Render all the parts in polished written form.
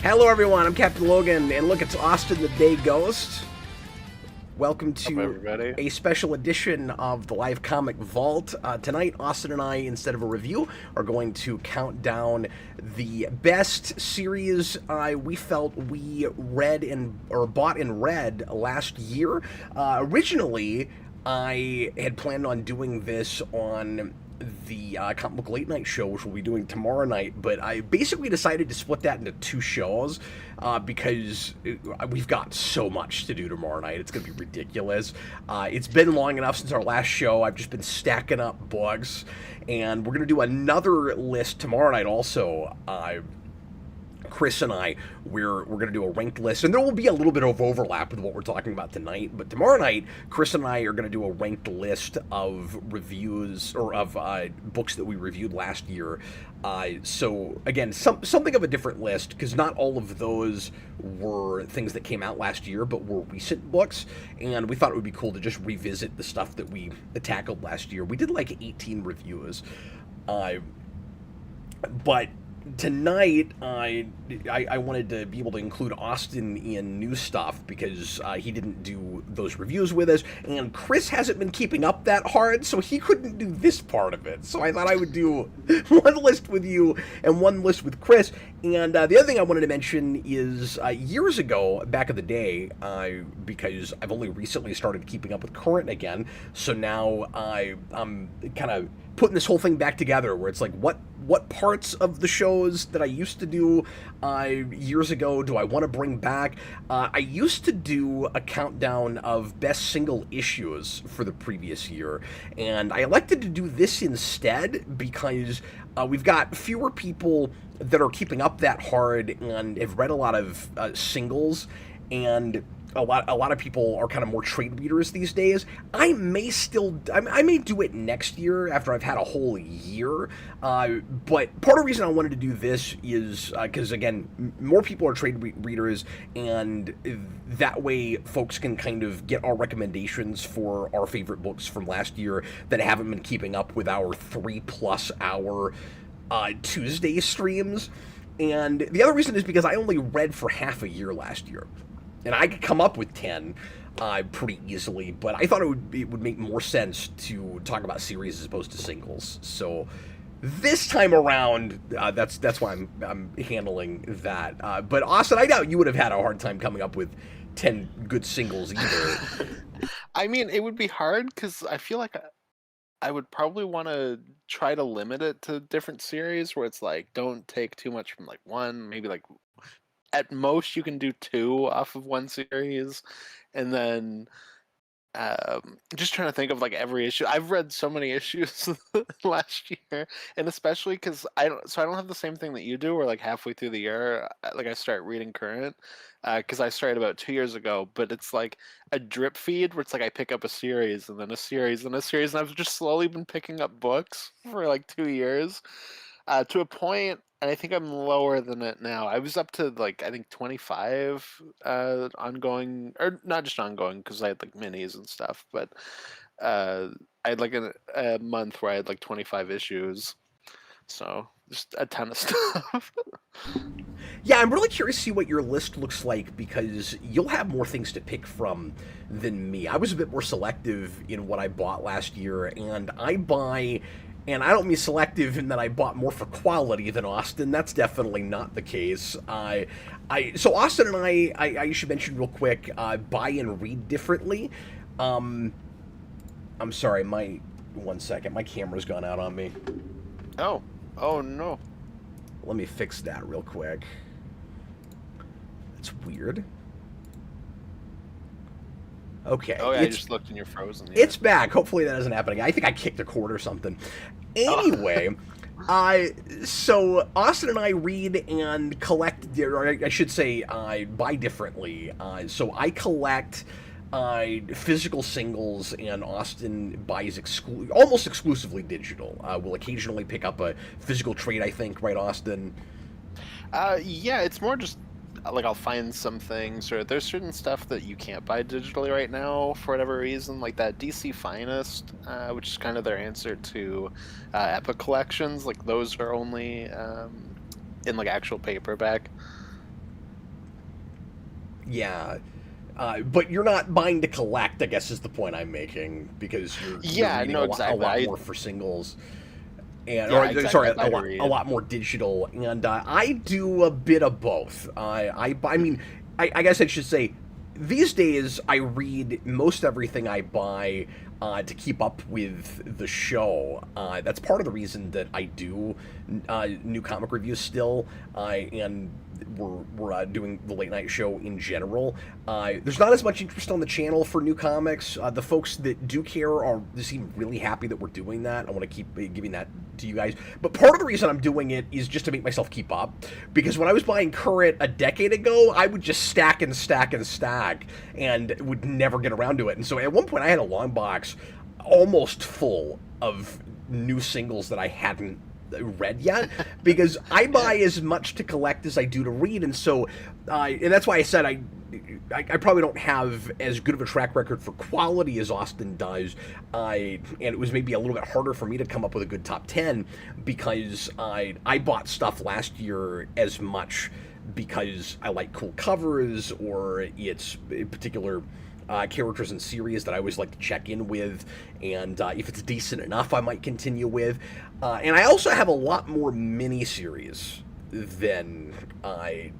Hello, everyone. I'm Captain Logan, and look, it's Austin the Day Ghost. Welcome to a special edition of the Live Comic Vault. Tonight, Austin and I, instead of a review, are going to count down the best series we felt we read or bought and read last year. Originally, I had planned on doing this on the Comic Book Late Night show, which we'll be doing tomorrow night, but I basically decided to split that into two shows because we've got so much to do tomorrow night. It's going to be ridiculous. It's been long enough since our last show. I've just been stacking up books, and we're going to do another list tomorrow night also. Chris and I, we're going to do a ranked list, and there will be a little bit of overlap with what we're talking about tonight, but tomorrow night, Chris and I are going to do a ranked list of reviews, or of books that we reviewed last year. So, again, something of a different list, because not all of those were things that came out last year, but were recent books, and we thought it would be cool to just revisit the stuff that we tackled last year. We did like 18 reviews, but tonight, I wanted to be able to include Austin in new stuff because he didn't do those reviews with us, and Chris hasn't been keeping up that hard, so he couldn't do this part of it. So I thought I would do one list with you and one list with Chris. And the other thing I wanted to mention is years ago, back in the day, because I've only recently started keeping up with current again, so now I'm kind of putting this whole thing back together where it's like, what parts of the shows that I used to do years ago do I want to bring back? I used to do a countdown of best single issues for the previous year, and I elected to do this instead because we've got fewer people that are keeping up that hard and have read a lot of singles, and a lot of people are kind of more trade readers these days. I may do it next year after I've had a whole year, but part of the reason I wanted to do this is because, again, more people are trade readers, and that way folks can kind of get our recommendations for our favorite books from last year that haven't been keeping up with our 3+ hour Tuesday streams. And the other reason is because I only read for half a year last year, and I could come up with 10 pretty easily, but I thought it would make more sense to talk about series as opposed to singles. So this time around, that's why I'm handling that. But Austin, I doubt you would have had a hard time coming up with 10 good singles either. I mean, it would be hard because I feel like I would probably want to try to limit it to different series where it's like, don't take too much from like one, maybe like at most you can do 2 off of one series, and then just trying to think of like every issue. I've read so many issues last year, and especially because I don't have the same thing that you do, where like halfway through the year, like I start reading current, because I started about 2 years ago. But it's like a drip feed where it's like I pick up a series and then a series and a series, and I've just slowly been picking up books for like 2 years, to a point. And I think I'm lower than it now. I was up to like I think 25 ongoing, or not just ongoing because I had like minis and stuff, but I had like a month where I had like 25 issues. So just a ton of stuff. Yeah, I'm really curious to see what your list looks like because you'll have more things to pick from than me. I was a bit more selective in what I bought last year, and and I don't mean selective in that I bought more for quality than Austin. That's definitely not the case. So Austin and I should mention real quick, buy and read differently. I'm sorry, one second, my camera's gone out on me. Oh no. Let me fix that real quick. That's weird. Okay. Oh yeah, I just looked and you're frozen. Yeah. It's back. Hopefully that doesn't happen again. I think I kicked a cord or something. Anyway, so Austin and I read and collect, or I should say, buy differently. So I collect physical singles, and Austin buys almost exclusively digital. We'll occasionally pick up a physical trade, I think, right, Austin? Yeah, it's more just like I'll find some things, or there's certain stuff that you can't buy digitally right now for whatever reason, like that DC Finest, which is kind of their answer to Epic Collections. Like those are only in like actual paperback. Yeah. But you're not buying to collect, I guess, is the point I'm making, because you're Yeah, reading no, a exactly. lot more for singles, and Yeah, or exactly. sorry, I buy to a read. lot more digital, and I do a bit of both. I mean, I guess I should say, these days I read most everything I buy to keep up with the show. That's part of the reason that I do new comic reviews still, and we're doing the late night show in general. There's not as much interest on the channel for new comics. The folks that do care they seem really happy that we're doing that. I want to keep giving that to you guys. But part of the reason I'm doing it is just to make myself keep up. Because when I was buying current a decade ago, I would just stack and stack and stack and would never get around to it. And so at one point I had a long box almost full of new singles that I hadn't read yet, because I buy as much to collect as I do to read, and so and that's why I said I probably don't have as good of a track record for quality as Austin does. And it was maybe a little bit harder for me to come up with a good top 10, because I bought stuff last year as much because I like cool covers, or it's particular characters and series that I always like to check in with, and if it's decent enough, I might continue with. And I also have a lot more miniseries than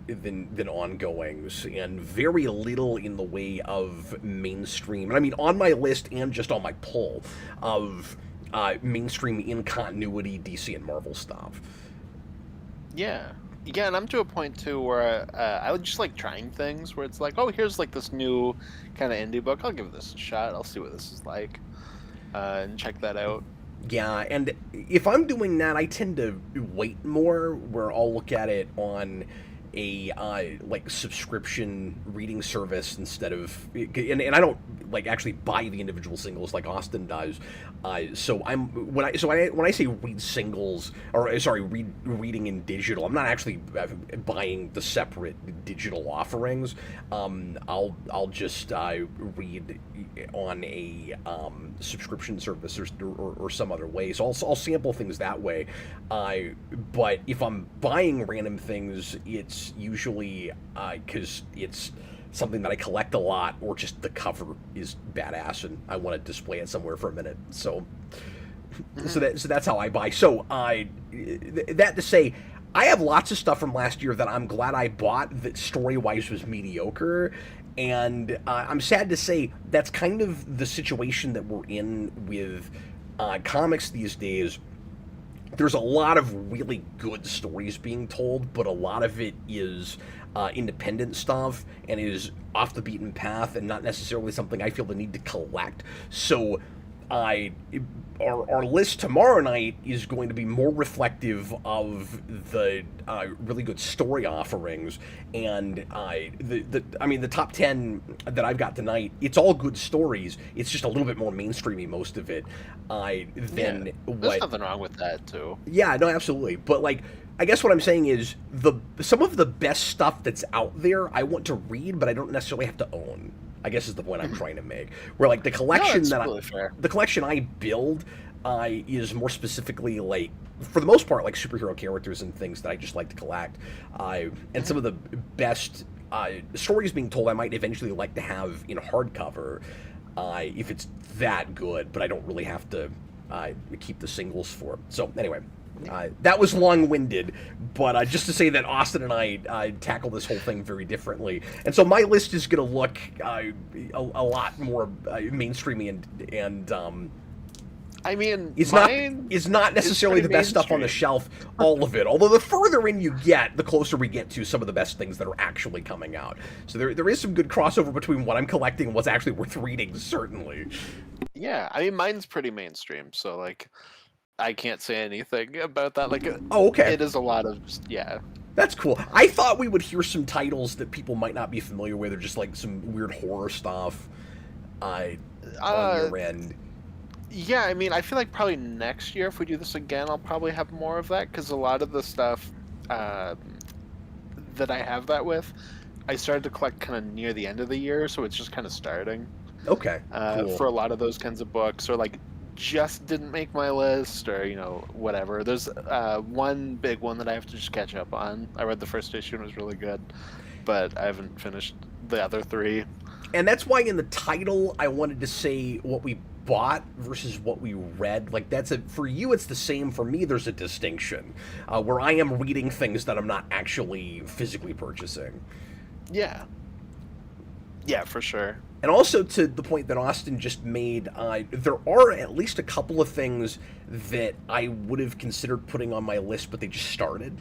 than ongoings, and very little in the way of mainstream. And I mean, on my list and just on my pull of mainstream in continuity DC and Marvel stuff. Yeah. Yeah, and I'm to a point too where I would just like trying things where it's like, oh, here's like this new kind of indie book. I'll give this a shot. I'll see what this is like, and check that out. Yeah, and if I'm doing that, I tend to wait more, where I'll look at it on a like subscription reading service instead of, and I don't like actually buy the individual singles like Austin does. So when I say read singles, or sorry, reading in digital, I'm not actually buying the separate digital offerings. I'll just read on a subscription service, or some other way. So I'll sample things that way. But if I'm buying random things, it's usually because it's something that I collect a lot, or just the cover is badass and I want to display it somewhere for a minute. So that's how I buy. So that to say, I have lots of stuff from last year that I'm glad I bought that story-wise was mediocre, and I'm sad to say that's kind of the situation that we're in with comics these days. There's a lot of really good stories being told, but a lot of it is independent stuff and is off the beaten path, and not necessarily something I feel the need to collect. So our list tomorrow night is going to be more reflective of the really good story offerings, and the top 10 that I've got tonight, it's all good stories. It's just a little bit more mainstreamy, most of it, than There's nothing wrong with that too. Yeah, no, absolutely. But like, I guess what I'm saying is some of the best stuff that's out there I want to read, but I don't necessarily have to own, I guess, is the point I'm trying to make. Where like the collection the collection I build is more specifically, like, for the most part, like superhero characters and things that I just like to collect. And some of the best stories being told I might eventually like to have in hardcover, if it's that good, but I don't really have to keep the singles for. So anyway. That was long-winded, but just to say that Austin and I tackle this whole thing very differently, and so my list is going to look a lot more mainstreamy, and I mean, it's not necessarily the best stuff on the shelf, all of it. Although the further in you get, the closer we get to some of the best things that are actually coming out. So there is some good crossover between what I'm collecting and what's actually worth reading, certainly. Yeah, I mean, mine's pretty mainstream, so like, I can't say anything about that. Like, oh, okay. It is a lot of, yeah. That's cool. I thought we would hear some titles that people might not be familiar with, or just like some weird horror stuff on your end. Yeah, I mean, I feel like probably next year, if we do this again, I'll probably have more of that, because a lot of the stuff that I have that with, I started to collect kind of near the end of the year, so it's just kind of starting. Okay, cool. For a lot of those kinds of books, or like just didn't make my list, or whatever. There's one big one that I have to just catch up on. I read the first issue and it was really good, but I haven't finished the other three. And that's why in the title I wanted to say what we bought versus what we read. Like for you it's the same. For me there's a distinction where I am reading things that I'm not actually physically purchasing. Yeah. Yeah, for sure. And also to the point that Austin just made, there are at least a couple of things that I would have considered putting on my list, but they just started.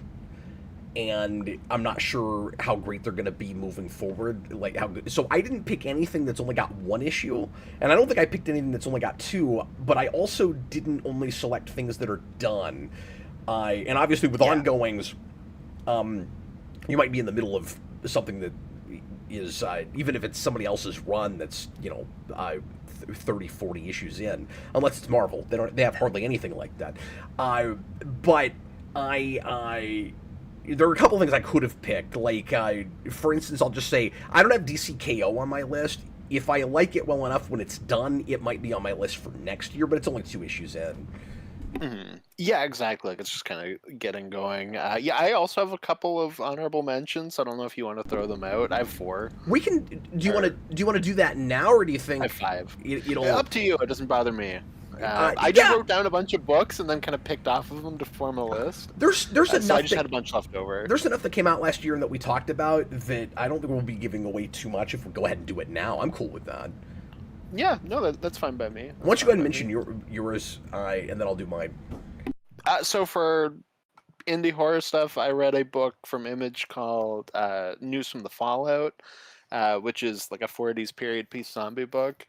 And I'm not sure how great they're going to be moving forward. Like how good. So I didn't pick anything that's only got one issue, and I don't think I picked anything that's only got two. But I also didn't only select things that are done. And obviously with ongoings, you might be in the middle of something that is even if it's somebody else's run that's 30 40 issues in, unless it's Marvel, they have hardly anything like that. But I there are a couple of things I could have picked. Like, for instance, I'll just say I don't have DCKO on my list. If I like it well enough when it's done, it might be on my list for next year, but it's only 2 issues in. Mm-hmm. Yeah, exactly. Like, it's just kind of getting going. Yeah, I also have a couple of honorable mentions. I don't know if you want to throw them out. I have 4. We can. Do you want to do that now, or do you think I have 5? It'll Up to you. It doesn't bother me. I just wrote down a bunch of books and then kind of picked off of them to form a list. There's enough. So I just had a bunch left over. There's enough that came out last year and that we talked about that I don't think we'll be giving away too much if we go ahead and do it now. I'm cool with that. Yeah, no, that's fine by me. Why don't you go ahead and mention yours, and then I'll do mine. So for indie horror stuff, I read a book from Image called News from the Fallout, which is like a 40s period piece zombie book.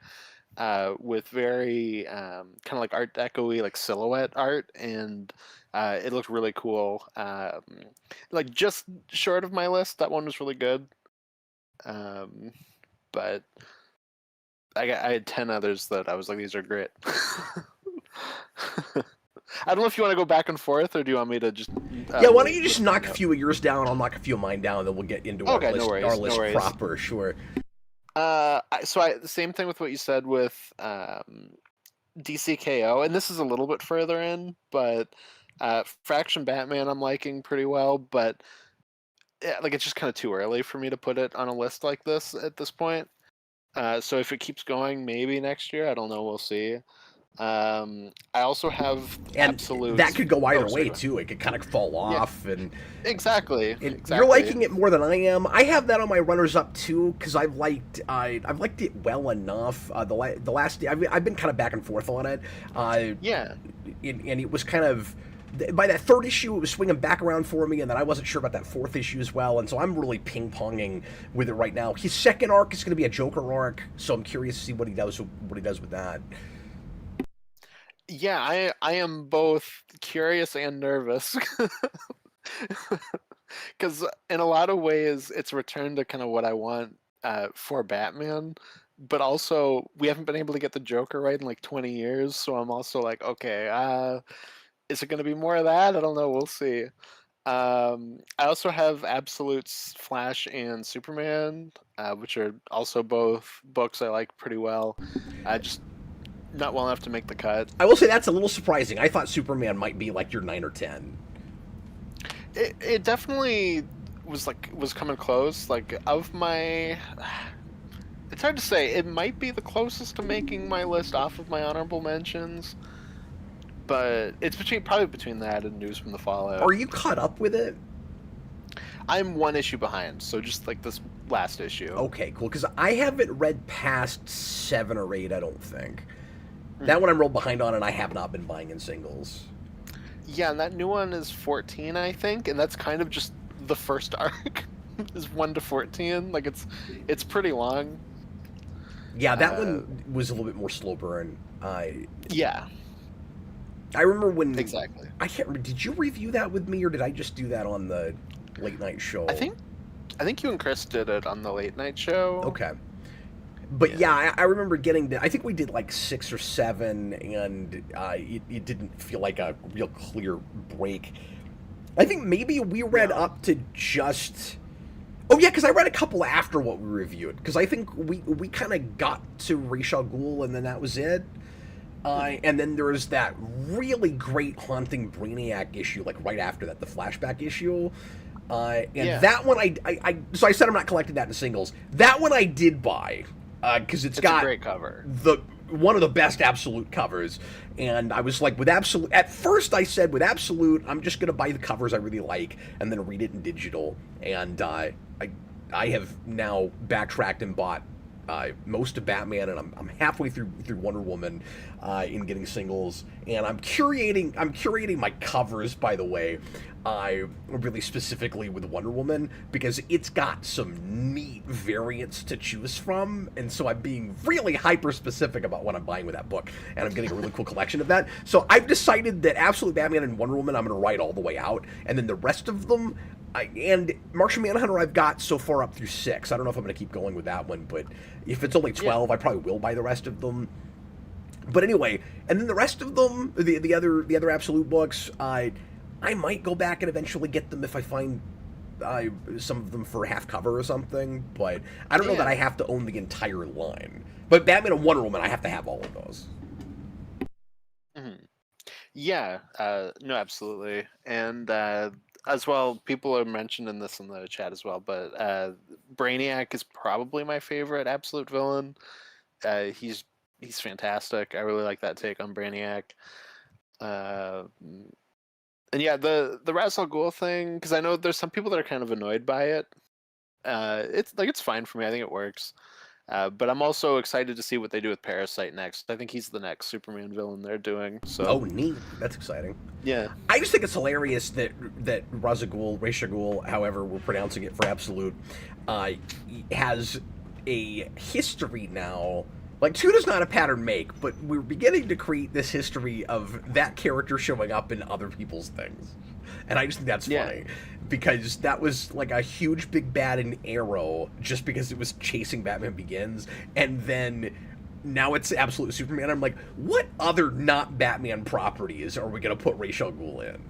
With very kind of like Art Deco-y, like silhouette art, and it looked really cool. Like just short of my list, that one was really good. But I had 10 others that I was like, these are great. I don't know if you want to go back and forth, or do you want me to just? Yeah, why don't you just knock a few of yours down? I'll knock a few of mine down, and then we'll get into our list proper. Sure. The same thing with what you said with DCKO, and this is a little bit further in, but Fraction Batman I'm liking pretty well, but yeah, like it's just kind of too early for me to put it on a list like this at this point. So if it keeps going, maybe next year, I don't know, we'll see. I also have Absolute. That could go either way too. It could kind of fall off, and exactly. You're liking it more than I am. I have that on my runners up too because I've liked it well enough. The last I've been kind of back and forth on it. And it was kind of. By that 3rd issue, it was swinging back around for me, and then I wasn't sure about that 4th issue as well, and so I'm really ping-ponging with it right now. His 2nd arc is going to be a Joker arc, so I'm curious to see what he does with that. Yeah, I am both curious and nervous. Because in a lot of ways, it's returned to kind of what I want for Batman, but also we haven't been able to get the Joker right in like 20 years, so I'm also like, okay, is it going to be more of that? I don't know. We'll see. I also have Absolute's Flash and Superman, which are also both books I like pretty well. Just not well enough to make the cut. I will say that's a little surprising. I thought Superman might be like your 9 or 10. It definitely was coming close. Like of my, it's hard to say. It might be the closest to making my list off of my honorable mentions. But it's probably between that and News from the Fallout. Are you caught up with it? I'm 1 issue behind, so just like this last issue. Okay, cool. Because I haven't read past 7 or 8, I don't think. That one I'm real behind on, and I have not been buying in singles. Yeah, and that new one is 14, I think, and that's kind of just the first arc. Is 1 to 14. Like it's pretty long. Yeah, that one was a little bit more slow burn. Yeah. I remember when exactly. I can't remember. Did you review that with me, or did I just do that on the late night show? I think you and Chris did it on the late night show. Okay, but yeah, I remember getting to. I think we did like 6 or 7, and it didn't feel like a real clear break. I think maybe we read up to just. Oh yeah, because I read a couple after what we reviewed. Because I think we kind of got to Ra's al Ghul, and then that was it. And then there was that really great Haunting Brainiac issue, like right after that, the flashback issue. And Yeah, that one so I said I'm not collecting that in singles. That one I did buy because it's it's a got great cover. the one of the best Absolute covers. And I was like, with Absolute, at first I said, with Absolute, I'm just gonna buy the covers I really like and then read it in digital. And I have now backtracked and bought most of Batman, and I'm halfway through Wonder Woman in getting singles, and I'm curating my covers, by the way, really specifically with Wonder Woman, because it's got some neat variants to choose from, and so I'm being really hyper specific about what I'm buying with that book, and I'm getting a really cool collection of that. So I've decided that Absolute Batman and Wonder Woman I'm going to write all the way out, and then the rest of them. And Martian Manhunter I've got so far up through 6. I don't know if I'm going to keep going with that one, but if it's only 12, I probably will buy the rest of them. But anyway, and then the rest of them, the other Absolute books, I might go back and eventually get them if I find some of them for half cover or something. But I don't know that I have to own the entire line. But Batman and Wonder Woman, I have to have all of those. Mm-hmm. Yeah, no, absolutely. And as well, people are mentioning this in the chat as well, but Brainiac is probably my favorite Absolute villain. He's fantastic. I really like that take on Brainiac. And yeah, the Ra's al Ghul thing, because I know there's some people that are kind of annoyed by it. It's fine for me. I think it works. But I'm also excited to see what they do with Parasite next. I think he's the next Superman villain they're doing. So Oh, neat. That's exciting. yeah, I just think it's hilarious that Ra's al Ghul, however we're pronouncing it for Absolute, has a history now. Like, 2 does not a pattern make, but we're beginning to create this history of that character showing up in other people's things. And I just think that's funny. Because that was like a huge big bad in Arrow just because it was chasing Batman Begins. And then now it's Absolute Superman. I'm like, what other not Batman properties are we going to put Ra's al Ghul in?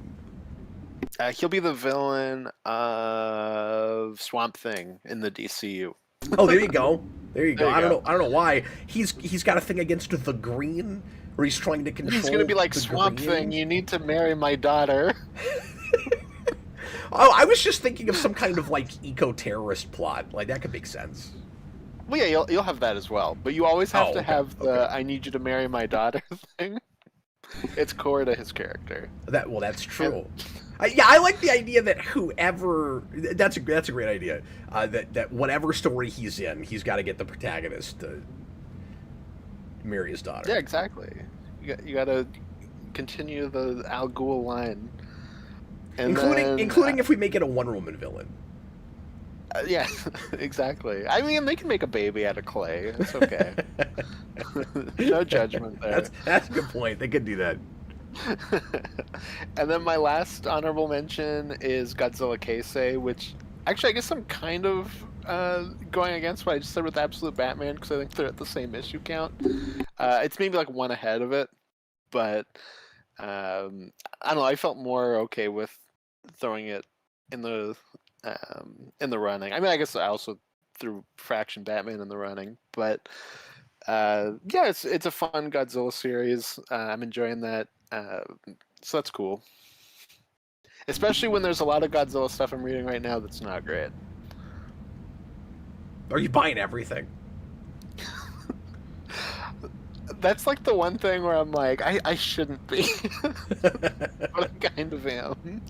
he'll be the villain of Swamp Thing in the DCU. Oh, there you go. There you go. There you go. I don't know why. He's got a thing against the Green, where he's trying to control. He's gonna be like the Swamp Green. Thing. You need to marry my daughter. Oh, I was just thinking of some kind of like eco-terrorist plot. Like that could make sense. Well, yeah, you'll have that as well. But you always have to okay, have the "I need you to marry my daughter" thing. It's core to his character. That's true. Yeah, I like the idea that whoever that's a great idea. That whatever story he's in, he's got to get the protagonist to marry his daughter. Yeah, exactly. You got to continue the Al Ghul line, and including if we make it a Wonder Woman villain. Yeah, exactly. I mean, they can make a baby out of clay. It's okay. No judgment there. That's a good point. They could do that. And then my last honorable mention is Godzilla Keisei, which actually I guess I'm kind of going against what I just said with Absolute Batman because I think they're at the same issue count. It's maybe like one ahead of it, but I don't know. I felt more okay with throwing it in the running. I mean, I guess I also threw Fraction Batman in the running, but yeah, it's a fun Godzilla series. I'm enjoying that. So that's cool. Especially when there's a lot of Godzilla stuff I'm reading right now that's not great. Are you buying everything? That's like the one thing where I'm like, I shouldn't be. But I kind of am.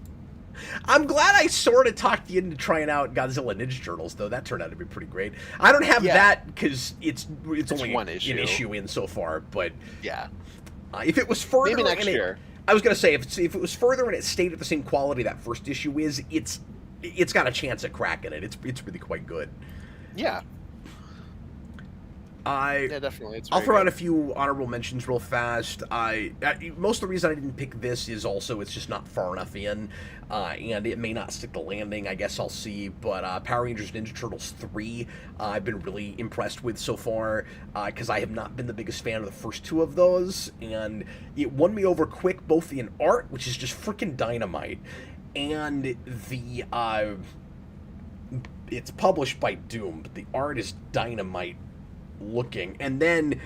I'm glad I sort of talked you into trying out Godzilla Ninja Turtles, though. That turned out to be pretty great. I don't have that because it's only one issue. an issue in so far, but yeah. If it was further, maybe next year. I was gonna say if it was further and it stayed at the same quality that first issue is, it's got a chance at cracking it. It's really quite good. Yeah. Yeah, definitely. I'll throw out a few honorable mentions real fast. Most of the reason I didn't pick this is also it's just not far enough in, and it may not stick the landing. I guess I'll see. But Power Rangers Ninja Turtles 3, I've been really impressed with so far because I have not been the biggest fan of the first 2 of those, and it won me over quick, both in art, which is just freaking dynamite, and the it's published by Doom, but the art is dynamite looking. And then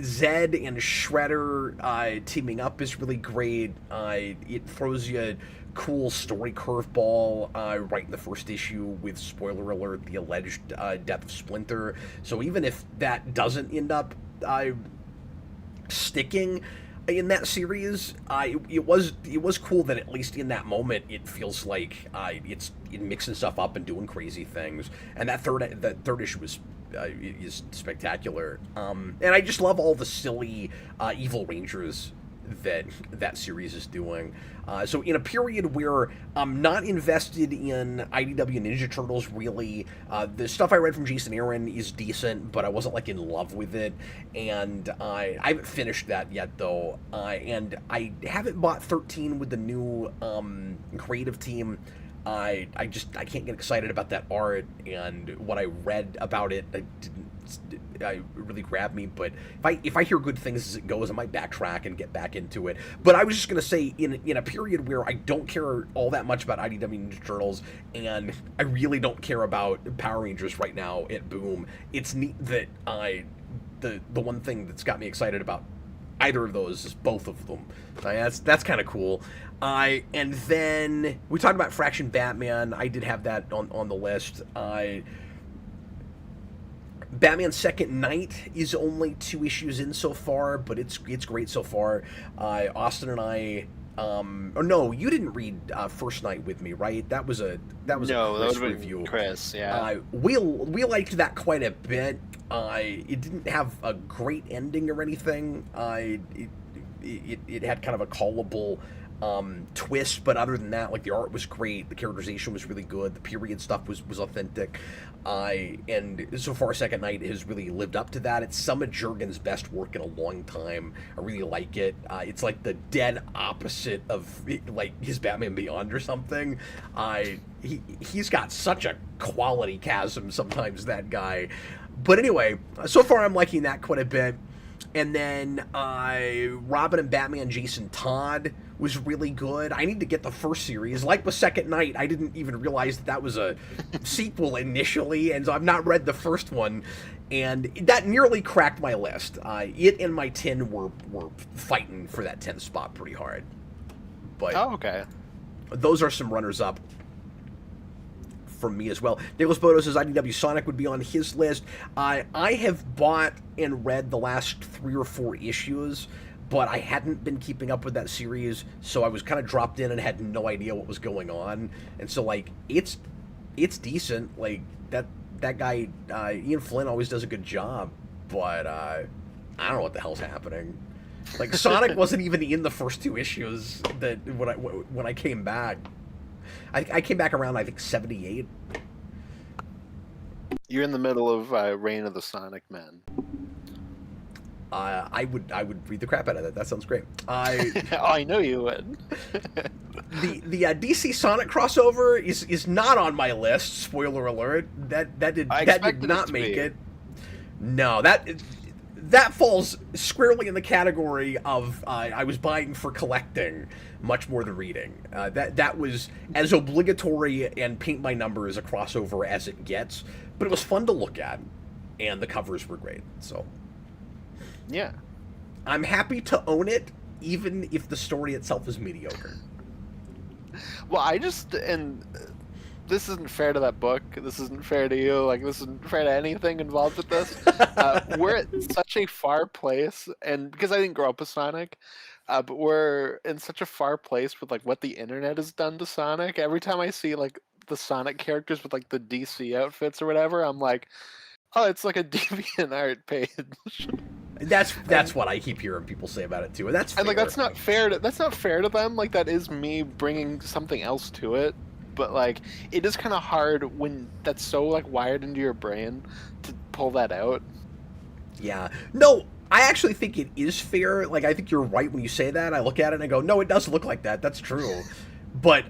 Zed and Shredder teaming up is really great. It throws you cool story curveball right in the first issue with, spoiler alert, the alleged death of Splinter. So even if that doesn't end up sticking in that series, it was cool that at least in that moment it feels like it's mixing stuff up and doing crazy things. And that third issue was is spectacular. And I just love all the silly evil rangers that series is doing. So in a period where I'm not invested in IDW Ninja Turtles, really, the stuff I read from Jason Aaron is decent, but I wasn't like in love with it, and I haven't finished that yet though, and I haven't bought 13 with the new creative team. I can't get excited about that art, and what I read about it, it really grabbed me. But if I hear good things as it goes, I might backtrack and get back into it. But I was just gonna say, in a period where I don't care all that much about IDW Ninja Turtles, and I really don't care about Power Rangers right now at Boom, it's neat that the one thing that's got me excited about either of those is both of them. That's kind of cool. And then we talked about Fraction Batman. I did have that on the list. Batman Second Night is only 2 issues in so far, but it's great so far. Austin and I, or no, you didn't read First Night with me, right? That was a Chris review. Chris, yeah. We liked that quite a bit. It didn't have a great ending or anything. It had kind of a callable twist, but other than that, like, the art was great, the characterization was really good, the period stuff was authentic, and so far Second Night has really lived up to that. It's some of Jurgen's best work in a long time. I really like it. It's like the dead opposite of like his Batman Beyond or something. He's got such a quality chasm sometimes, that guy. But anyway, so far I'm liking that quite a bit. And then Robin and Batman Jason Todd was really good. I need to get the first series. Like with Second Night, I didn't even realize that was a sequel initially, and so I've not read the first one. And that nearly cracked my list. It and my 10 were fighting for that 10th spot pretty hard. But okay. Those are some runners-up from me as well. Nicholas Bodo says IDW Sonic would be on his list. I have bought and read the last 3 or 4 issues, but I hadn't been keeping up with that series, so I was kind of dropped in and had no idea what was going on. And so, like, it's decent. Like, that guy, Ian Flynn, always does a good job, but I don't know what the hell's happening. Like, Sonic wasn't even in the first 2 issues that when I came back. I came back around, I think, 78. You're in the middle of Reign of the Sonic Men. I would read the crap out of that. That sounds great. I know you would. the DC Sonic crossover is not on my list. Spoiler alert. That did not make it. No, that falls squarely in the category of I was buying for collecting much more than reading. That was as obligatory and paint by numbers a crossover as it gets, but it was fun to look at, and the covers were great. So, yeah, I'm happy to own it, even if the story itself is mediocre. Well, this isn't fair to that book. This isn't fair to you. Like, this isn't fair to anything involved with this. We're at such a far place, and because I didn't grow up with Sonic, but we're in such a far place with like what the internet has done to Sonic. Every time I see like the Sonic characters with like the DC outfits or whatever, I'm like, oh, it's like a DeviantArt page. That's what I keep hearing people say about it too, and that's fair. And like that's not fair to them. Like, that is me bringing something else to it. But like, it is kind of hard when that's so like wired into your brain to pull that out. Yeah. No, I actually think it is fair. Like, I think you're right when you say that. I look at it and I go, no, it does look like that. That's true. But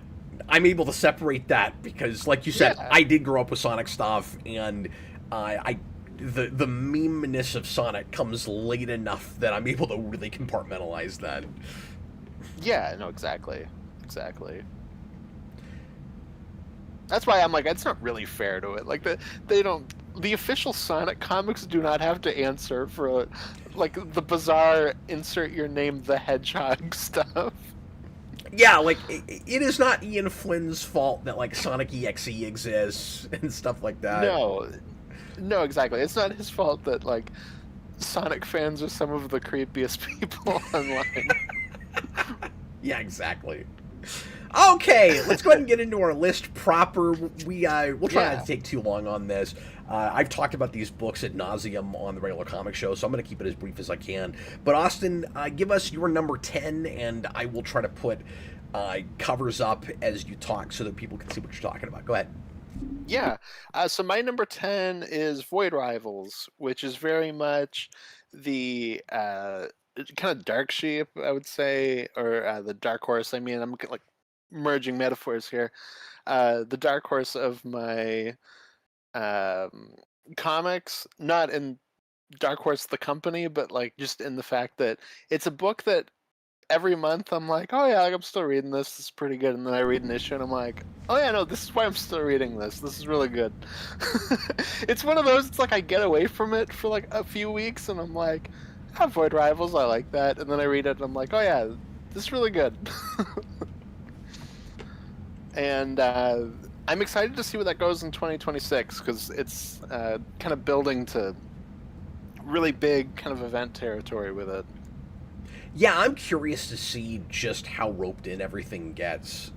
I'm able to separate that because, like you said, I did grow up with Sonic stuff, and the meme-ness of Sonic comes late enough that I'm able to really compartmentalize that. Yeah, no, exactly. That's why I'm like, it's not really fair to it. Like, the official Sonic comics do not have to answer for like the bizarre insert your name the Hedgehog stuff. Yeah, like it is not Ian Flynn's fault that like Sonic EXE exists and stuff like that. No, no, exactly. It's not his fault that like Sonic fans are some of the creepiest people online. Yeah, exactly. Okay, let's go ahead and get into our list proper. We'll try not Yeah. to take too long on this. I've talked about these books ad nauseum on the regular comic show, so I'm going to keep it as brief as I can. But Austin, give us your number 10, and I will try to put covers up as you talk so that people can see what you're talking about. Go ahead. Yeah. So my number 10 is Void Rivals, which is very much the kind of dark sheep, I would say, or the dark horse. I mean, I'm like merging metaphors here. The dark horse of my um, comics, not in Dark Horse the company, but like just in the fact that it's a book that every month I'm like, oh yeah, like, I'm still reading this. This is pretty good. And then I read an issue and I'm like, oh yeah, no, this is why I'm still reading this. This is really good. It's one of those. It's like I get away from it for like a few weeks and I'm like, Void Rivals, I like that. And then I read it and I'm like, oh yeah, this is really good. And I'm excited to see where that goes in 2026 because it's kind of building to really big kind of event territory with it. Yeah, I'm curious to see just how roped in everything gets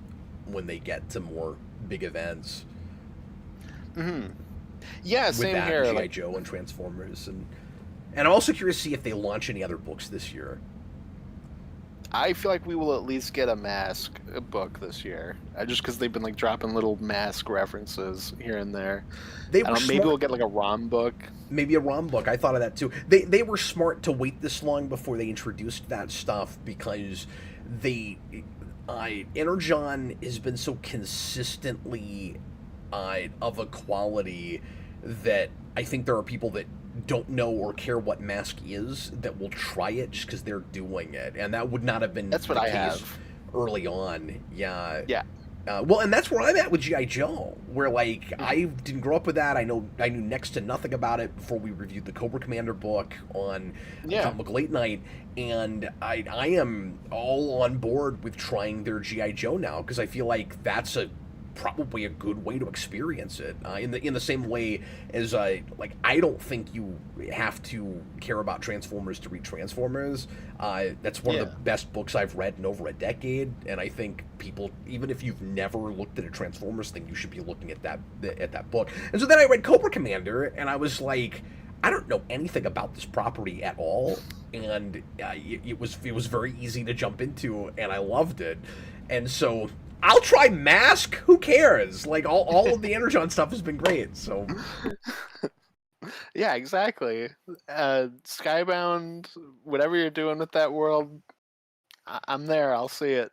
when they get to more big events Hmm. Yeah, with same that here. G.I. Like, Joe and Transformers, and I'm also curious to see if they launch any other books this year. I feel like we will at least get a Mask book this year, just because they've been like dropping little Mask references here and there. They I were don't know, maybe smart. we'll get like a ROM book. Maybe a ROM book. I thought of that too. They were smart to wait this long before they introduced that stuff because they Energon has been so consistently of a quality that I think there are people that don't know or care what Mask is that will try it just because they're doing it, and that would not have been That's what the I case have. early on. Yeah. Yeah. Well, and that's where I'm at with GI Joe, where like Mhm. I didn't grow up with that. I knew next to nothing about it before we reviewed the Cobra Commander book on Yeah. Comic Book Late Night, and I am all on board with trying their GI Joe now because I feel like that's probably a good way to experience it. In the same way as like I don't think you have to care about Transformers to read Transformers. That's one of Yeah. the best books I've read in over a decade, and I think people, even if you've never looked at a Transformers thing, you should be looking at that book. And so then I read Cobra Commander, and I was like, I don't know anything about this property at all, and it was very easy to jump into, and I loved it, and so. I'll try Mask. Who cares? Like all of the Energon stuff has been great. So Yeah, exactly. Skybound, whatever you're doing with that world, I'm there. I'll see it.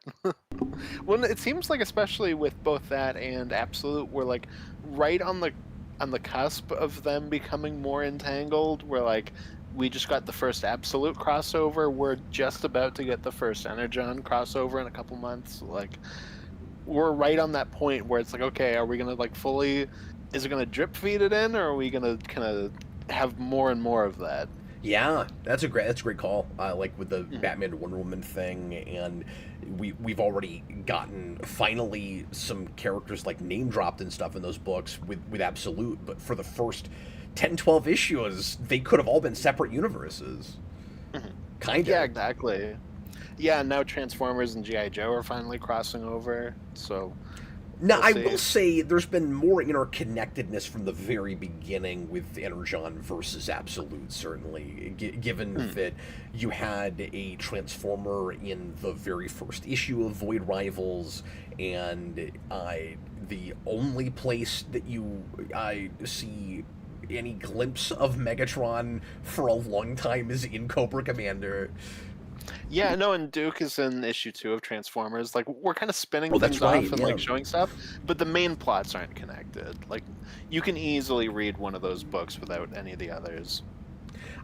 Well, it seems like especially with both that and Absolute, we're like right on the cusp of them becoming more entangled. We're like we just got the first Absolute crossover. We're just about to get the first Energon crossover in a couple months. Like we're right on that point where it's like, okay, are we gonna like fully? Is it gonna drip feed it in, or are we gonna kind of have more and more of that? yeah, that's a great call. Like with the Mhm. Batman to Wonder Woman thing, and we've already gotten finally some characters like name dropped and stuff in those books with Absolute. But for the first 10, 12 issues, they could have all been separate universes. Mhm. Kind Yeah, of. exactly. Yeah, now Transformers and GI Joe are finally crossing over, so Now, we'll I see. will say there's been more interconnectedness from the very beginning with Energon versus Absolute, certainly, given Hmm. that you had a Transformer in the very first issue of Void Rivals, and the only place that you see any glimpse of Megatron for a long time is in Cobra Commander. Yeah, no, and Duke is in issue 2 of Transformers. Like we're kind of spinning Oh, that's things off right, and yeah. like showing stuff, but the main plots aren't connected. Like you can easily read one of those books without any of the others.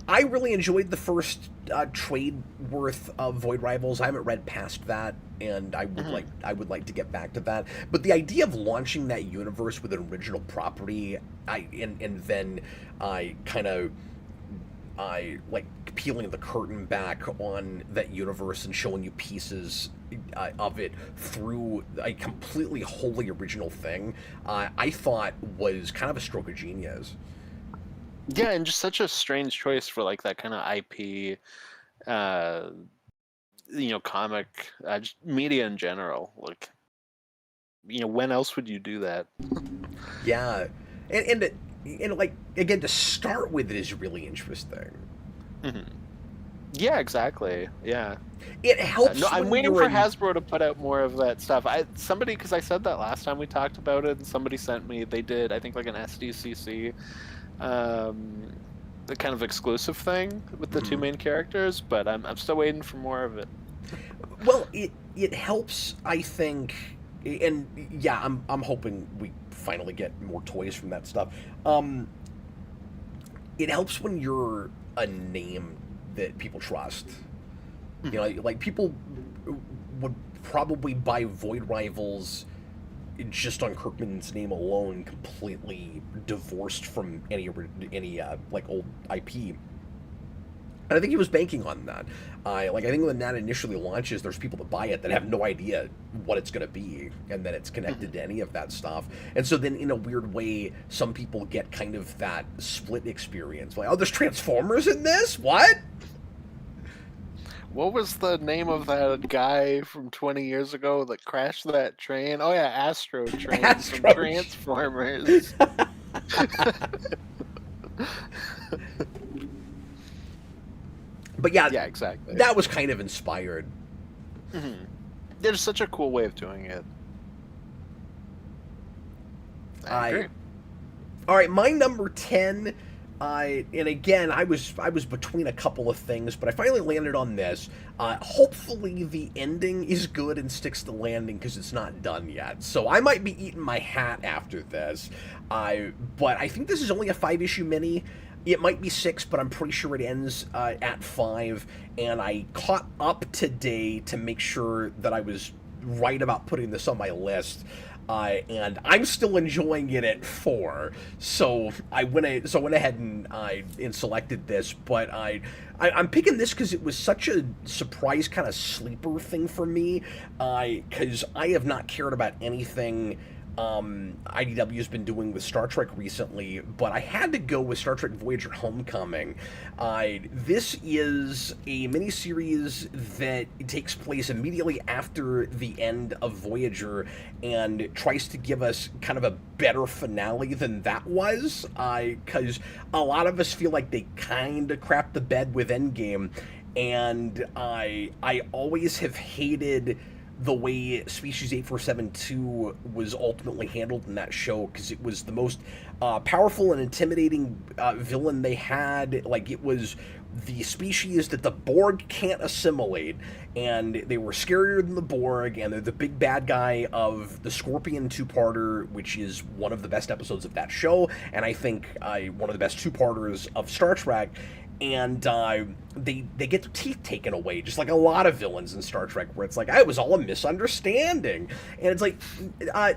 I really enjoyed the first trade worth of Void Rivals. I haven't read past that, and Mhm. I would like to get back to that. But the idea of launching that universe with an original property, and then I kind of I like peeling the curtain back on that universe and showing you pieces of it through a completely wholly original thing, I thought was kind of a stroke of genius. Yeah, and just such a strange choice for like that kind of IP, uh, comic, just media in general. Like, when else would you do that? Yeah, and like again, to start with it is really interesting. Hmm. Yeah, exactly. Yeah. It No, helps I'm when waiting you're for in. Hasbro to put out more of that stuff. Because I said that last time we talked about it, and somebody sent me. They did, I think, like an SDCC, um, the kind of exclusive thing with the two Mhm. main characters. But I'm still waiting for more of it. Well, it helps, I think, and yeah, I'm hoping we finally get more toys from that stuff. Um, it helps when you're a name that people trust. You Mhm. know, like people would probably buy Void Rivals just on Kirkman's name alone, completely divorced from any like old IP. And I think he was banking on that. I think when that initially launches, there's people that buy it that have no idea what it's going to be, and that it's connected Mhm. to any of that stuff. And so then, in a weird way, some people get kind of that split experience. Like, oh, there's Transformers in this? What? What was the name of that guy from 20 years ago that crashed that train? Oh yeah, Astro Train from Astro. Transformers. But yeah, Yeah, exactly. that was kind of inspired. Hmm. There's such a cool way of doing it. I I agree. All right, my number 10. And again, I was between a couple of things, but I finally landed on this. Hopefully, the ending is good and sticks to landing because it's not done yet. So I might be eating my hat after this. But I think this is only a 5-issue mini. It might be 6, but I'm pretty sure it ends at 5. And I caught up today to make sure that I was right about putting this on my list. And I'm still enjoying it at 4. So I went ahead and selected this, but I'm picking this because it was such a surprise kind of sleeper thing for me. Because I have not cared about anything IDW has been doing with Star Trek recently, but I had to go with Star Trek Voyager Homecoming. This is a miniseries that takes place immediately after the end of Voyager and tries to give us kind of a better finale than that was, because a lot of us feel like they kind of crapped the bed with Endgame, and I always have hated the way Species 8472 was ultimately handled in that show, because it was the most powerful and intimidating villain they had. Like, it was the species that the Borg can't assimilate, and they were scarier than the Borg, and they're the big bad guy of the Scorpion two-parter, which is one of the best episodes of that show, and I think one of the best two-parters of Star Trek. And they get their teeth taken away, just like a lot of villains in Star Trek, where it's like, it was all a misunderstanding, and it's like,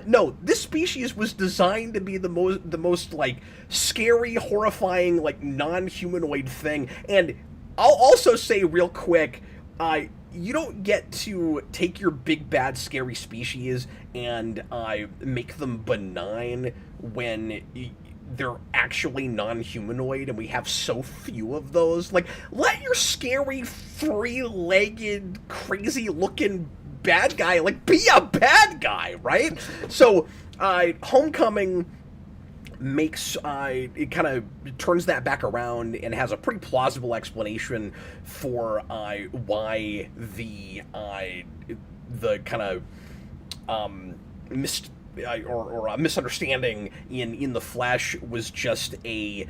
no, this species was designed to be the most like scary, horrifying, like non-humanoid thing. And I'll also say real quick, you don't get to take your big bad scary species and make them benign when they're actually non-humanoid, and we have so few of those. Like, let your scary, three-legged, crazy-looking bad guy, like, be a bad guy, right? So, Homecoming makes it kind of turns that back around and has a pretty plausible explanation for why the kind of or a misunderstanding in the Flash was just a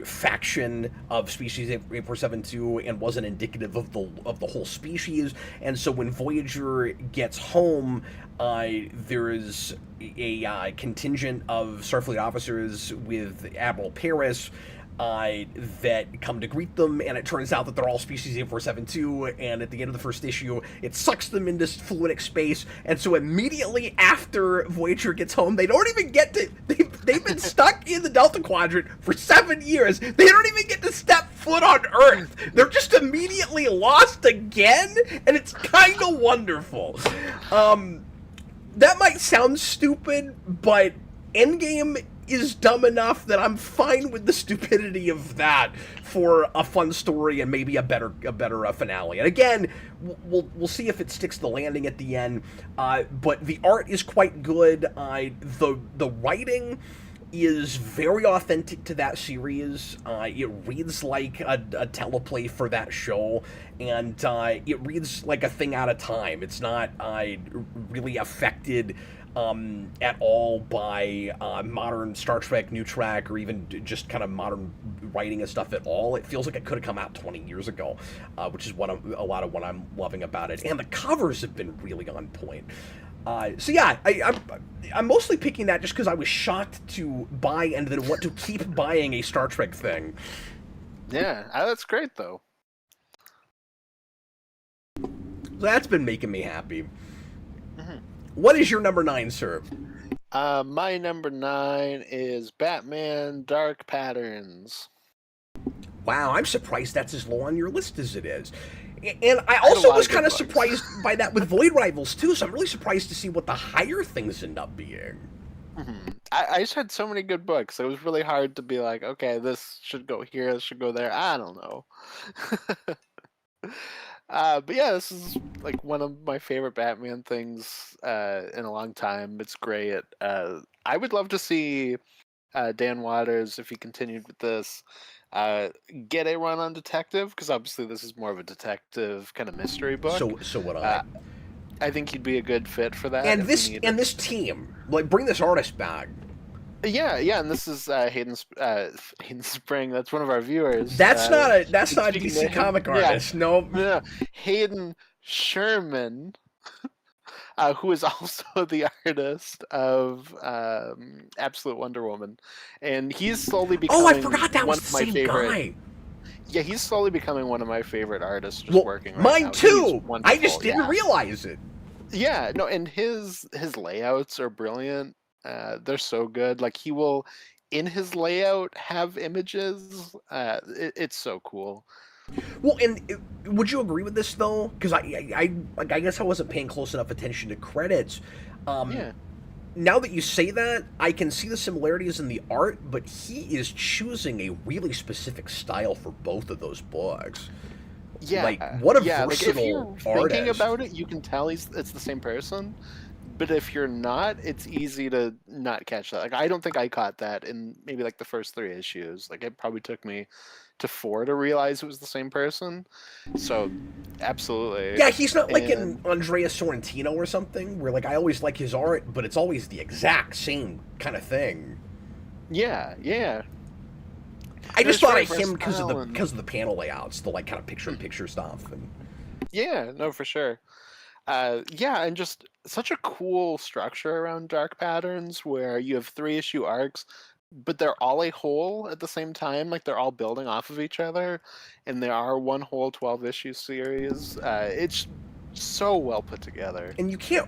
faction of species 8472 and wasn't indicative of the whole species. And so when Voyager gets home, there is a contingent of Starfleet officers with Admiral Paris that come to greet them, and it turns out that they're all species 8472, and at the end of the first issue, it sucks them into fluidic space, and so immediately after Voyager gets home, they don't even get to... They've been stuck in the Delta Quadrant for 7 years. They don't even get to step foot on Earth. They're just immediately lost again, and it's kind of wonderful. That might sound stupid, but Endgame is dumb enough that I'm fine with the stupidity of that for a fun story and maybe a better finale. And again, we'll see if it sticks the landing at the end. But the art is quite good. The writing is very authentic to that series. It reads like a teleplay for that show, and it reads like a thing at a time. It's not really affected at all by modern Star Trek, New Trek, or even just kind of modern writing and stuff at all. It feels like it could have come out 20 years ago, which is a lot of what I'm loving about it. And the covers have been really on point. So yeah, I'm mostly picking that just because I was shocked to buy and then want to keep buying a Star Trek thing. Yeah, that's great though. So that's been making me happy. Mm-hmm. What is your number 9, sir? My number 9 is Batman Dark Patterns. Wow, I'm surprised that's as low on your list as it is. And I also was kind of surprised by that with Void Rivals, too, so I'm really surprised to see what the higher things end up being. Mm-hmm. I just had so many good books. It was really hard to be like, okay, this should go here, this should go there. I don't know. But yeah, this is like one of my favorite Batman things in a long time. It's great. I would love to see Dan Waters, if he continued with this, get a run on detective, because obviously this is more of a detective kind of mystery book. So would I. I think he'd be a good fit for that. And this team, like, bring this artist back. Yeah, and this is Hayden Spring. That's one of our viewers. That's not a DC comic artist. Yeah. No, Hayden Sherman, who is also the artist of Absolute Wonder Woman, and he's slowly becoming. Oh, I forgot that was the my same favorite guy. Yeah, he's slowly becoming one of my favorite artists. Working right mine now. too. I just didn't realize it. Yeah, no, and his layouts are brilliant. They're so good. Like, he will, in his layout, have images. It's so cool. Well, and would you agree with this though? Because I guess I wasn't paying close enough attention to credits. Yeah. Now that you say that, I can see the similarities in the art, but he is choosing a really specific style for both of those books. Yeah, like, what a versatile like, if you're artist. thinking about it, you can tell it's the same person. But if you're not, it's easy to not catch that. Like, I don't think I caught that in maybe like the first 3 issues. Like, it probably took me to 4 to realize it was the same person. So, absolutely. Yeah, he's not like an Andrea Sorrentino or something, where like I always like his art, but it's always the exact same kind of thing. Yeah. I just thought of him because of the panel layouts, the like kind of picture-in-picture stuff. And... Yeah, no, for sure. Yeah, and just such a cool structure around Dark Patterns, where you have 3-issue arcs, but they're all a whole at the same time. Like, they're all building off of each other, and they are one whole 12-issue series. It's so well put together. And you can't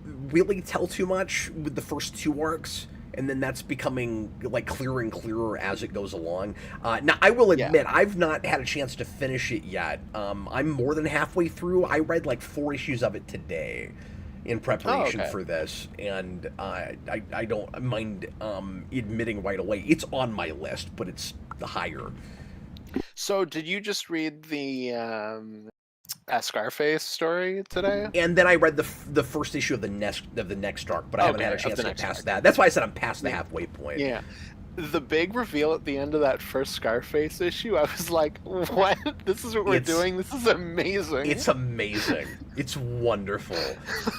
really tell too much with the first 2 arcs, and then that's becoming like clearer and clearer as it goes along. Now, I will admit, I've not had a chance to finish it yet. I'm more than halfway through. I read like 4 issues of it today in preparation for this, and I don't mind admitting right away it's on my list, but it's higher. So, did you just read the Scarface story today? And then I read the first issue of the next arc, but I haven't had a chance to get past that. That's why I said I'm past the halfway point. Yeah. The big reveal at the end of that first Scarface issue, I was like, what? This is what we're doing? This is amazing. It's amazing. It's wonderful.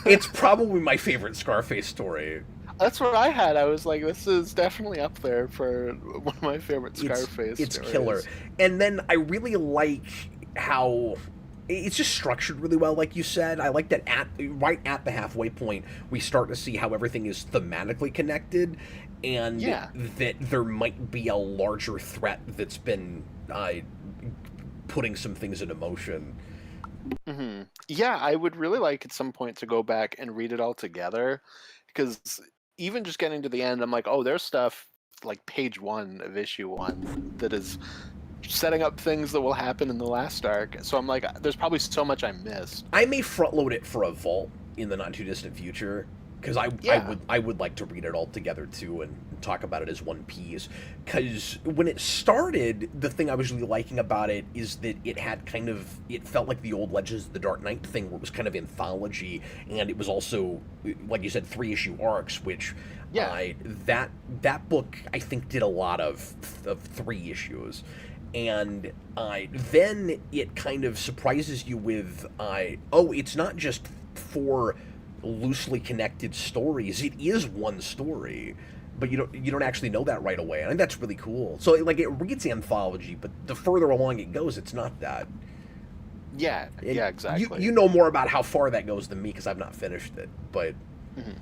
It's probably my favorite Scarface story. That's what I had. I was like, this is definitely up there for one of my favorite Scarface It's stories. Killer. And then I really like how... it's just structured really well, like you said. I like that right at the halfway point, we start to see how everything is thematically connected, and that there might be a larger threat that's been putting some things into motion. Mm-hmm. Yeah, I would really like at some point to go back and read it all together, because even just getting to the end, I'm like, oh, there's stuff like page 1 of issue 1 that is setting up things that will happen in the last arc. So I'm like, there's probably so much I missed. I may front load it for a vault in the not too distant future, because I would like to read it all together too and talk about it as one piece. Because when it started, the thing I was really liking about it is that it felt like the old Legends of the Dark Knight thing, where it was kind of anthology, and it was also, like you said, 3-issue arcs, which that book I think did a lot of 3 issues. And then it kind of surprises you with, it's not just 4 loosely connected stories. It is one story, but you don't actually know that right away. I think that's really cool. So like, it reads anthology, but the further along it goes, it's not that. Yeah, yeah, exactly. You know more about how far that goes than me, because I've not finished it, but. Mm-hmm.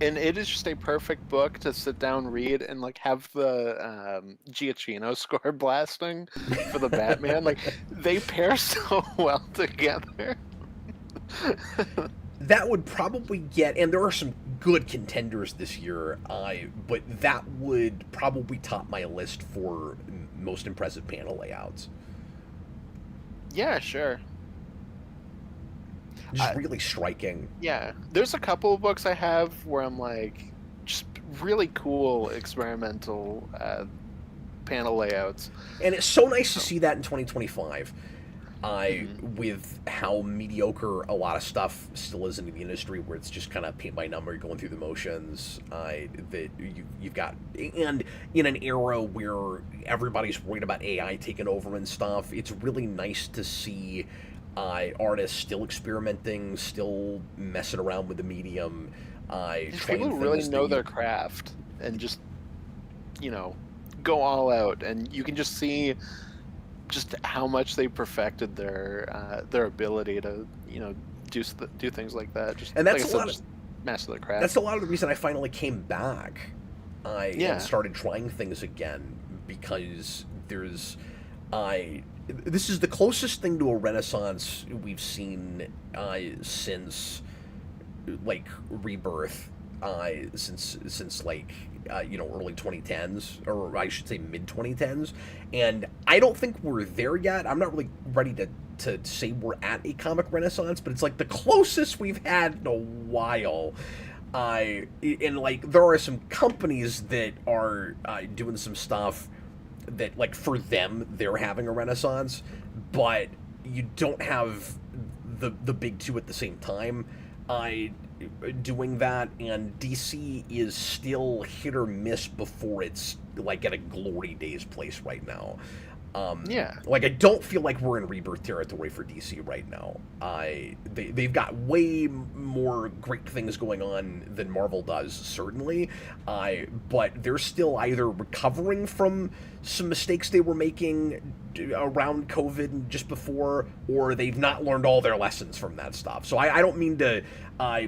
And it is just a perfect book to sit down, read, and like have the Giacchino score blasting for the Batman. Like, they pair so well together. That would probably get, and there are some good contenders this year, but that would probably top my list for most impressive panel layouts. Yeah, sure. Just really striking. Yeah, there's a couple of books I have where I'm like, just really cool experimental panel layouts. And it's so nice to see that in 2025. With how mediocre a lot of stuff still is in the industry, where it's just kind of paint by number, going through the motions. That you've got, and in an era where everybody's worried about AI taking over and stuff, it's really nice to see artists still experimenting, still messing around with the medium. People really know their craft and just, go all out, and you can just see just how much they perfected their ability to do things like that. Just, and that's like just master their craft. That's a lot of the reason I finally came back. And started trying things again, because this is the closest thing to a renaissance we've seen since like Rebirth, since like early 2010s, or I should say mid 2010s, and I don't think we're there yet. I'm not really ready to say we're at a comic renaissance, but it's like the closest we've had in a while. And like, there are some companies that are doing some stuff that, like, for them, they're having a renaissance, but you don't have the big two at the same time doing that, and DC is still hit or miss before it's like at a glory days place right now. Like, I don't feel like we're in Rebirth territory for DC right now. They've got way more great things going on than Marvel does, certainly, but they're still either recovering from some mistakes they were making around COVID and just before, or they've not learned all their lessons from that stuff. So I don't mean to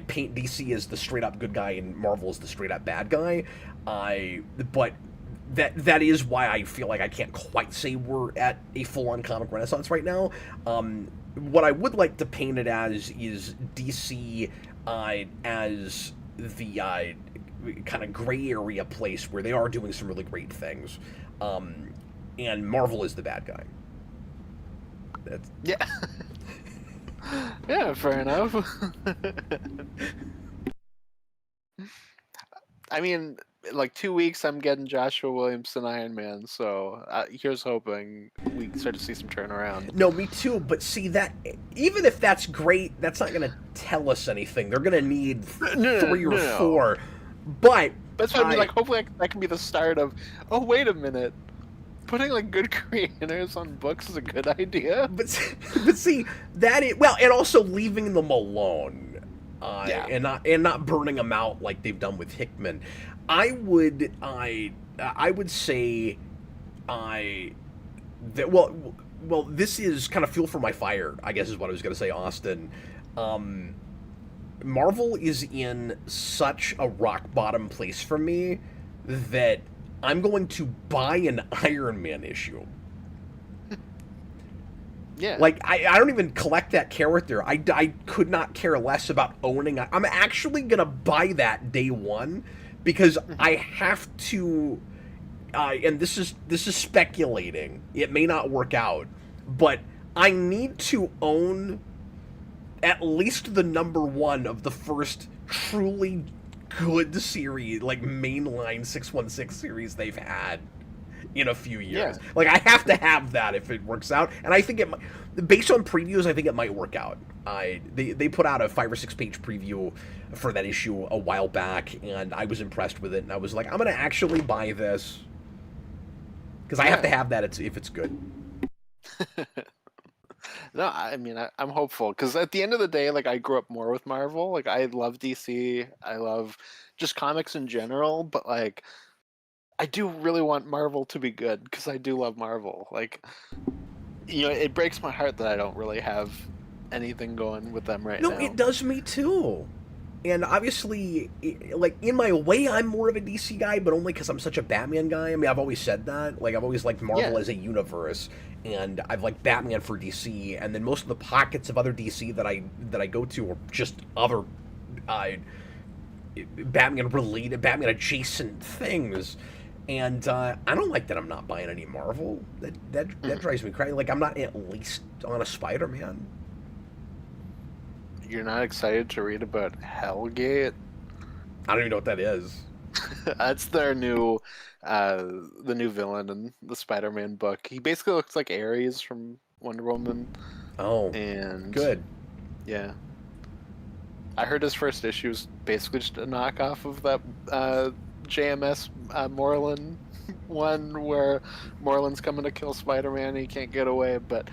paint DC as the straight-up good guy and Marvel as the straight-up bad guy, but that is why I feel like I can't quite say we're at a full-on comic renaissance right now. What I would like to paint it as is DC as the kind of gray area place where they are doing some really great things, and Marvel is the bad guy. Yeah. Yeah, fair enough. I mean, like 2 weeks, I'm getting Joshua Williamson Iron Man, so here's hoping we start to see some turnaround. No, me too, but see, that even if that's great, that's not going to tell us anything. They're going to need 3 or 4. But that's what I mean, like, hopefully that can be the start of, oh, wait a minute, putting like good creators on books is a good idea. But see, and also leaving them alone. And not burning them out like they've done with Hickman. I would say this is kind of fuel for my fire, I guess is what I was going to say, Austin. Marvel is in such a rock bottom place for me that I'm going to buy an Iron Man issue. Yeah. Like, I don't even collect that character. I could not care less about owning. I'm actually going to buy that day one, because I have to and this is speculating. It may not work out, but I need to own at least the number one of the first truly good series, like mainline 616 series they've had in a few years. Yeah. Like I have to have that if it works out, and I think it might, based on previews, I think it might work out. They put out a 5 or 6 page preview for that issue a while back, and I was impressed with it, and I was like, I'm gonna actually buy this because I have to have that if it's good. No, I mean, I'm hopeful because at the end of the day, like I grew up more with Marvel. Like I love DC, I love just comics in general, but like I do really want Marvel to be good because I do love Marvel. Like, it breaks my heart that I don't really have anything going with them right now. No, it does me too. And obviously, like, in my way, I'm more of a DC guy, but only because I'm such a Batman guy. I mean, I've always said that. Like, I've always liked Marvel as a universe, and I've liked Batman for DC, and then most of the pockets of other DC that I go to are just other Batman-related, Batman-adjacent things. And I don't like that I'm not buying any Marvel. That drives me crazy. Like, I'm not at least on a Spider-Man. You're not excited to read about Hellgate? I don't even know what that is. That's their the new villain in the Spider-Man book. He basically looks like Ares from Wonder Woman. Oh, and good. Yeah, I heard his first issue was basically just a knockoff of that JMS Moreland one, where Moreland's coming to kill Spider-Man and he can't get away. But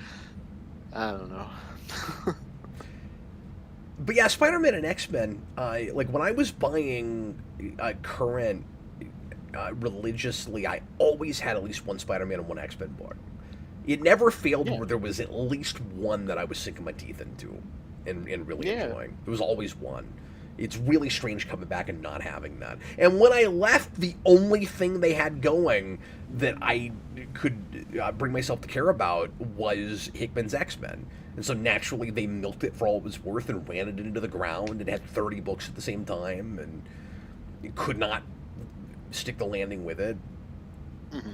I don't know. But yeah, Spider-Man and X-Men, like when I was buying current religiously, I always had at least one Spider-Man and one X-Men book. It never failed where there was at least one that I was sinking my teeth into and really enjoying. There was always one. It's really strange coming back and not having that. And when I left, the only thing they had going that I could bring myself to care about was Hickman's X-Men. And so naturally they milked it for all it was worth and ran it into the ground and had 30 books at the same time and could not stick the landing with it,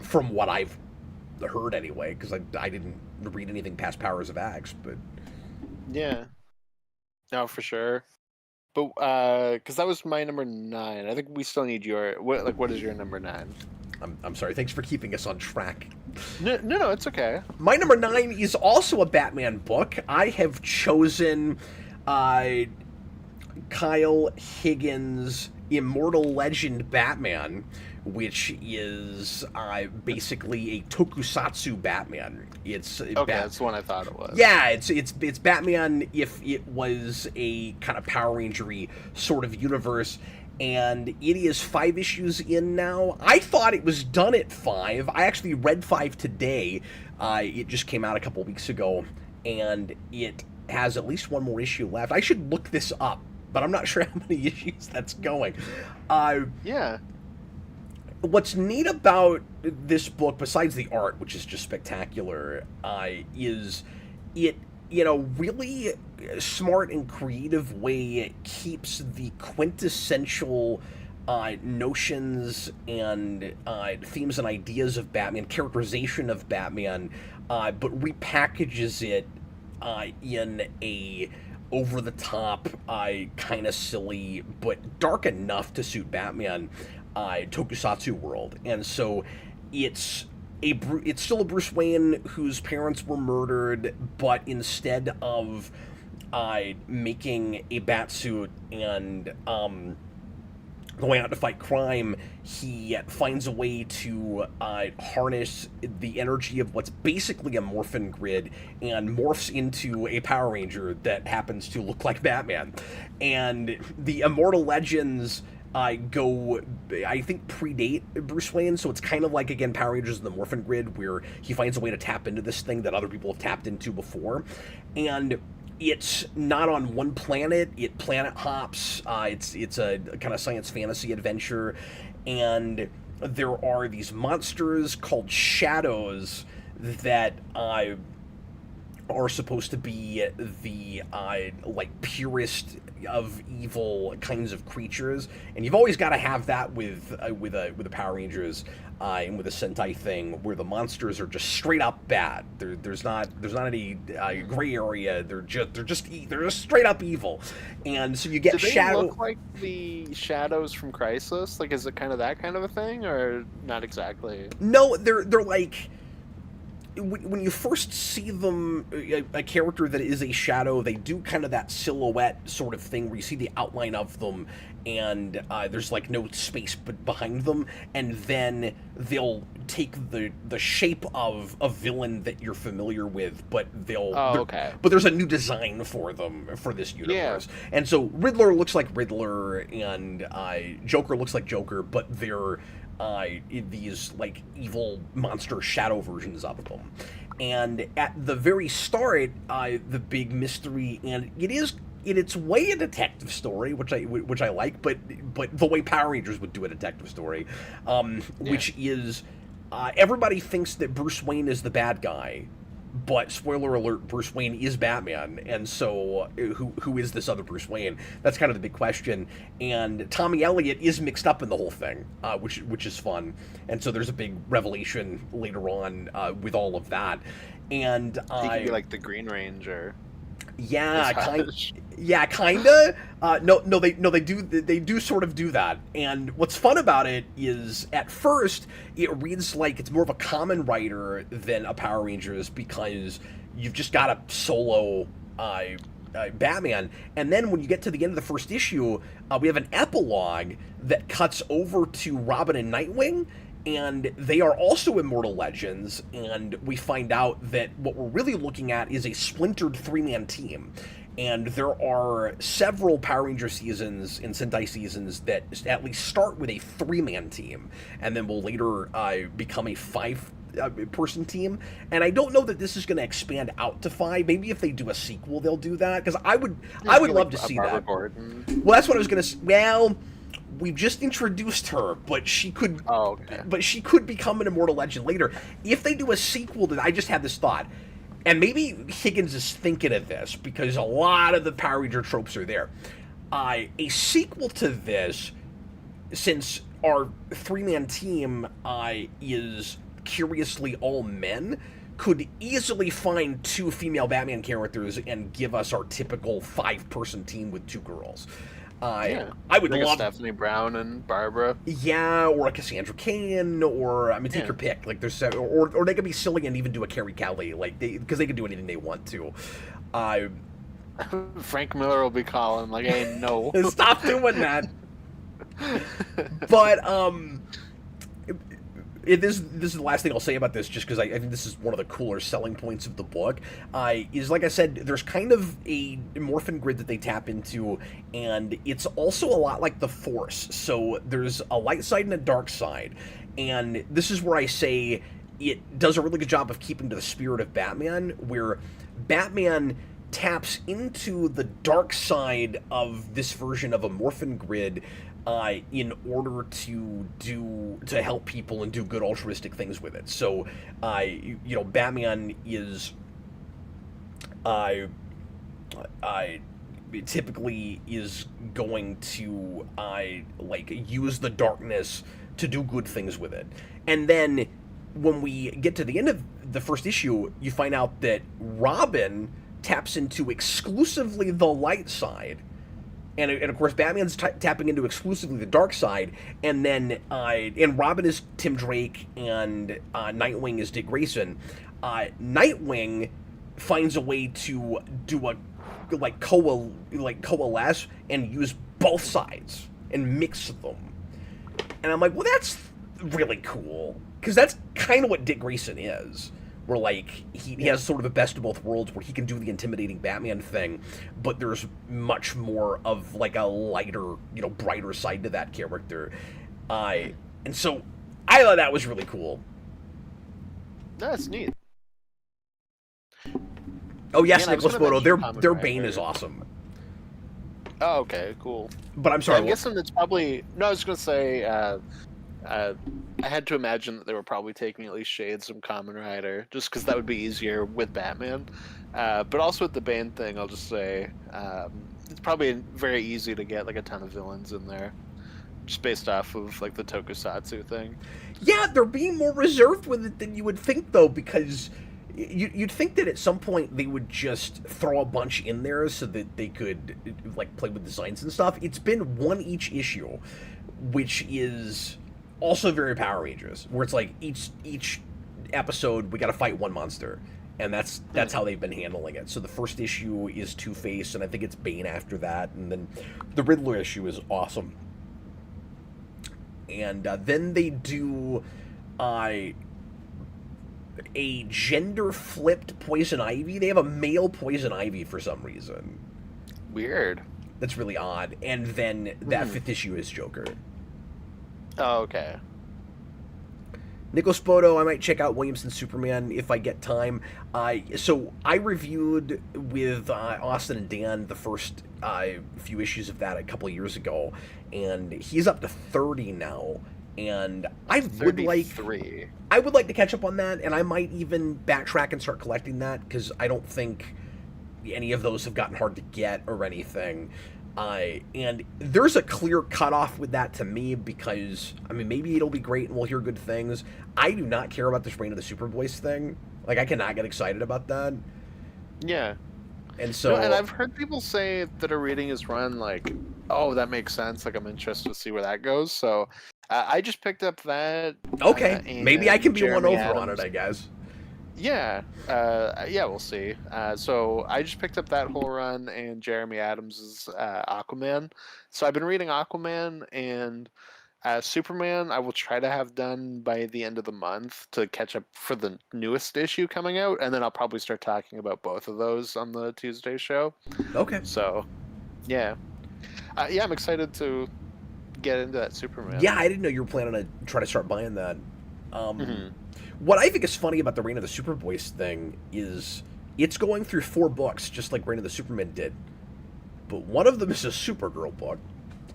from what I've heard anyway, because I didn't read anything past Powers of X, but... Yeah. No, for sure. But, because that was my number 9. I think we still need your... What is your number 9? I'm sorry, thanks for keeping us on track. No, it's okay. My number 9 is also a Batman book. I have chosen Kyle Higgins' Immortal Legend Batman, which is basically a tokusatsu Batman. It's okay, that's the one I thought it was. Yeah, it's Batman if it was a kind of Power Ranger-y sort of universe. And it is 5 issues in now. I thought it was done at 5. I actually read 5 today. It just came out a couple weeks ago, and it has at least one more issue left. I should look this up, but I'm not sure how many issues that's going. Yeah. What's neat about this book, besides the art, which is just spectacular, is it, really smart and creative way it keeps the quintessential notions and themes and ideas of Batman, characterization of Batman, but repackages it in a over-the-top, kind of silly, but dark enough to suit Batman tokusatsu world. And so it's still a Bruce Wayne whose parents were murdered, but instead of making a batsuit and going out to fight crime, he finds a way to harness the energy of what's basically a morphin grid and morphs into a Power Ranger that happens to look like Batman. And the Immortal Legends I think, predate Bruce Wayne, so it's kind of like, again, Power Rangers in the Morphin Grid, where he finds a way to tap into this thing that other people have tapped into before. And it's not on one planet, it planet hops, it's a kind of science fantasy adventure, and there are these monsters called shadows that are supposed to be the like purest of evil kinds of creatures, and you've always got to have that with the Power Rangers and with the Sentai thing, where the monsters are just straight up bad. There's not any gray area. They're just straight up evil, and so you get Do they Shadow. look like the shadows from Crisis? Like, is it kind of that kind of a thing, or not exactly? No, they're like. When you first see them, a character that is a shadow, they do kind of that silhouette sort of thing where you see the outline of them, and there's like no space behind them, and then they'll take the shape of a villain that you're familiar with, but okay. But there's a new design for them for this universe, and so Riddler looks like Riddler, and Joker looks like Joker, but they're these like evil monster shadow versions of them. And at the very start, the big mystery, and it is in its way a detective story, which I like, but the way Power Rangers would do a detective story, which is everybody thinks that Bruce Wayne is the bad guy. But spoiler alert, Bruce Wayne is Batman, and so who is this other Bruce Wayne? That's kind of the big question. And Tommy Elliott is mixed up in the whole thing, which is fun. And so there's a big revelation later on with all of that. And he could be like the Green Ranger. Yeah, kinda. They do sort of do that. And what's fun about it is, at first, it reads like it's more of a common writer than a Power Rangers, because you've just got a solo Batman. And then when you get to the end of the first issue, we have an epilogue that cuts over to Robin and Nightwing, and they are also immortal legends, and we find out that what we're really looking at is a splintered three-man team. And there are several Power Ranger seasons and Sentai seasons that at least start with a three-man team, and then will later become a five-person team. And I don't know that this is going to expand out to five. Maybe if they do a sequel, they'll do that, because I would love to see that. Gordon. Well, that's what I was going to say. Well, we've just introduced her, but she could. Oh, okay. But she could become an immortal legend later. If they do a sequel, I just had this thought, and maybe Higgins is thinking of this because a lot of the Power Ranger tropes are there. A sequel to this, since our three-man team is curiously all men, could easily find two female Batman characters and give us our typical five-person team with two girls. I would like love a Stephanie Brown and Barbara. Yeah, or a Cassandra Cain, or I mean, take your pick. Like there's, or they could be silly and even do a Carrie Kelly, like because they can do anything they want to. Frank Miller will be calling like, "Hey, no, stop doing that." But this is the last thing I'll say about this, just because I think this is one of the cooler selling points of the book. Is, like I said, there's kind of a morphin grid that they tap into, and it's also a lot like the Force. So there's a light side and a dark side, and this is where I say it does a really good job of keeping to the spirit of Batman, where Batman taps into the dark side of this version of a morphin grid in order to help people and do good altruistic things with it. So, Batman is typically is going to use the darkness to do good things with it. And then when we get to the end of the first issue, you find out that Robin taps into exclusively the light side. And of course, Batman's tapping into exclusively the dark side, and then and Robin is Tim Drake, and Nightwing is Dick Grayson. Nightwing finds a way to do a coalesce and use both sides and mix them. And I'm like, well, that's really cool, because that's kind of what Dick Grayson is. Where, like, he has sort of a best of both worlds, where he can do the intimidating Batman thing, but there's much more of, like, a lighter, brighter side to that character. And so, I thought that was really cool. That's neat. Oh, yes, Nicholas Bodo, their Bane is awesome. Oh, okay, cool. But I'm sorry. I'm guessing it's probably... No, I was going to say... I had to imagine that they were probably taking at least shades from Kamen Rider, just because that would be easier with Batman. But also with the Bane thing, I'll just say it's probably very easy to get like a ton of villains in there, just based off of like the Tokusatsu thing. Yeah, they're being more reserved with it than you would think, though, because you'd think that at some point they would just throw a bunch in there so that they could like play with designs and stuff. It's been one each issue, which is also very Power Rangers, where it's like each episode we got to fight one monster, and that's how they've been handling it. So the first issue is Two-Face, and I think it's Bane after that, and then the Riddler issue is awesome. And then they do a gender-flipped Poison Ivy. They have a male Poison Ivy for some reason. Weird. That's really odd. And then that fifth issue is Joker. Oh, okay. Nicholas Bodo, I might check out Williamson Superman if I get time. So I reviewed with Austin and Dan the first few issues of that a couple of years ago, and he's up to 30 now. And I would like to catch up on that, and I might even backtrack and start collecting that, because I don't think any of those have gotten hard to get or anything. And there's a clear cutoff with that to me, because, I mean, maybe it'll be great and we'll hear good things. I do not care about this Reign of the Superboys thing. Like, I cannot get excited about that. Yeah. And so... and I've heard people say that are reading his run, like, oh, that makes sense. Like, I'm interested to see where that goes. So, I just picked up that. Okay. Maybe I can be Jeremy one over Adams. on it, I guess. Yeah, we'll see. So I just picked up that whole run and Jeremy Adams' Aquaman. So I've been reading Aquaman and Superman. I will try to have done by the end of the month to catch up for the newest issue coming out, and then I'll probably start talking about both of those on the Tuesday show. Okay. So, yeah, I'm excited to get into that Superman. Yeah, I didn't know you were planning to try to start buying that. What I think is funny about the Reign of the Superboys thing is it's going through 4 books, just like Reign of the Supermen did. But one of them is a Supergirl book.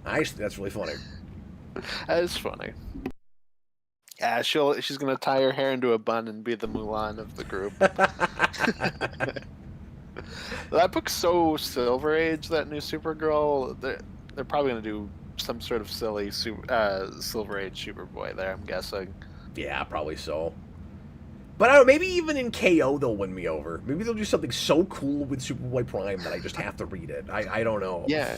I actually think that's really funny. That is funny. Yeah, she's gonna tie her hair into a bun and be the Mulan of the group. That book's so Silver Age, that new Supergirl. They're probably gonna do some sort of silly Silver Age Superboy there, I'm guessing. Yeah, probably so. But I don't know, maybe even in KO they'll win me over. Maybe they'll do something so cool with Superboy Prime that I just have to read it. I don't know. Yeah,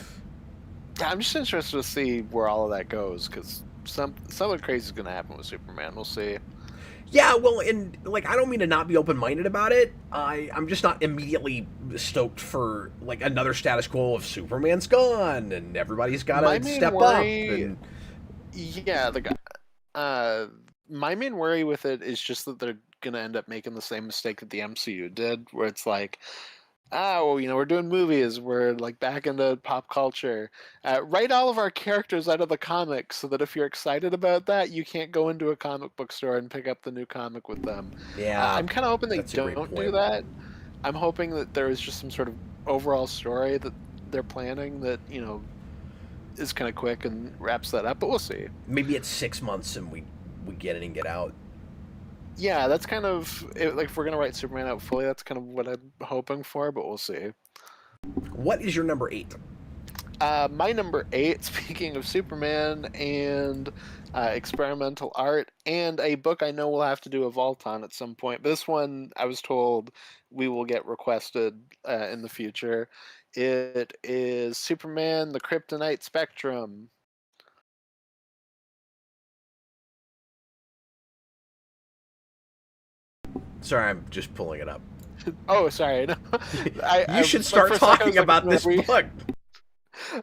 I'm just interested to see where all of that goes, because something crazy is going to happen with Superman. We'll see. Yeah, well, and like I don't mean to not be open-minded about it. I'm just not immediately stoked for like another status quo of Superman's gone and everybody's got to step up. And... Yeah, my main worry with it is just that they're gonna end up making the same mistake that the MCU did, where it's like, we're doing movies, we're like back into pop culture. Write all of our characters out of the comics so that if you're excited about that, you can't go into a comic book store and pick up the new comic with them. Yeah, I'm kind of hoping they don't do that. I'm hoping that there is just some sort of overall story that they're planning that, is kind of quick and wraps that up, but we'll see. Maybe it's 6 months and we get in and get out. Yeah, that's kind of like if we're gonna write Superman out fully, that's kind of what I'm hoping for, but we'll see. What is your number 8? My number 8, speaking of Superman and experimental art, and a book I know we'll have to do a vault on at some point. This one, I was told we will get requested in the future. It is Superman, the Kryptonite Spectrum. Sorry, I'm just pulling it up. Oh, sorry. No. You should start talking about this book.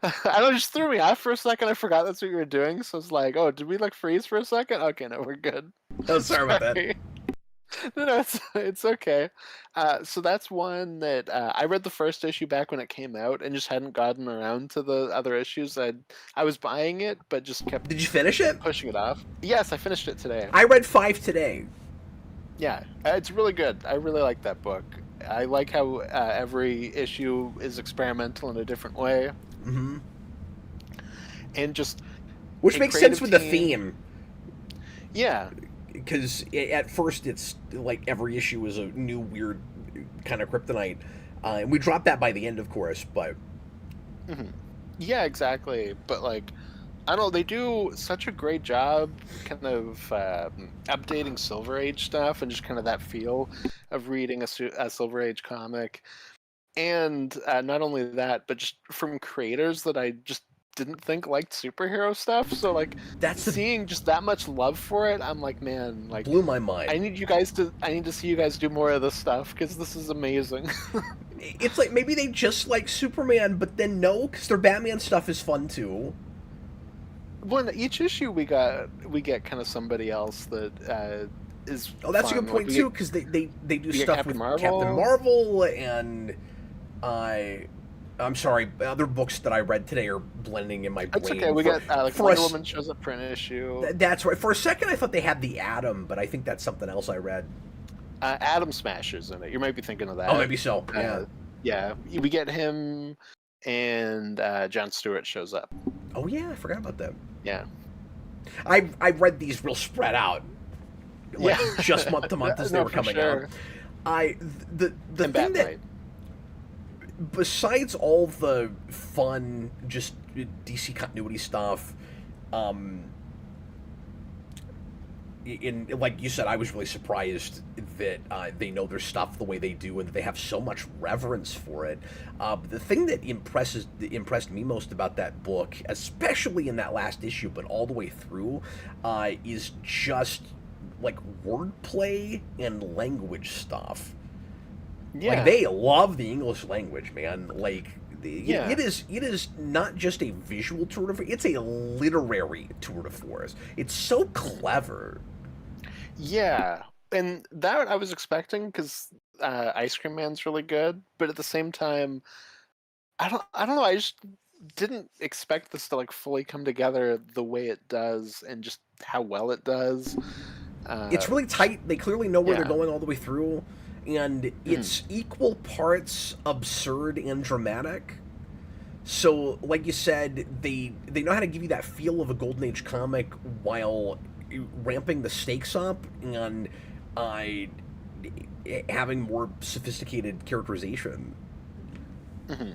I know, it just threw me off for a second. I forgot that's what you were doing. So it's like, oh, did we like freeze for a second? Okay, no, we're good. Oh, sorry about that. No, it's okay. So that's one that I read the first issue back when it came out and just hadn't gotten around to the other issues. I was buying it, but just kept. Did you finish it? Pushing it off. Yes, I finished it today. I read 5 today. Yeah, it's really good. I really like that book. I like how every issue is experimental in a different way. Mm-hmm. And just... Which makes sense with the theme. Yeah. because at first it's like every issue is a new weird kind of kryptonite, and we dropped that by the end, of course. But Hmm. Yeah, exactly. But like, I don't know, they do such a great job kind of updating Silver Age stuff and just kind of that feel of reading a Silver Age comic. And not only that, but just from creators that I just didn't think liked superhero stuff. So like that's the seeing just that much love for it, I'm like, man, like blew my mind. I need to see you guys do more of this stuff because this is amazing. It's like maybe they just like Superman, but then no, because their Batman stuff is fun too. When each issue we get kind of somebody else that is Oh, that's a fun. good Like point too, because they do we get stuff Captain with Marvel. Captain Marvel and I. I'm sorry, other books that I read today are blending in my brain. That's okay. We For- got like for Wonder us, Woman shows up for an issue. that's right. For a second, I thought they had the Atom, but I think that's something else I read. Atom Smasher's in it. You might be thinking of that. Oh, maybe so. Yeah. Yeah, we get him, and John Stewart shows up. Oh yeah, I forgot about that. Yeah. I read these real spread out, like Yeah. just month to month as they No, were for coming sure. out. I the And thing that Batmite. besides all the fun just DC continuity stuff, um, in like you said, I was really surprised that they know their stuff the way they do, and that they have so much reverence for it. But the thing that impressed me most about that book, especially in that last issue, but all the way through, is just like wordplay and language stuff. Yeah. Like they love the English language, man. Like Yeah. it is not just a visual tour de force; it's a literary tour de force. It's so clever. Yeah, and that I was expecting because Ice Cream Man's really good, but at the same time, I don't know. I just didn't expect this to like fully come together the way it does, and just how well it does. It's really tight. They clearly know where they're Yeah. going all the way through, and it's equal parts absurd and dramatic. So, like you said, they know how to give you that feel of a Golden Age comic while ramping the stakes up and uh, having more sophisticated characterization. Hmm.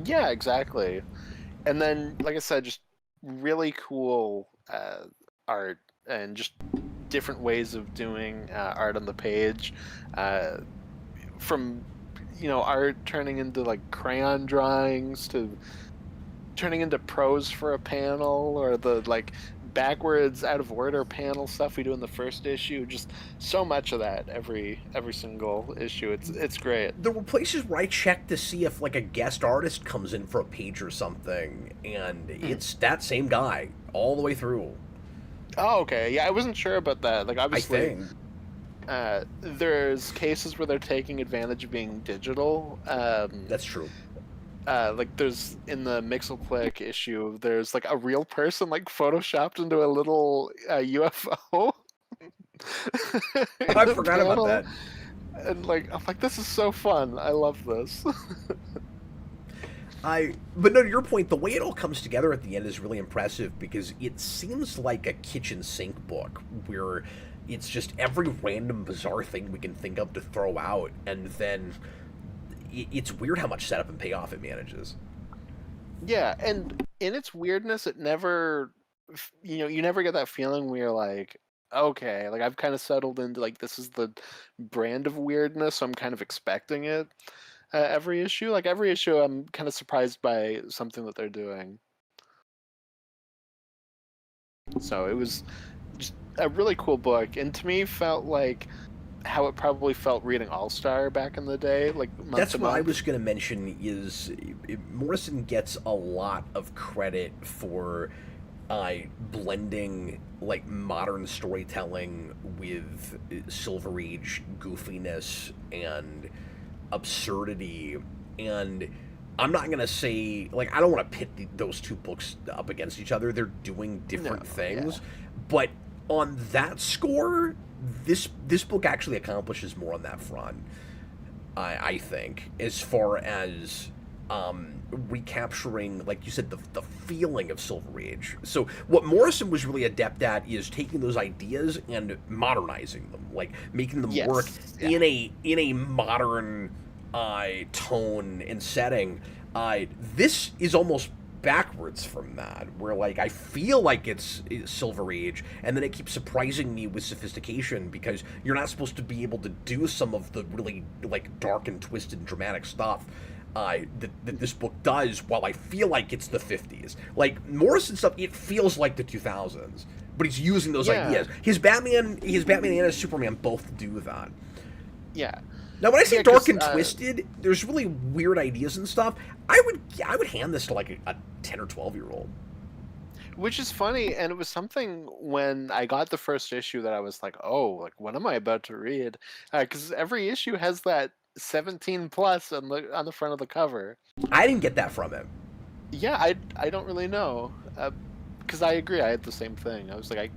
Yeah, exactly. And then, like I said, just really cool art and just different ways of doing art on the page. Uh, from art turning into like crayon drawings to turning into prose for a panel, or the like backwards out of order panel stuff we do in the first issue. Just so much of that every single issue. It's great. There were places where I checked to see if like a guest artist comes in for a page or something, and it's that same guy all the way through. Oh, okay. Yeah, I wasn't sure about that. Like I obviously think there's cases where they're taking advantage of being digital. that's true. Like there's in the Mixelplick issue, there's like a real person like photoshopped into a little UFO. I forgot about that. And like I'm like, this is so fun. I love this. But no, to your point, the way it all comes together at the end is really impressive because it seems like a kitchen sink book where it's just every random bizarre thing we can think of to throw out, and then it's weird how much setup and payoff it manages. Yeah, and in its weirdness, it never, you never get that feeling where you're like, okay, like I've kind of settled into like this is the brand of weirdness, so I'm kind of expecting it every issue. Like every issue, I'm kind of surprised by something that they're doing. So it was just a really cool book, and to me felt like how it probably felt reading All Star back in the day, like month That's to what I month. was going to mention is Morrison gets a lot of credit for blending like modern storytelling with Silver Age goofiness and absurdity. And I'm not going to say, like, I don't want to pit those two books up against each other. They're doing different No, things. yeah. But on that score, this book actually accomplishes more on that front. I think, as far as recapturing, like you said, the feeling of Silver Age. So what Morrison was really adept at is taking those ideas and modernizing them, like making them work in a modern tone and setting. This is almost backwards from that, where like I feel like it's Silver Age, and then it keeps surprising me with sophistication, because you're not supposed to be able to do some of the really like dark and twisted and dramatic stuff that this book does, while I feel like it's the 50s. Like Morrison stuff, it feels like the 2000s, but he's using those ideas. His Batman and his Superman both do that. Yeah. Now, when I say dark and twisted, there's really weird ideas and stuff. I would hand this to like a 10 or 12-year-old. Which is funny, and it was something when I got the first issue that I was like, oh, like what am I about to read? Because every issue has that 17 plus on the front of the cover. I didn't get that from him. Yeah, I don't really know. Because I agree, I had the same thing. I was like, I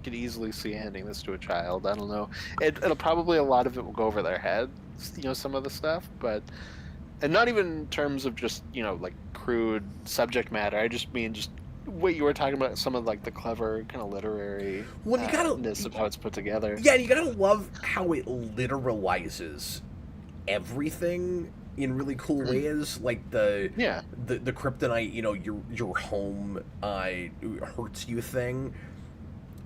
could easily see handing this to a child. I don't know. It'll probably, a lot of it will go over their head, some of the stuff, but, and not even in terms of just, like crude subject matter. I just mean just what you were talking about, some of like the clever kind of literary ness of how it's put together. Yeah, and you gotta love how it literalizes everything in really cool ways, like the kryptonite, your home hurts you thing,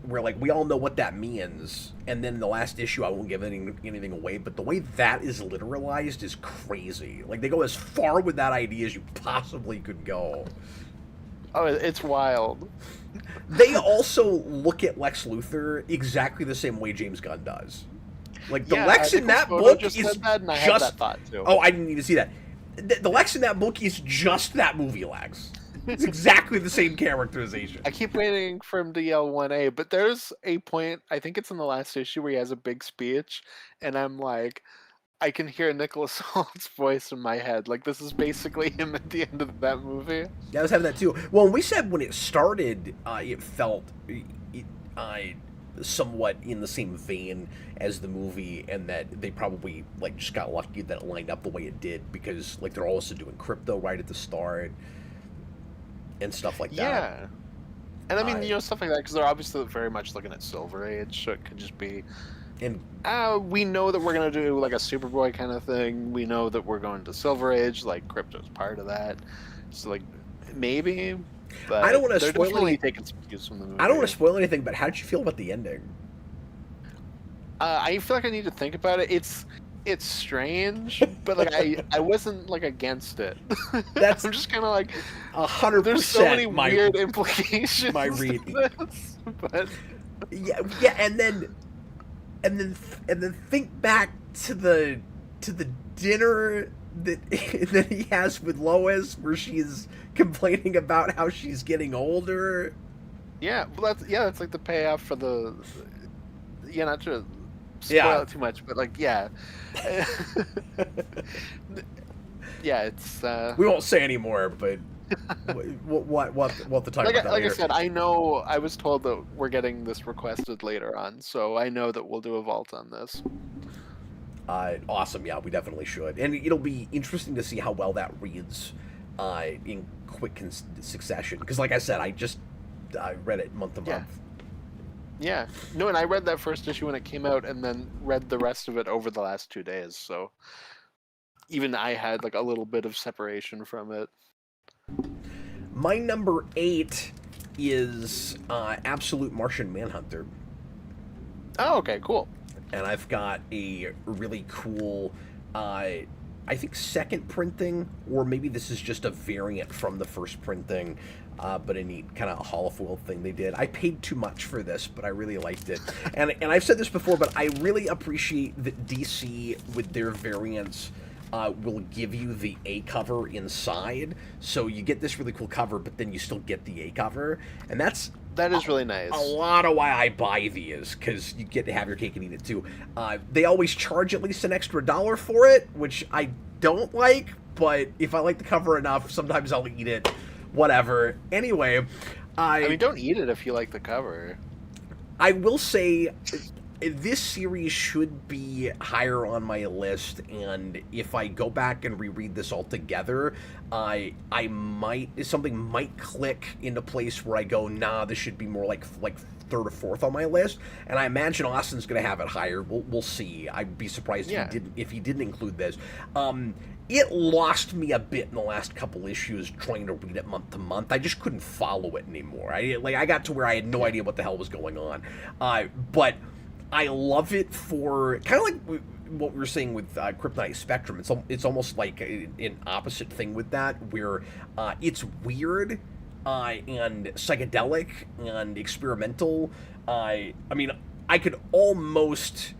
where like we all know what that means. And then the last issue, I won't give anything away, but the way that is literalized is crazy. Like they go as far with that idea as you possibly could go. Oh, it's wild. They also look at Lex Luthor exactly the same way James Gunn does. Like the Lex in that book is just that thought too. Oh, I didn't even see that. The Lex in that book is just that movie Lex. It's exactly the same characterization. I keep waiting for him to yell 1A, but there's a point, I think it's in the last issue, where he has a big speech, and I'm like, I can hear Nicholas Holt's voice in my head. Like, this is basically him at the end of that movie. Yeah, I was having that too. Well, we said when it started, it felt somewhat in the same vein as the movie, and that they probably like just got lucky that it lined up the way it did, because like they're also doing crypto right at the start and stuff like that. Yeah. And I mean, stuff like that, because they're obviously very much looking at Silver Age, so it could just be, and we know that we're going to do like a Superboy kind of thing. We know that we're going to Silver Age, like crypto's part of that. So like, maybe, but I don't want to spoil anything. Taking some cues from the movie. I don't want to spoil anything, but how did you feel about the ending? I feel like I need to think about it. It's strange, but like I wasn't like against it. That's I'm just kind of like 100%. There's so many weird implications. My read, but yeah, and then think back to the dinner that he has with Lois, where she's complaining about how she's getting older. Yeah, well, that's like the payoff for the. Yeah, not to spoil it too much, but like, yeah. Yeah, it's. We won't say any more, but we'll have to talk about that like later. I said, I know I was told that we're getting this requested later on, so I know that we'll do a vault on this. Awesome, yeah, we definitely should, and it'll be interesting to see how well that reads in quick succession. Because, like I said, I read it month to month. Yeah, no, and I read that first issue when it came out, and then read the rest of it over the last 2 days. So even I had like a little bit of separation from it. My number 8 is Absolute Martian Manhunter. Oh, okay, cool. And I've got a really cool, I think, second printing, or maybe this is just a variant from the first printing, but a neat kind of holofoil thing they did. I paid too much for this, but I really liked it. And I've said this before, but I really appreciate that DC, with their variants, will give you the A cover inside. So you get this really cool cover, but then you still get the A cover. And that is really nice. A lot of why I buy these, because you get to have your cake and eat it too. They always charge at least an extra $1 for it, which I don't like, but if I like the cover enough, sometimes I'll eat it. Whatever. Anyway, I mean, don't eat it if you like the cover. I will say, this series should be higher on my list, and if I go back and reread this all together, I might something might click into place where I go, nah, this should be more like third or fourth on my list, and I imagine Austin's going to have it higher. We'll see. I'd be surprised if he didn't include this. It lost me a bit in the last couple issues trying to read it month to month. I just couldn't follow it anymore. I got to where I had no idea what the hell was going on. But I love it for kind of like what we were saying with Kryptonite Spectrum. It's almost like an opposite thing with that, where it's weird and psychedelic and experimental. I mean, I could almost,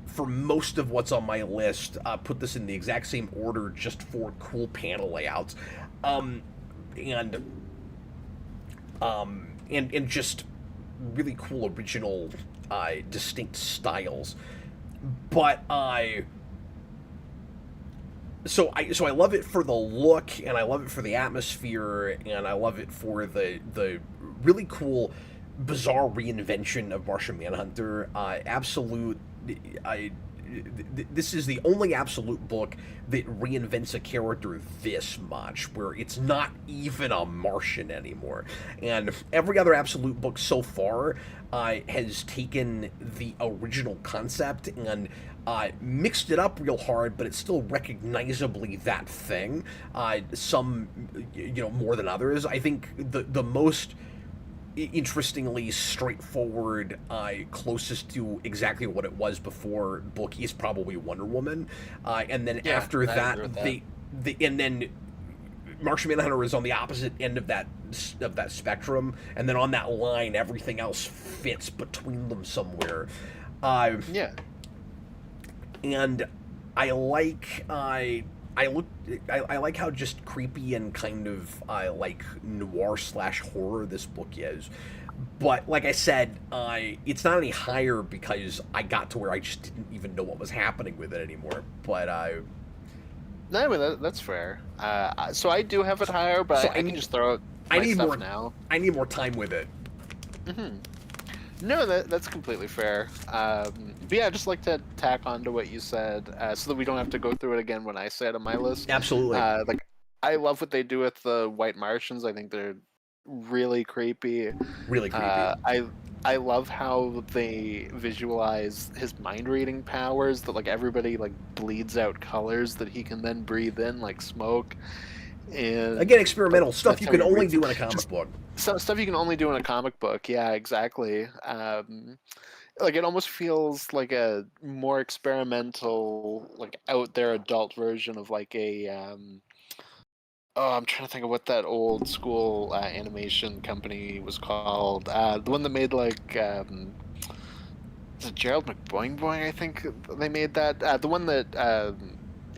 for most of what's on my list, put this in the exact same order just for cool panel layouts, and just really cool original, distinct styles. But so I love it for the look, and I love it for the atmosphere, and I love it for the really cool, bizarre reinvention of Martian Manhunter. This is the only Absolute book that reinvents a character this much, where it's not even a Martian anymore. And every other Absolute book so far has taken the original concept and mixed it up real hard, but it's still recognizably that thing. Some, more than others. I think the most interestingly straightforward, closest to exactly what it was before book is probably Wonder Woman, and then after that, and then Martian Manhunter is on the opposite end of that spectrum, and then on that line, everything else fits between them somewhere. And I like I like how just creepy and kind of like noir / horror this book is. But like I said, it's not any higher because I got to where I just didn't even know what was happening with it anymore. But no, I mean, that's fair. So I do have it higher, but I can just throw out my stuff now. I need more time with it. Mm-hmm. No, that's completely fair. But yeah, I'd just like to tack on to what you said, so that we don't have to go through it again when I say it on my list. Absolutely. Like, I love what they do with the White Martians. I think they're really creepy. Really creepy. I love how they visualize his mind reading powers. That like everybody like bleeds out colors that he can then breathe in like smoke. And again, experimental stuff you can only do in a comic book. Stuff you can only do in a comic book. Yeah, exactly. Like it almost feels like a more experimental, like out there adult version of like a. I'm trying to think of what that old school animation company was called. The one that made like. Is it Gerald McBoing Boing? I think they made that. The one that.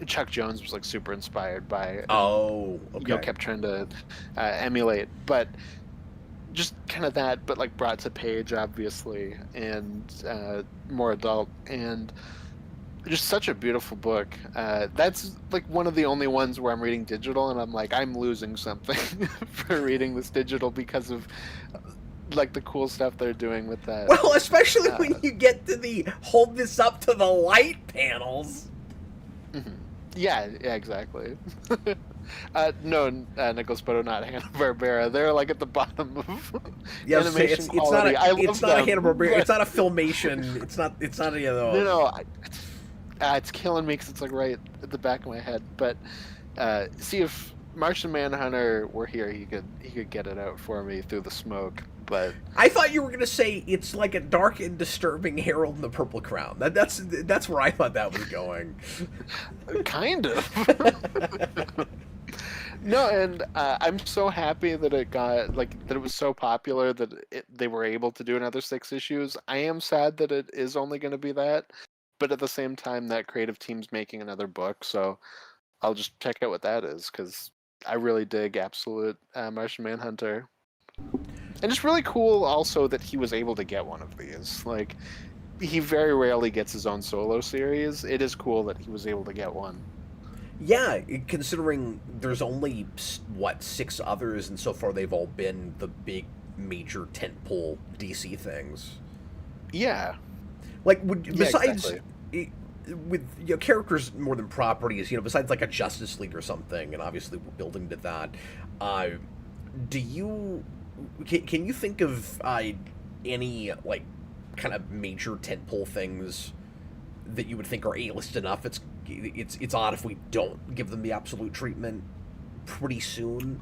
Chuck Jones was like super inspired by. Oh, okay. Kept trying to emulate, but just kind of that, but like brought to page, obviously, and more adult, and just such a beautiful book. That's like one of the only ones where I'm reading digital, and I'm like, I'm losing something for reading this digital because of like the cool stuff they're doing with that. Well, especially when you get to the hold this up to the light panels. Mm-hmm. Yeah, exactly. No, Nicholas Spoto, not Hanna-Barbera. They're like at the bottom of animation quality. It's not a Hanna-Barbera. It's not a Filmation. It's not any of those. No, it's killing me because it's like right at the back of my head. But see, if Martian Manhunter were here, he could get it out for me through the smoke. But I thought you were gonna say it's like a dark and disturbing Harold and the Purple Crown. That's where I thought that was going. Kind of. No, and I'm so happy that it got that it was so popular that they were able to do another 6 issues. I am sad that it is only going to be that, but at the same time, that creative team's making another book, so I'll just check out what that is because I really dig Absolute Martian Manhunter. And it's really cool also that he was able to get one of these. Like, he very rarely gets his own solo series. It is cool that he was able to get one. Yeah, considering there's only, 6 others, and so far they've all been the big, major tentpole DC things. Yeah. Like, Yeah, besides exactly. with characters more than properties, besides like a Justice League or something, and obviously we're building to that. Uh, do you can you think of any like kind of major tentpole things that you would think are A-list enough? It's odd if we don't give them the absolute treatment pretty soon.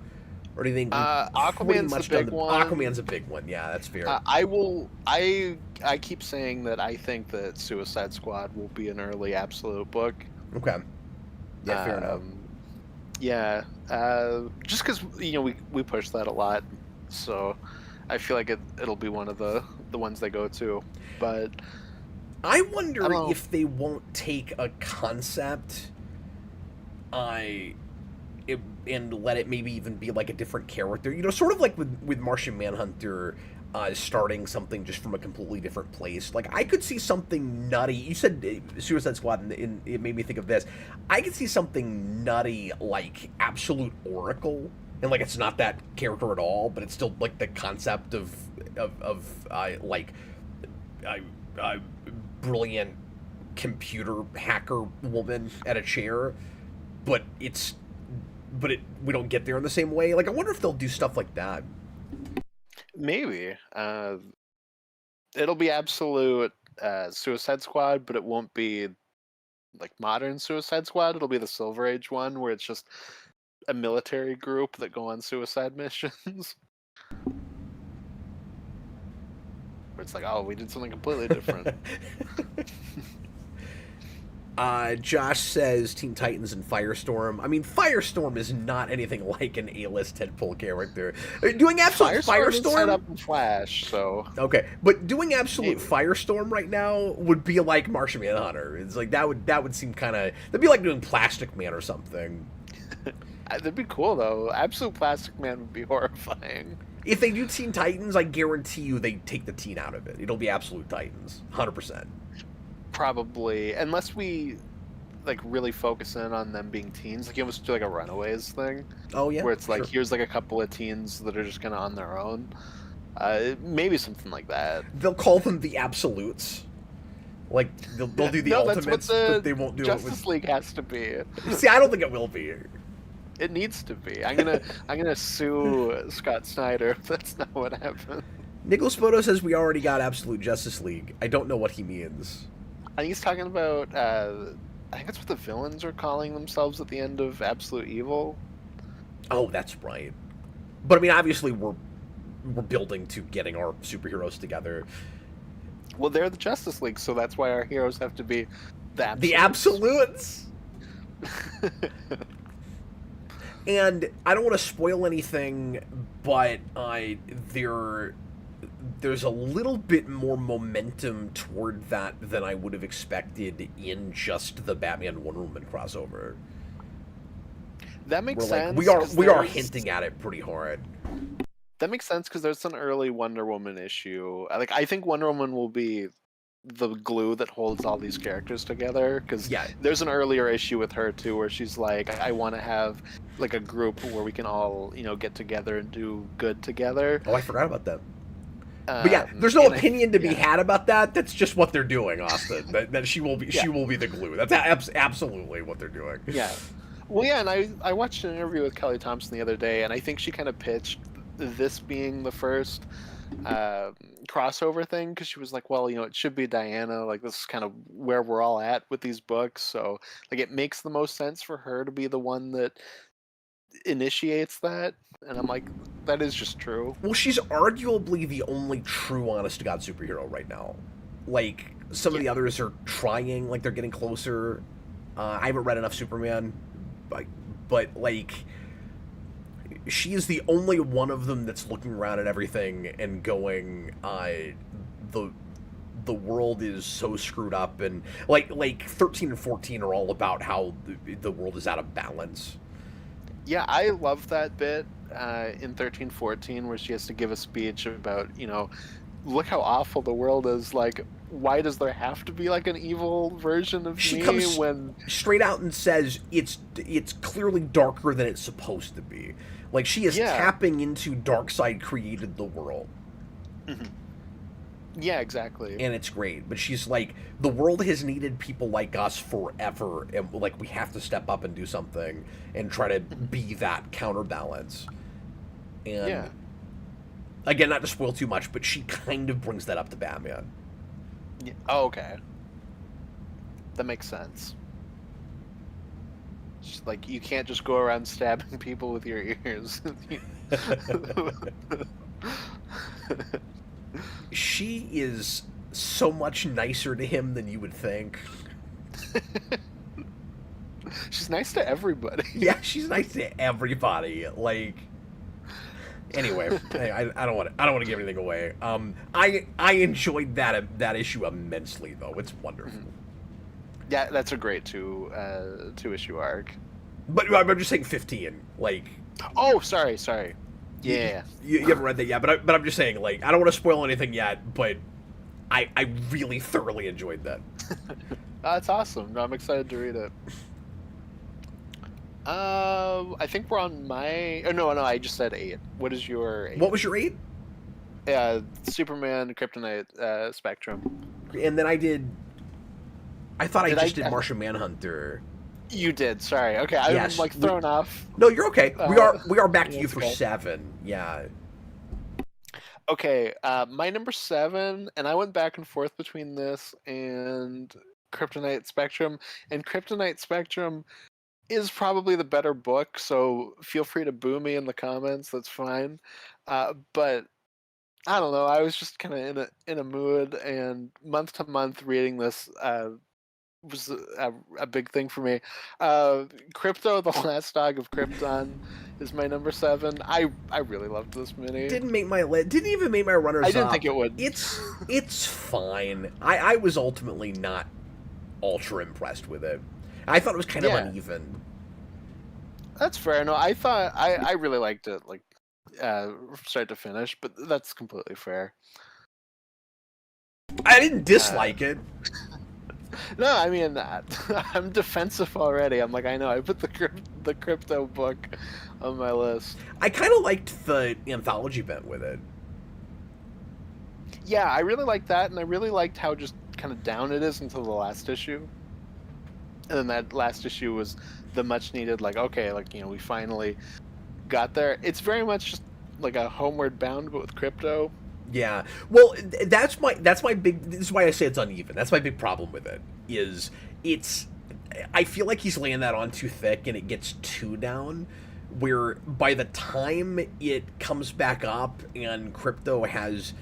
Or do you think we've pretty Aquaman's the much done big the one. Aquaman's a big one? Yeah, that's fair. I will. I keep saying that I think that Suicide Squad will be an early absolute book. Okay. Yeah, fair enough. Yeah. Just because we push that a lot, so I feel like it'll be one of the ones they go to. But I I wonder don't know. if they won't take a concept, I and let it maybe even be like a different character. Sort of like with Martian Manhunter, starting something just from a completely different place. Like I could see something nutty. You said Suicide Squad, and it made me think of this. I could see something nutty like Absolute Oracle, and like it's not that character at all, but it's still like the concept of like a, a brilliant computer hacker woman at a chair, but we don't get there in the same way. Like I wonder if they'll do stuff like that. Maybe it'll be absolute Suicide Squad, but it won't be like modern Suicide Squad. It'll be the Silver Age one, where it's just a military group that go on suicide missions. Where it's like, oh, we did something completely different. Josh says Teen Titans and Firestorm. I mean, Firestorm is not anything like an A-list Deadpool character. Doing absolute Firestorm is set Firestorm. up in Flash, so Okay, but doing absolute maybe. Firestorm right now would be like Martian Manhunter. It's like that would seem kind of that'd be like doing Plastic Man or something. That'd be cool though. Absolute Plastic Man would be horrifying. If they do Teen Titans, I guarantee you they take the teen out of it. It'll be Absolute Titans, 100%. Probably, unless we like really focus in on them being teens, like you almost do like a Runaways thing, Oh yeah, where it's like sure. here's like a couple of teens that are just kind of on their own. Maybe something like that. They'll call them the Absolutes. Like they'll do the No, that's what Ultimates, the but they won't do it Justice League has to be. with. See, I don't think it will be. It needs to be. I'm gonna sue Scott Snyder if that's not what happened. Nicholas Photo says we already got Absolute Justice League. I don't know what he means. I think he's talking about. I think that's what the villains are calling themselves at the end of Absolute Evil. Oh, that's right. But I mean, obviously we're building to getting our superheroes together. Well, they're the Justice League, so that's why our heroes have to be the The Absolutes. Absolutes. And I don't want to spoil anything, but there's a little bit more momentum toward that than I would have expected in just the Batman Wonder Woman crossover. That makes We're sense. like 'cause we are there's- hinting at it pretty hard. That makes sense because there's an early Wonder Woman issue. I think Wonder Woman will be the glue that holds all these characters together. Because Yeah, there's an earlier issue with her too, where she's like, I want to have like a group where we can all get together and do good together. oh, I forgot about that. But yeah, there's no And opinion to be yeah. had about that. That's just what they're doing, Austin. that she will be Yeah. she will be the glue. That's absolutely what they're doing. Yeah. Well, yeah, and I watched an interview with Kelly Thompson the other day, and I think she kind of pitched this being the first crossover thing because she was like, well, it should be Diana. Like, this is kind of where we're all at with these books. So, like, it makes the most sense for her to be the one that initiates that. And I'm like, that is just true. Well, she's arguably the only true honest to God superhero right now. Like, some of the others are trying, like, they're getting closer. I haven't read enough Superman, but like, she is the only one of them that's looking around at everything and going, the world is so screwed up, and like 13 and 14 are all about how the world is out of balance. Yeah, I love that bit in 1314 where she has to give a speech about, look how awful the world is. Like, why does there have to be like an evil version of She me comes when straight out and says it's clearly darker than it's supposed to be. Like, she is tapping into Darkseid created the world. Mhm. Yeah, exactly. and it's great. But she's like, the world has needed people like us forever, and like we have to step up and do something and try to Mhm. be that counterbalance. And Yeah. again, not to spoil too much, but she kind of brings that up to Batman. Yeah. Oh, okay. That makes sense. It's like you can't just go around stabbing people with your ears. She is so much nicer to him than you would think. She's nice to everybody. Yeah, she's nice to everybody. Like, anyway, I don't want to give anything away. I enjoyed that issue immensely though. It's wonderful. Mhm. Yeah, that's a great two issue arc. But I'm just saying 15. Like, Oh, sorry. you, Yeah. you haven't read that yet. But I'm just saying, like, I don't want to spoil anything yet. But I really thoroughly enjoyed that. That's awesome. No, I'm excited to read it. I think we're on my. Oh, no, I just said 8. What is your 8? What was your 8? Superman, Kryptonite, Spectrum. And then I did. I thought Did I I? just did Martian Manhunter. You did. Sorry. Okay, I'm Yes, like thrown off. No, you're okay. We are back to you That's for okay. 7. Yeah. Okay, my number 7, and I went back and forth between this and Kryptonite Spectrum, and Kryptonite Spectrum is probably the better book, so feel free to boo me in the comments. That's fine. But I don't know. I was just kind of in a mood, and month to month reading this was a big thing for me. Crypto, the Last Dog of Krypton, is my number 7. I really loved this mini. Didn't make my didn't even make my runners I up. didn't think it would. It's fine. I was ultimately not ultra impressed with it. I thought it was kind of uneven. That's fair. No, I thought I really liked it, like start to finish, but that's completely fair. I didn't dislike it. No, I mean I'm defensive already. I'm like, I know I put the crypto book on my list. I kind of liked the anthology bent with it. Yeah, I really liked that, and I really liked how just kind of down it is until the last issue. And then that last issue was the much needed, like, okay, like, we finally got there. It's very much just like a Homeward Bound, but with crypto. Yeah. Well, that's my big. This is why I say it's uneven. That's my big problem with it. Is it's. I feel like he's laying that on too thick, and it gets too down. Where by the time it comes back up, and crypto has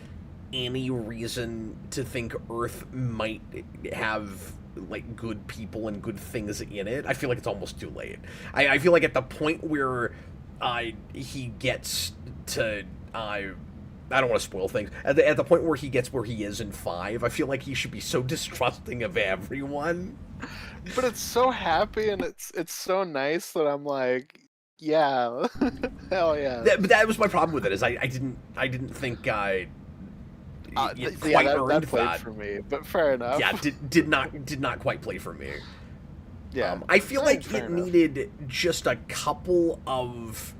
any reason to think Earth might have like good people and good things in it, I feel like it's almost too late. I feel like at the point where he gets to I don't want to spoil things. At the point where he gets where he is in 5, I feel like he should be so distrusting of everyone. But it's so happy and it's so nice that I'm like, yeah, hell yeah. But that was my problem with it. Is I didn't think it quite earned that played that for me. But fair enough. Yeah, did not quite play for me. Yeah, I feel like fair it enough. needed just a couple of.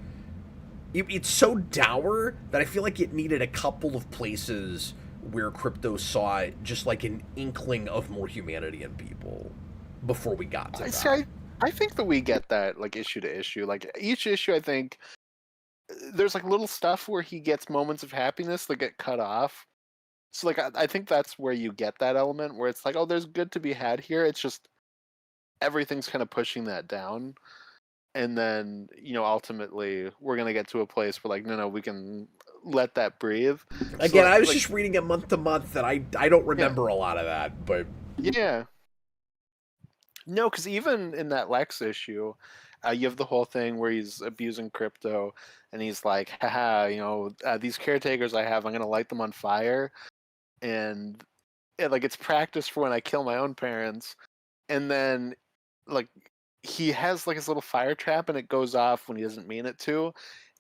It's so dour that I feel like it needed a couple of places where crypto saw just like an inkling of more humanity in people before we got to that. I think that we get that like issue to issue. Like each issue, I think there's like little stuff where he gets moments of happiness that get cut off. So like I think that's where you get that element where it's like, oh, there's good to be had here. It's just everything's kind of pushing that down. And then, ultimately we're gonna get to a place where like, no, we can let that breathe. Again, So, I was like, just reading it month to month, and I don't remember a lot of that, but yeah. No, because even in that Lex issue, you have the whole thing where he's abusing crypto, and he's like, haha, these caretakers I have, I'm gonna light them on fire, and like it's practice for when I kill my own parents, and then like he has like his little fire trap, and it goes off when he doesn't mean it to,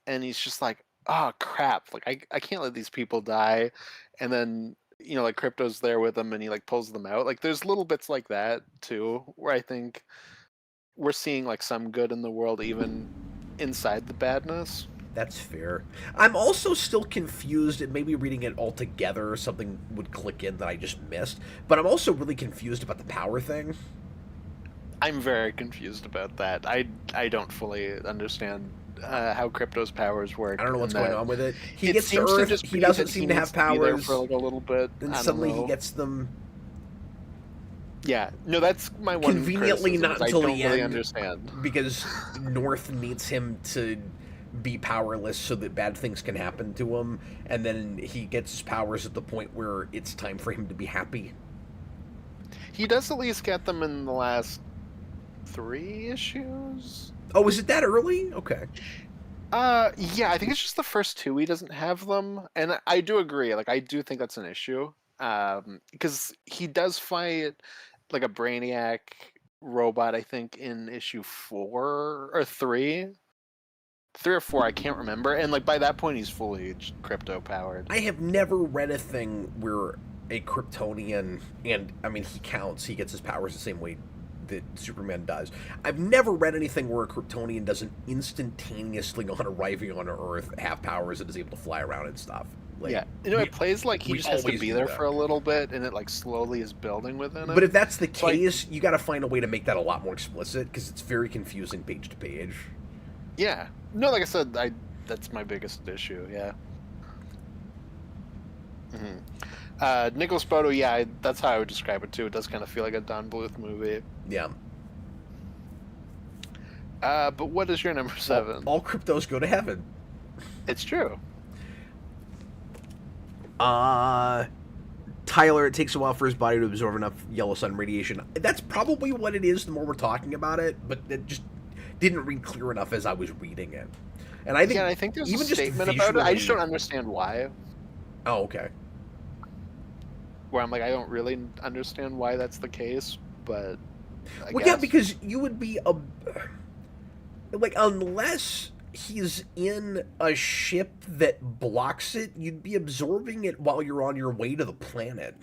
and he's just like, oh crap, like I can't let these people die, and then like crypto's there with him and he like pulls them out. Like there's little bits like that too where I think we're seeing like some good in the world even inside the badness. That's fair. I'm also still confused, and maybe reading it all together, something would click in that I just missed. But I'm also really confused about the power thing. I'm very confused about that. I don't fully understand how crypto's powers I work, don't know what's and going that on with it. He it gets to seems to Earth. just He be doesn't that he seem to have needs to be there for powers. like a little bit. Then I don't suddenly he know. gets them Yeah, no, that's my one conveniently criticism not is I until don't the really end understand. because North needs him to be powerless so that bad things can happen to him, and then he gets his powers at the point where it's time for him to be happy. He does at least get them in the last 3 issues. Oh, is it that early? Okay. Yeah, I think it's just the first two he doesn't have them, and I do agree. Like, I do think that's an issue. Because he does fight like a Brainiac robot, I think, in issue 4 or 3, 3 or 4, I can't remember. And like by that point, he's fully crypto powered. I have never read a thing where a Kryptonian, and I mean, he counts, he gets his powers the same way that Superman does. I've never read anything where a Kryptonian doesn't instantaneously, on arriving on Earth, have powers and is able to fly around and stuff. Like, Yeah, it plays like he we just has to always be do there that. for a little bit, and it like slowly is building within But him. if that's the So I, case, you got to find a way to make that a lot more explicit because it's very confusing page to page. yeah, no, like I said, I that's my biggest issue. Yeah. Nicholas Bodo, yeah, that's how I would describe it too. It does kind of feel like a Don Bluth movie. Yeah. But what is your number 7? All cryptos go to heaven. It's true. Tyler, it takes a while for his body to absorb enough yellow sun radiation. That's probably what it is the more we're talking about it, but it just didn't read clear enough as I was reading it. And I think, Yeah, I think there's even a statement just about it. I just don't visually... understand why. Oh, okay. Where I'm like, I don't really understand why that's the case, but I Well, guess. yeah, because you would be a... Like, unless he's in a ship that blocks it, you'd be absorbing it while you're on your way to the planet.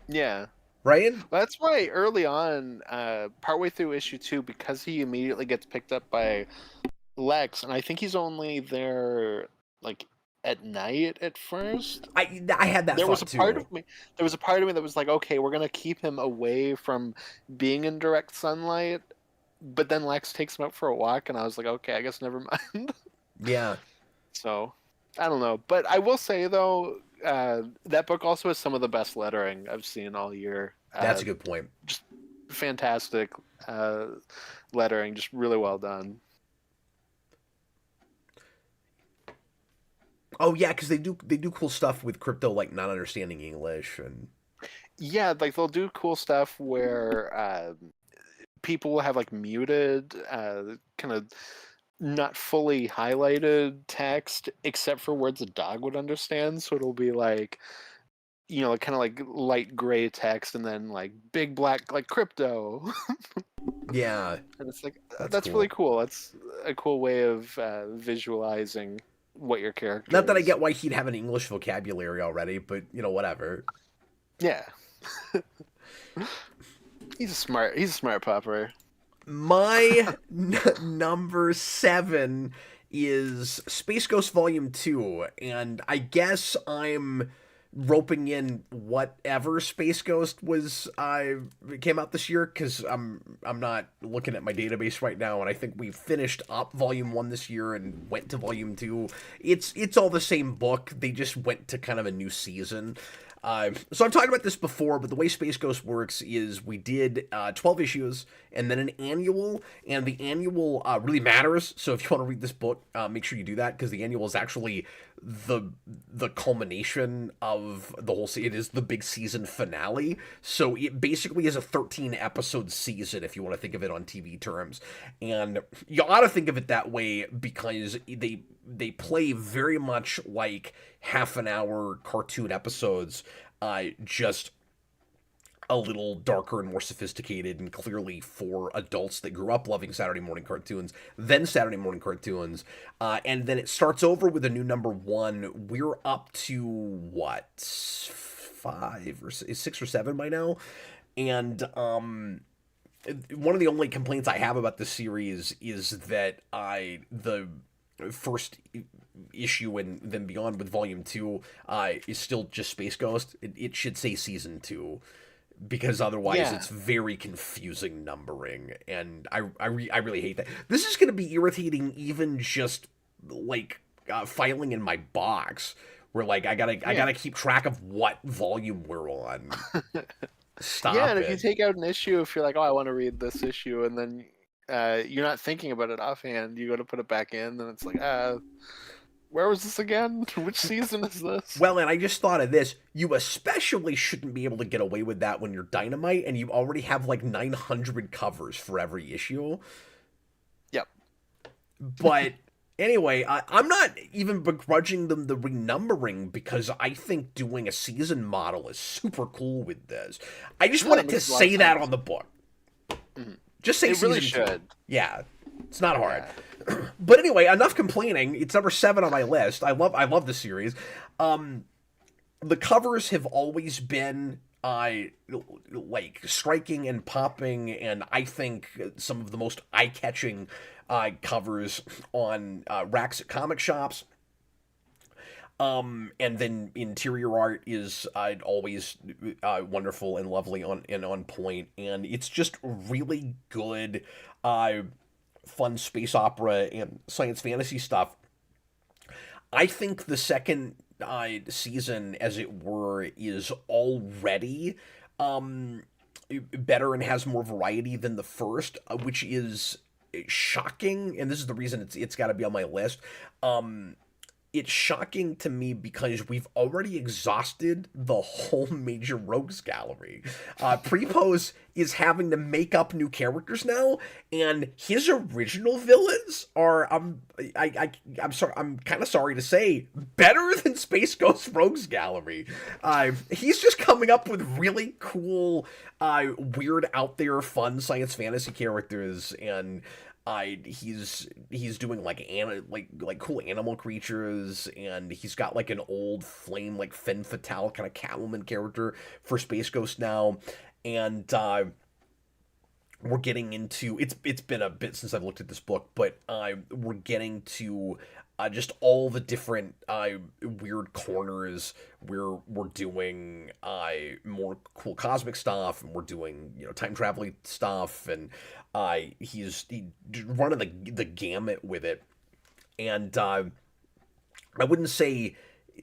Yeah. Right? Well, that's why early on, partway through issue 2, because he immediately gets picked up by Lex, and I think he's only there like at night at first. I had that There was thought, a part too. of me. There was a part of me that was like, okay, we're gonna keep him away from being in direct sunlight. But then Lex takes him out for a walk, and I was like, okay, I guess never mind. Yeah. So, I don't know. But I will say, though, that book also has some of the best lettering I've seen all year. That's a good point. Just fantastic lettering, just really well done. Oh yeah, because they do cool stuff with crypto, like not understanding English and Yeah, like they'll do cool stuff where people will have like muted, kind of not fully highlighted text except for words a dog would understand. So it'll be like, kind of like light gray text and then like big black, like crypto. yeah, And it's like, that's that's cool. really cool. That's a cool way of visualizing what your character Not that I is. get why he'd have an English vocabulary already, but whatever. Yeah. He's a smart popper. My number 7 is Space Ghost Volume 2, and I guess I'm roping in whatever Space Ghost was came out this year because I'm not looking at my database right now, and I think we finished up Volume 1 this year and went to Volume 2. It's all the same book. They just went to kind of a new season. So I've talked about this before, but the way Space Ghost works is we did 12 issues and then an annual, and the annual really matters. So if you want to read this book, make sure you do that because the annual is actually the culmination of the whole season. It is the big season finale. So it basically is a 13 episode season if you want to think of it on TV terms, and you ought to think of it that way because they play very much like half an hour cartoon episodes, just a little darker and more sophisticated and clearly for adults that grew up loving Saturday morning cartoons, then Saturday morning cartoons. And then it starts over with a new number 1. We're up to what, 5 or 6 or 7 by now. And one of the only complaints I have about this series is that first issue and then beyond with Volume 2 is still just Space Ghost, it should say Season 2, because otherwise Yeah. it's very confusing numbering, and I really hate that. This is going to be irritating even just, like, filing in my box, where, like, I Yeah. gotta keep track of what volume we're on. Yeah, Stop and if you it. take out an issue, if you're like, oh, I want to read this issue, and then you're not thinking about it offhand, you go to put it back in, and it's like, where was this again? Which season is this? Well, and I just thought of this. You especially shouldn't be able to get away with that when you're Dynamite and you already have like 900 covers for every issue. Yep. But anyway, I'm not even begrudging them the renumbering, because I think doing a season model is super cool with this. I just No, that wanted to makes a lot of say that sense. on the book. Mhm. Just say It really season 2. should. Yeah, it's not hard. Yeah. But anyway, enough complaining. It's number 7 on my list. I love the series. The covers have always been like striking and popping, and I think some of the most eye-catching covers on racks at comic shops. And then interior art is always wonderful and lovely on point, and it's just really good, fun space opera and science fantasy stuff. I think the second season, as it were, is already better and has more variety than the first, which is shocking. And this is the reason it's got to be on my list. It's shocking to me because we've already exhausted the whole major rogues gallery. Prepose is having to make up new characters now, and his original villains are I'm sorry, I'm kind of sorry to say, better than Space Ghost Rogues Gallery. He's just coming up with really cool, weird, out there, fun science fantasy characters, and he's doing like cool animal creatures, and he's got like an old flame like femme fatale kind of Catwoman character for Space Ghost now, and we're getting into it's been a bit since I've looked at this book, but we're getting to just all the different weird corners where we're doing more cool cosmic stuff, and we're doing time traveling stuff, and he's running the gamut with it, and I wouldn't say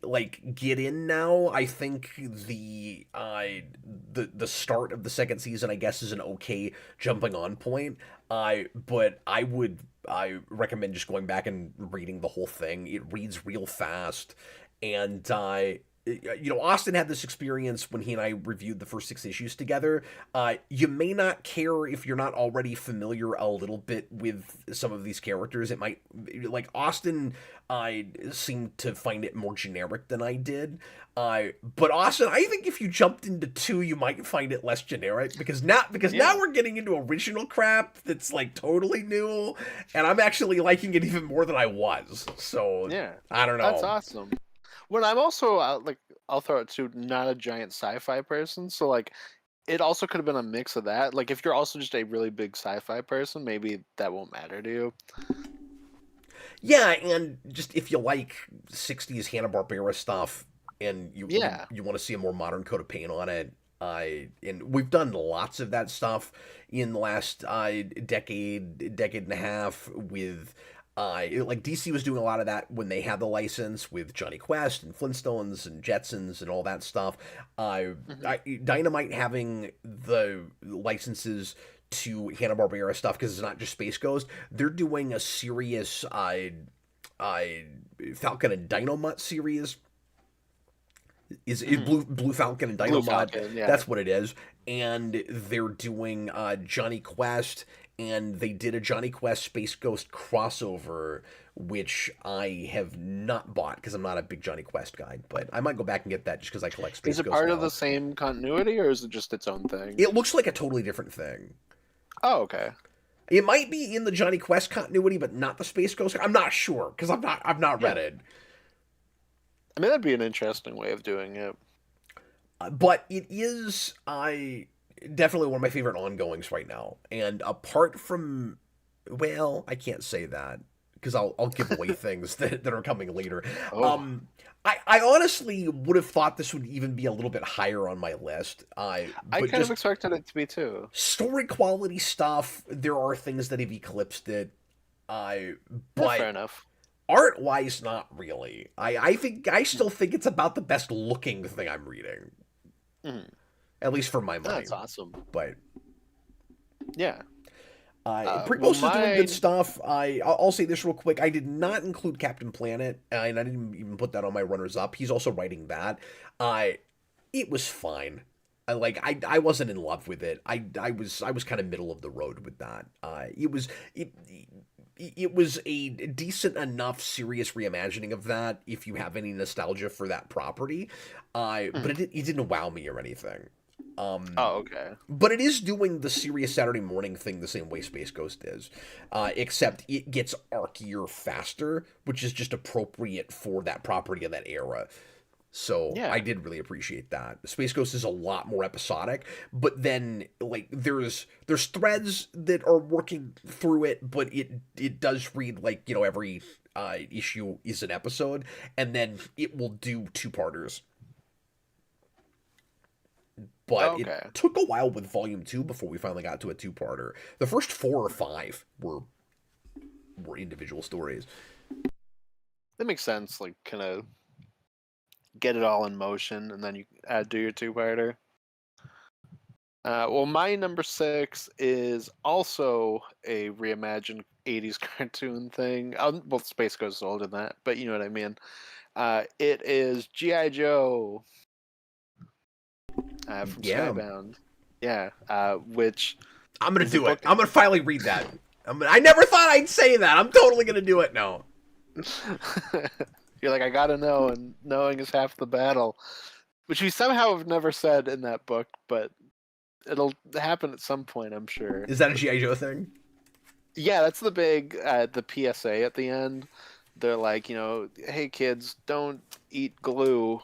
like get in now. I think the start of the second season, I guess, is an okay jumping on point. But I recommend just going back and reading the whole thing. It reads real fast, and Austin had this experience when he and I reviewed the first 6 issues together. You may not care if you're not already familiar a little bit with some of these characters. It might, like Austin, I seemed to find it more generic than I did. But Austin, I think if you jumped into 2, you might find it less generic, because now we're getting into original crap that's like totally new, and I'm actually liking it even more than I was. So Yeah. I don't That's know. awesome. When I'm also like, I'll throw it to not a giant sci-fi person, so like it also could have been a mix of that. Like if you're also just a really big sci-fi person, maybe that won't matter to you. Yeah, and just if you like 60s Hanna-Barbera stuff, and Yeah. you want to see a more modern coat of paint on it, and we've done lots of that stuff in the last decade and a half with like DC was doing a lot of that when they had the license with Johnny Quest and Flintstones and Jetsons and all that stuff. Hmm. Dynamite having the licenses to Hanna-Barbera stuff, because it's not just Space Ghost. They're doing a serious Falcon and Dynamite series. Is Hmm. Blue Falcon and Blue Dynamite? Falcon, yeah. That's what it is. And they're doing Johnny Quest, and they did a Johnny Quest Space Ghost crossover, which I have not bought because I'm not a big Johnny Quest guy. But I might go back and get that just because I collect Is Space it Ghost part of now. the same continuity, or is it just its own thing? It looks like a totally different thing. Oh, okay. It might be in the Johnny Quest continuity, but not the Space Ghost. I'm not sure because I've not Yeah. read it. I mean, that'd be an interesting way of doing it. But it is I definitely one of my favorite ongoings right now. And apart from, well, I can't say that because I'll give away things that are coming later. Oh, I honestly would have thought this would even be a little bit higher on my list. I But kind of just expected it to be too. story quality stuff, there are things that have eclipsed it. Uh, Yeah, but fair enough. art wise, not really. I still think it's about the best looking thing I'm reading, Mhm. at least for my money. That's awesome. But Yeah. Well, Prepost is doing good mine. stuff. I'll say this real quick. I did not include Captain Planet, and I didn't even put that on my runners up. He's also writing that. I It was fine. I wasn't in love with it. I was kind of middle of the road with that. It was a decent enough serious reimagining of that if you have any nostalgia for that property. But Mhm. it didn't wow me or anything. Oh, okay. But it is doing the serious Saturday morning thing the same way Space Ghost is, except it gets arcier faster, which is just appropriate for that property in that era. So I Yeah. did really appreciate that. Space Ghost is a lot more episodic, but then like there's threads that are working through it, but it does read like every issue is an episode, and then it will do two-parters. But it Okay. took a while with Volume 2 before we finally got to a two-parter. The first 4 or 5 were individual stories. That makes sense. Like, kind of get it all in motion, and then you do your two-parter. Well, my number 6 is also a reimagined 80s cartoon thing. Well, Space Ghost is older than that, but you know what I mean. It is G.I. Joe from Yeah, Skybound. Yeah, which I'm gonna is a do it. book. I'm gonna finally read that. I never thought I'd say that. I'm totally gonna do it now. You're like, I gotta know, and knowing is half the battle, which we somehow have never said in that book, but it'll happen at some point, I'm sure. Is that a GI Joe thing? Yeah, that's the big the PSA at the end. They're like, hey kids, don't eat glue.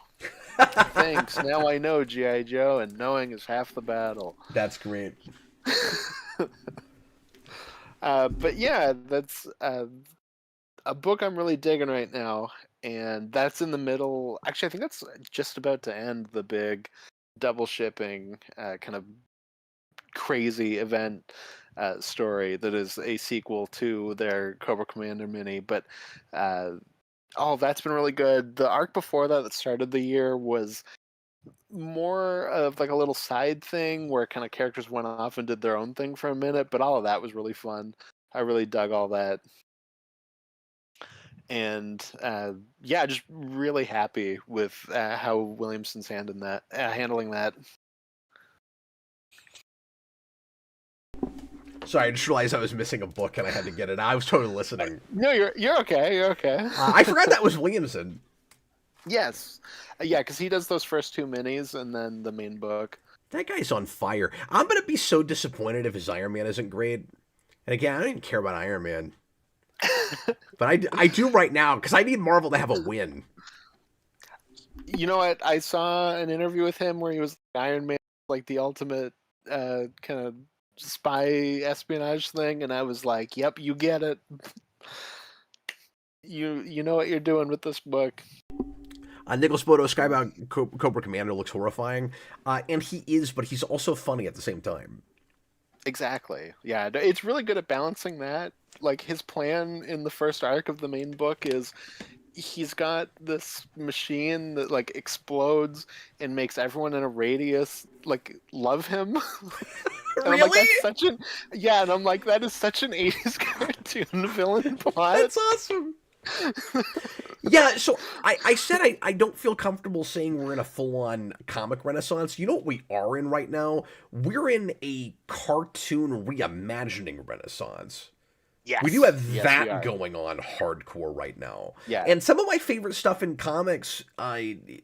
Thanks. Now I know GI Joe, and knowing is half the battle. That's great. But yeah, that's a book I'm really digging right now, and that's in the middle. Actually, I think that's just about to end the big double shipping kind of crazy event story that is a sequel to their Cobra Commander mini. But uh, oh, that's been really good. The arc before that started the year was more of like a little side thing where kind of characters went off and did their own thing for a minute, but all of that was really fun. I really dug all that. And yeah, just really happy with how Williamson's handling that. Sorry, I just realized I was missing a book and I had to get it. I was totally listening. No, you're okay. You're okay. I forgot that was Williamson. Yes, yeah, because he does those first two minis and then the main book. That guy's on fire. I'm gonna be so disappointed if his Iron Man isn't great. And again, I don't even care about Iron Man, but I do right now because I need Marvel to have a win. You know what? I saw an interview with him where he was like, Iron Man, like the ultimate kind of spy espionage thing, and I was like, "Yep, you get it. You know what you're doing with this book." Nicholas Bodo Skybound Cobra Commander looks horrifying, and he is, but he's also funny at the same time. Exactly. Yeah, it's really good at balancing that. Like his plan in the first arc of the main book is he's got this machine that like explodes and makes everyone in a radius like love him. And I'm like, Really? that's such an yeah, and I'm like, that is such an 80s cartoon villain plot. That's awesome. Yeah, so I said I don't feel comfortable saying we're in a full-on comic renaissance. You know what we are in right now? We're in a cartoon reimagining renaissance. We do Yes. have Yes, we that are. going on hardcore right now. Yeah. And some of my favorite stuff in comics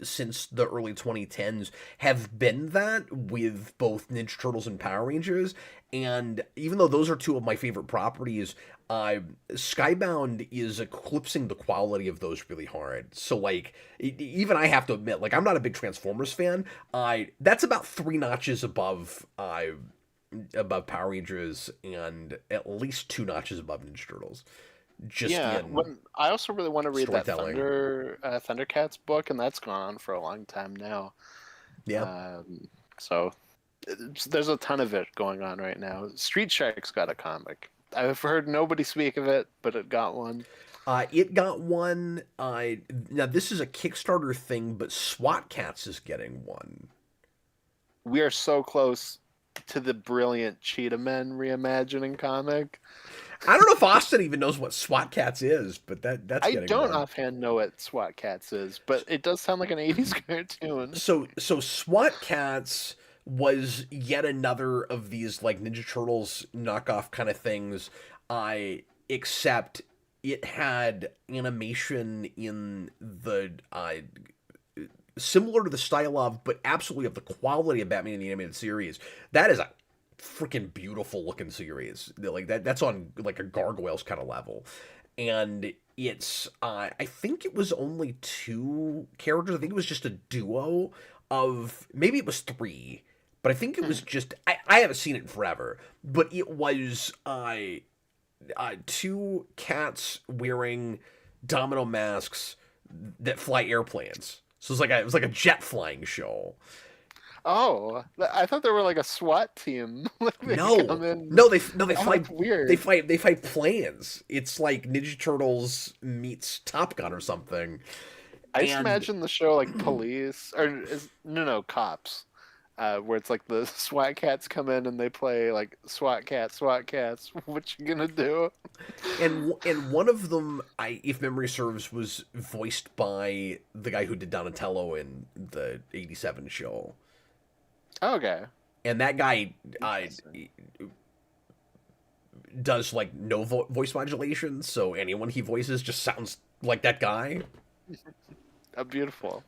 since the early 2010s have been that with both Ninja Turtles and Power Rangers. And even though those are two of my favorite properties, Skybound is eclipsing the quality of those really hard. So, like, even I have to admit, like, I'm not a big Transformers fan. That's about 3 notches above Power Rangers and at least 2 notches above Ninja Turtles. just Yeah, in when I also really want to read that storytelling. Thundercats book, and that's gone on for a long time now. Yeah. Um, so there's a ton of it going on right now. Street Shark's got a comic. I've heard nobody speak of it, but it got one. It got one. Now this is a Kickstarter thing, but SWAT Cats is getting one. We are so close to the brilliant Cheetah Men reimagining comic. I don't know if Austin even knows what SWAT Cats is, but that's I getting don't one. offhand know what SWAT Cats is, but it does sound like an 80s cartoon. So SWAT Cats was yet another of these like Ninja Turtles knockoff kind of things. I except it had animation in the similar to the style of, but absolutely of the quality of Batman in the Animated Series. That is a freaking beautiful looking series. Like that's on like a Gargoyles kind of level. And it's I think it was only two characters. I think it was just a duo of, maybe it was three, but I think it was just I haven't seen it in forever. But it was two cats wearing domino masks that fly airplanes. So it was like a jet flying show. Oh, I thought they were like a SWAT team. Like they No, come in. no, they Oh, fly, that's weird. they fight planes. It's like Ninja Turtles meets Top Gun or something. I just And imagine the show like Police, or no, Cops, where it's like the SWAT cats come in and they play like SWAT cats, SWAT cats. What you gonna do? and one of them, if memory serves, was voiced by the guy who did Donatello in the '87 show. Okay. And that guy Interesting. does like no voice modulation, so anyone he voices just sounds like that guy. Beautiful.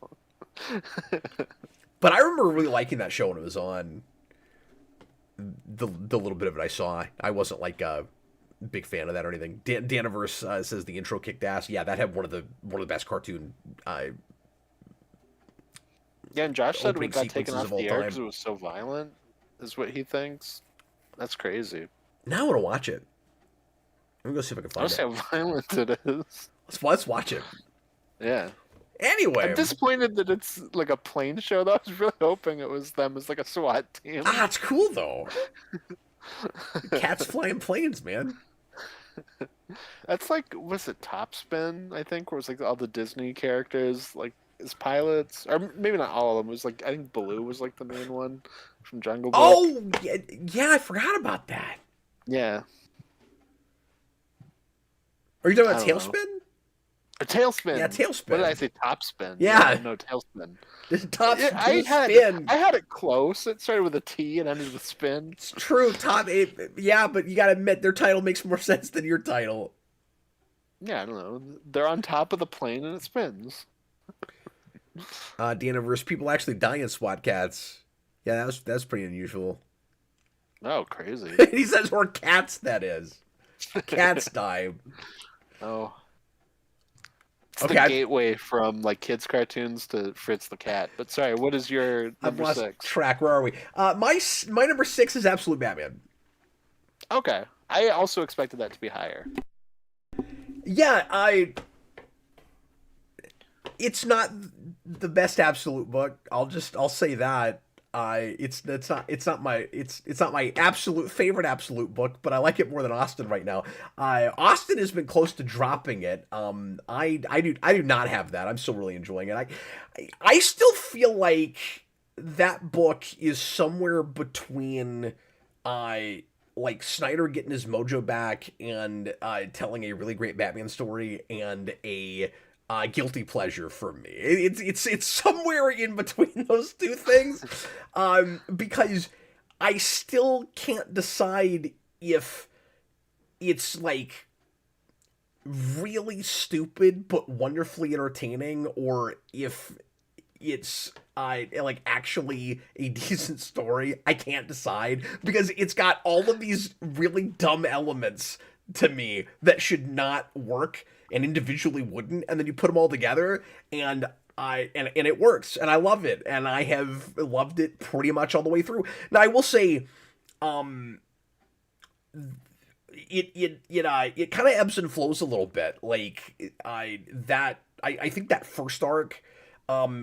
But I remember really liking that show when it was on. The little bit of it I saw, I wasn't like a big fan of that or anything. Daniverse says the intro kicked ass. Yeah, that had one of the best cartoon Yeah, and Josh said we opening got taken sequences off of all the air time. because it was so violent, is what he thinks. That's crazy. Now I want to watch it. Let me go see if I can I don't find see it. how violent it is. Let's watch it. Yeah. Anyway, I'm disappointed that it's like a plane show, though. I was really hoping it was them as like a SWAT team. it's cool though. Cats flying planes, man. That's like, was it Top Spin, I think, where it was like all the Disney characters, like, as pilots? Or maybe not all of them. It was like, I think Baloo was like the main one from Jungle Book. Oh, yeah, I forgot about that. Yeah. Are you talking I about don't know. Tailspin? A Tailspin. Yeah, Tailspin. What did I say? Top Spin. Yeah. No, Tailspin. Top Yeah, Spin. I had it close. It started with a T and ended with spin. It's true, yeah, but you gotta admit their title makes more sense than your title. Yeah, I don't know. They're on top of the plane and it spins. Daniverse, people actually die in SWAT Cats. Yeah, that's pretty unusual. Oh, crazy. He says, or cats, that is. Cats die. Oh. It's Okay, the gateway from like kids cartoons to Fritz the Cat. But sorry, what is your I've number lost 6? track. Where are we? My number 6 is Absolute Batman. Okay. I also expected that to be higher. Yeah, it's not the best Absolute book. I'll say that. It's not my absolute favorite Absolute book, but I like it more than Austin right now. Austin has been close to dropping it. I do not have that. I'm still really enjoying it. I still feel like that book is somewhere between like Snyder getting his mojo back and telling a really great Batman story and a guilty pleasure for me. It's somewhere in between those two things, because I still can't decide if it's like really stupid but wonderfully entertaining, or if it's like actually a decent story. I can't decide because it's got all of these really dumb elements to me that should not work and individually wouldn't, and then you put them all together and it works, and I love it, and I have loved it pretty much all the way through. Now I will say, it kind of ebbs and flows a little bit. Like I think that first arc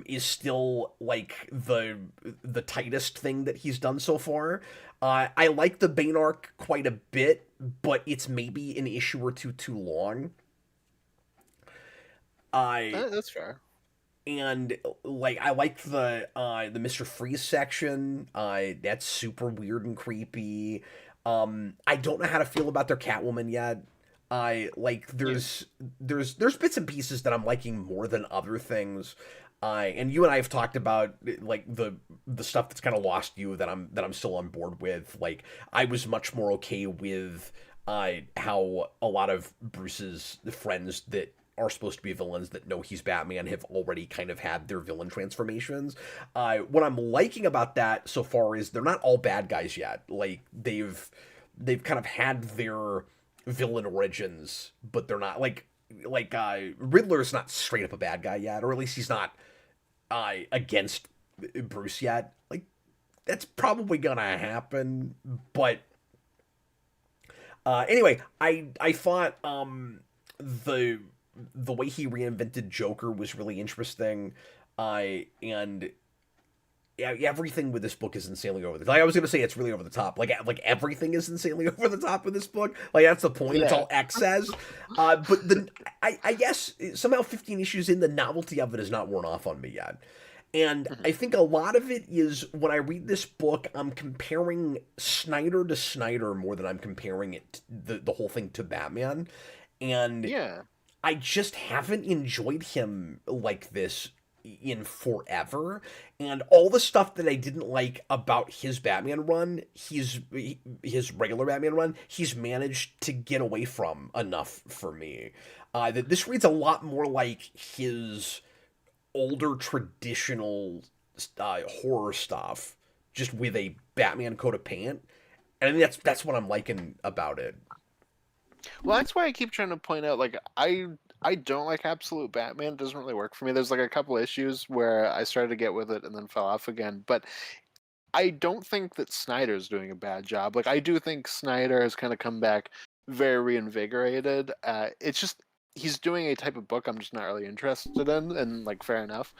is still like the tightest thing that he's done so far. I like the Bane arc quite a bit, but it's maybe an issue or two too long. I That's fair. and like I like the Mr. Freeze section. That's super weird and creepy. I don't know how to feel about their Catwoman yet. I like Yeah. there's bits and pieces that I'm liking more than other things. And you and I have talked about like the stuff that's kind of lost you that I'm still on board with. Like I was much more okay with how a lot of Bruce's friends that are supposed to be villains that know he's Batman have already kind of had their villain transformations. What I'm liking about that so far is they're not all bad guys yet. Like they've kind of had their villain origins, but they're not like Riddler's not straight up a bad guy yet, or at least he's not against Bruce yet. Like that's probably gonna happen, but anyway, I thought the the way he reinvented Joker was really interesting. And yeah, everything with this book is insanely over the top. Like, I was gonna say it's really over the top. Like everything is insanely over the top in this book. Like that's the point. It's Yeah. all excess. But I guess somehow 15 issues in, the novelty of it is not worn off on me yet. And Mhm. I think a lot of it is when I read this book, I'm comparing Snyder to Snyder more than I'm comparing the whole thing to Batman. And Yeah. I just haven't enjoyed him like this in forever. And all the stuff that I didn't like about his Batman run, his regular Batman run, he's managed to get away from enough for me. That this reads a lot more like his older traditional horror stuff, just with a Batman coat of paint. And I think that's what I'm liking about it. Well, that's why I keep trying to point out, like, I don't like Absolute Batman. It doesn't really work for me. There's like a couple issues where I started to get with it and then fell off again. But I don't think that Snyder's doing a bad job. Like, I do think Snyder has kind of come back very reinvigorated. It's just he's doing a type of book I'm just not really interested in, and like, fair enough.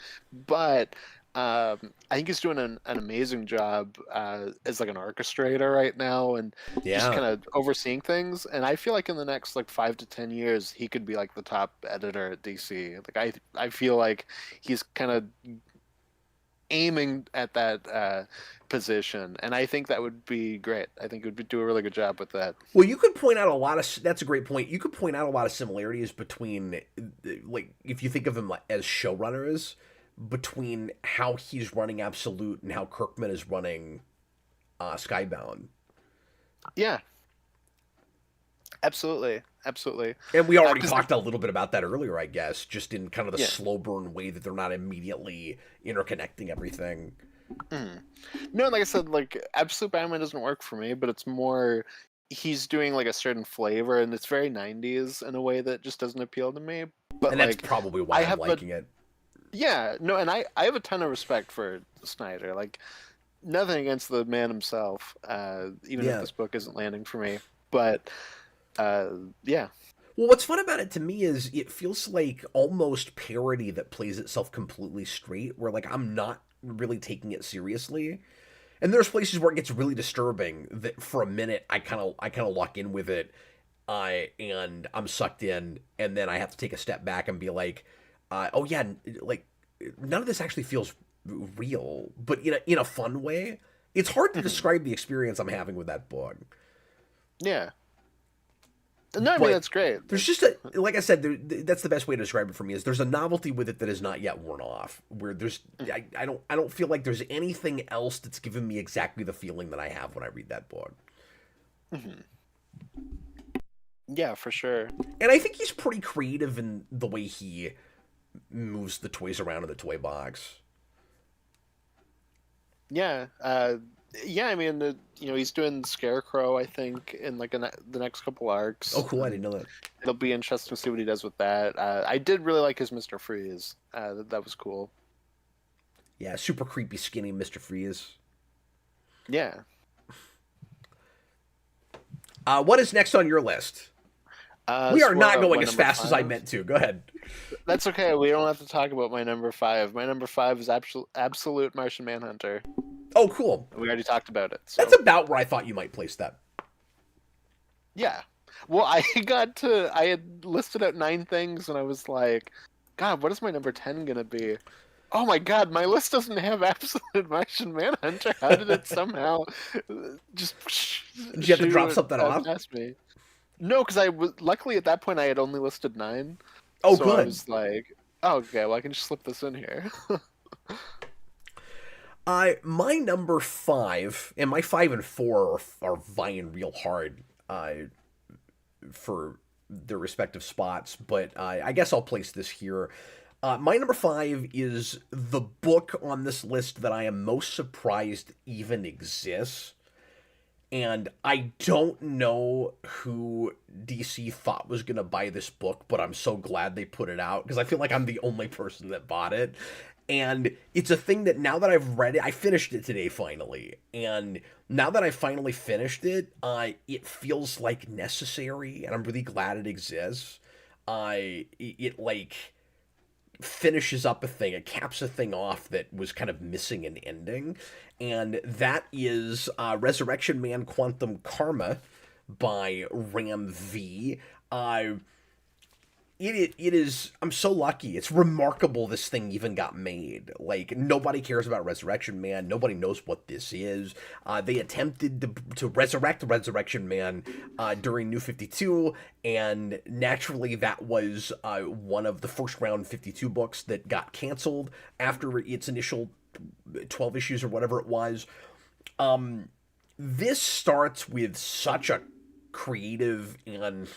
But I think he's doing an amazing job as like an orchestrator right now, and just Yeah. kind of overseeing things. And I feel like in the next like 5 to 10 years, he could be like the top editor at DC. Like I feel like he's kind of aiming at that position, and I think that would be great. I think it would do a really good job with that. Well, you could point out a lot of. That's a great point. You could point out a lot of similarities between, like, if you think of him as showrunners, between how he's running Absolute and how Kirkman is running Skybound. Yeah, absolutely, absolutely. And we already 'Cause talked a little bit about that earlier, I guess, just in kind of the yeah. slow burn way that they're not immediately interconnecting everything. Mhm. No, like I said, like Absolute Batman doesn't work for me, but it's more he's doing like a certain flavor, and it's very 90s in a way that just doesn't appeal to me. But And that's like probably I why I'm have a liking it. yeah, no, and I have a ton of respect for Snyder. Like nothing against the man himself, even if Yeah. this book isn't landing for me. But uh, yeah, Well, what's fun about it to me is it feels like almost parody that plays itself completely straight, where like I'm not really taking it seriously. And there's places where it gets really disturbing that for a minute I kind of lock in with it, and I'm sucked in, and then I have to take a step back and be like, oh yeah, like none of this actually feels real, but in a fun way. It's hard to Mhm. describe the experience I'm having with that book. Yeah. No, I mean But that's great. there's just a, like I said, that's the best way to describe it for me, is there's a novelty with it that is not yet worn off, where there's I don't feel like there's anything else that's given me exactly the feeling that I have when I read that book. Mhm. Yeah, for sure. And I think he's pretty creative in the way he moves the toys around in the toy box. Yeah, yeah. I mean, he's doing Scarecrow. I think in like the next couple Oh, arcs, cool! I didn't and know that. it'll be interesting to see what he does with that. I did really like his Mister Freeze. That was cool. Yeah, super creepy, skinny Mr. Freeze. Yeah. What is next on your list? We are So not going what as number fast as I five? meant to. Go ahead. That's okay. We don't have to talk about my number five. My number five is absolute Martian Manhunter. Oh, cool. We already talked about it. That's So about where I thought you might place that. yeah. Well, I had listed out 9 things, and I was like, God, what is my number 10 gonna be? Oh my God, my list doesn't have absolute Martian Manhunter. How did it somehow just Did you have to drop shoot something off? past me? No, because I was luckily at that point I had only listed 9, Oh, so I good. was like, oh, okay, well I can just slip this in here. My number 5 and my 5 and 4 are vying real hard for their respective spots, but I guess I'll place this here. My number 5 is the book on this list that I am most surprised even exists. And I don't know who DC thought was going to buy this book, but I'm so glad they put it out because I feel like I'm the only person that bought it. And it's a thing that now that I've read it, I finished it today finally. And now that I finally finished it, it feels like necessary, and I'm really glad it exists. It like finishes up a thing, it caps a thing off that was kind of missing an ending, and that is Resurrection Man Quantum Karma by Ram V. It is. I'm so lucky. It's remarkable this thing even got made. Like, nobody cares about Resurrection Man. Nobody knows what this is. They attempted to resurrect Resurrection Man during New 52, and naturally that was one of the first round 52 books that got canceled after its initial 12 issues or whatever it was. This starts with such a creative and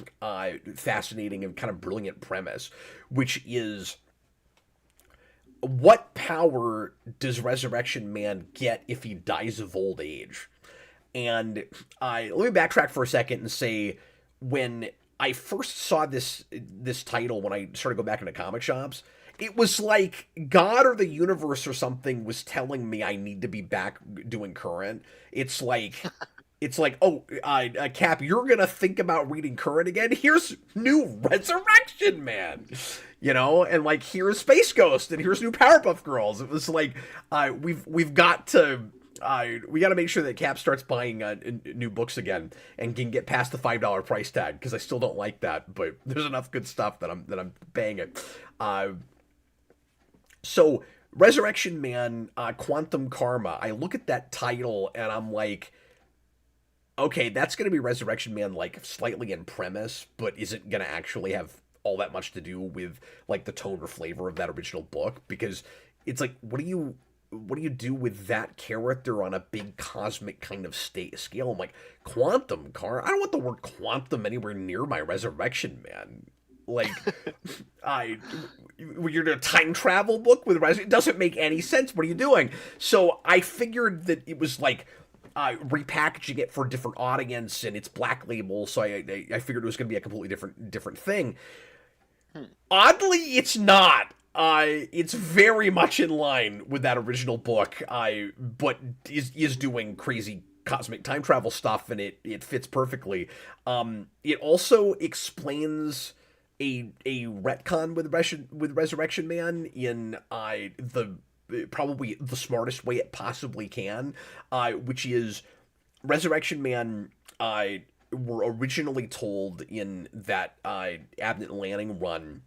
fascinating and kind of brilliant premise, which is, what power does Resurrection Man get if he dies of old age? And let me backtrack for a second and say, when I first saw this title, when I started going back into comic shops, it was like God or the universe or something was telling me I need to be back doing current. It's like, oh, Cap, you're gonna think about reading current again. Here's new Resurrection Man, and like here's Space Ghost and here's new Powerpuff Girls. It was like, we've got to. We got to make sure that Cap starts buying new books again and can get past the $5 price tag, because I still don't like that, but there's enough good stuff that I'm paying it. So Resurrection Man, Quantum Karma. I look at that title and I'm like, okay, that's going to be Resurrection Man, like, slightly in premise, but isn't going to actually have all that much to do with, like, the tone or flavor of that original book, because it's like, what do you do with that character on a big cosmic kind of scale? I'm like, Quantum Car? I don't want the word quantum anywhere near my Resurrection Man. Like, you're doing a time travel book with it doesn't make any sense. What are you doing? So I figured that it was like, repackaging it for a different audience, and it's Black Label, so I figured it was going to be a completely different thing. Oddly, it's not. It's very much in line with that original book, but is doing crazy cosmic time travel stuff, and it fits perfectly. It also explains a retcon with Resurrection Man in the probably the smartest way it possibly can, which is Resurrection Man were originally told in that Abnett Lanning run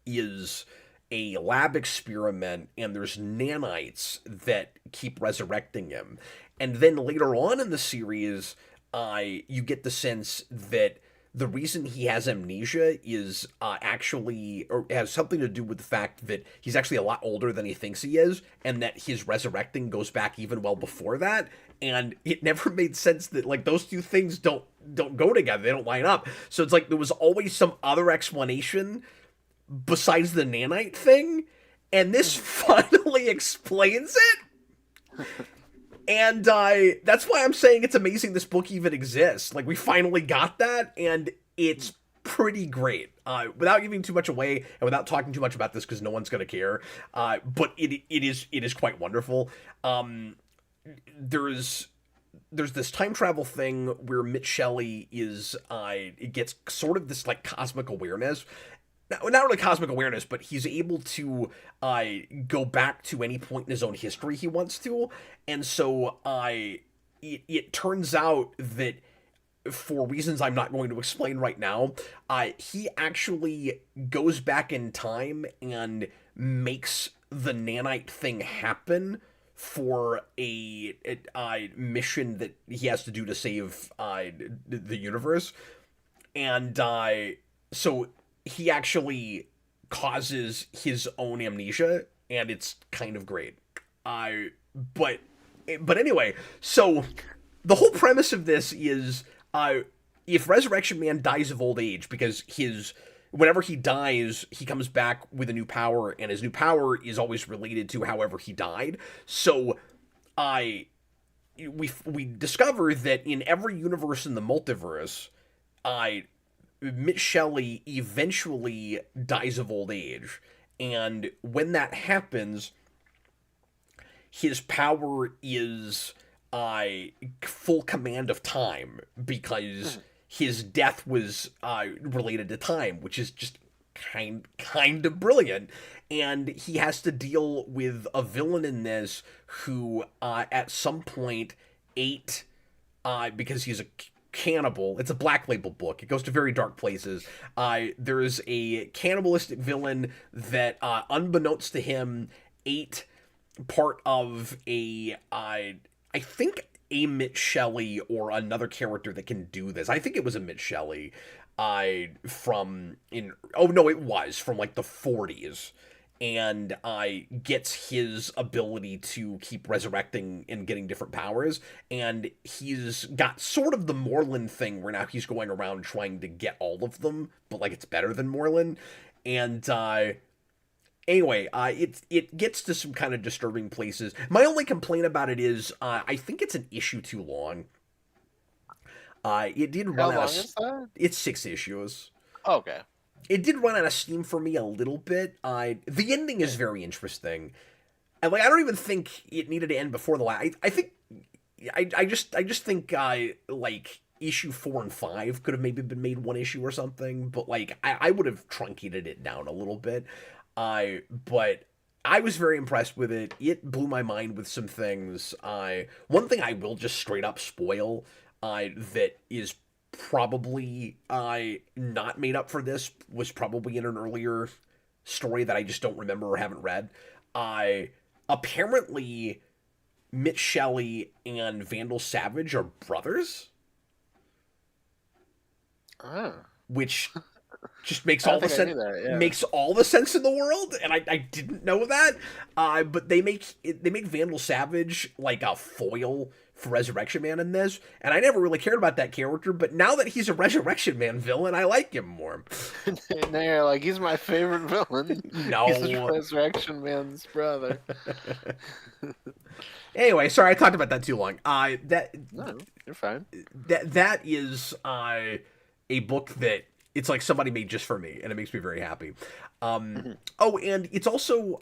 is a lab experiment, and there's nanites that keep resurrecting him. And then later on in the series, you get the sense that the reason he has amnesia is actually, or has something to do with the fact that he's actually a lot older than he thinks he is, and that his resurrecting goes back even well before that. And it never made sense that, like, those two things don't go together. They don't line up. So it's like there was always some other explanation besides the nanite thing, and this finally explains it. And that's why I'm saying it's amazing this book even exists. Like, we finally got that, and it's pretty great. Without giving too much away, and without talking too much about this, because no one's gonna care. But it is quite wonderful. There's there's this time travel thing where Mitch Shelley is it gets sort of this like cosmic awareness. Not really cosmic awareness, but he's able to go back to any point in his own history he wants to, and so it turns out that for reasons I'm not going to explain right now, he actually goes back in time and makes the nanite thing happen for a mission that he has to do to save the universe, and so he actually causes his own amnesia, and it's kind of great. I but but anyway, so the whole premise of this is if Resurrection Man dies of old age, because whenever he dies, he comes back with a new power, and his new power is always related to however he died. So I we discover that in every universe in the multiverse, Mitch Shelley eventually dies of old age, and when that happens, his power is full command of time, because his death was related to time, which is just kind of brilliant. And he has to deal with a villain in this who at some point ate because he's a cannibal. It's a Black Label book. It goes to very dark places. There's a cannibalistic villain that, unbeknownst to him, ate part of I think a Mitch Shelley or another character that can do this. I think it was a Mitch Shelley from it was from like the 40s, and gets his ability to keep resurrecting and getting different powers, and he's got sort of the Moreland thing where now he's going around trying to get all of them, but like it's better than Moreland. And anyway, it gets to some kind of disturbing places. My only complaint about it is I think it's an issue too long. It did run How out long of is that? it's 6 issues. Okay. It did run out of steam for me a little bit. The ending is very interesting, and like I don't even think it needed to end before the last. I think I just think like issue 4 and 5 could have maybe been made one issue or something, but like I would have truncated it down a little bit. But I was very impressed with it. It blew my mind with some things. One thing I will just straight up spoil, that is probably not made up for this, was probably in an earlier story that I just don't remember or haven't read. Apparently Mitch Shelley and Vandal Savage are brothers, which just makes all the sense. Makes all the sense in the world, and I didn't know that. But they make Vandal Savage like a foil for Resurrection Man in this, and I never really cared about that character. But now that he's a Resurrection Man villain, I like him more. Now you're like, he's my favorite villain. No, he's the Resurrection Man's brother. Anyway, sorry I talked about that too long. No, you're fine. That is a book that it's like somebody made just for me, and it makes me very happy. Oh, and it's also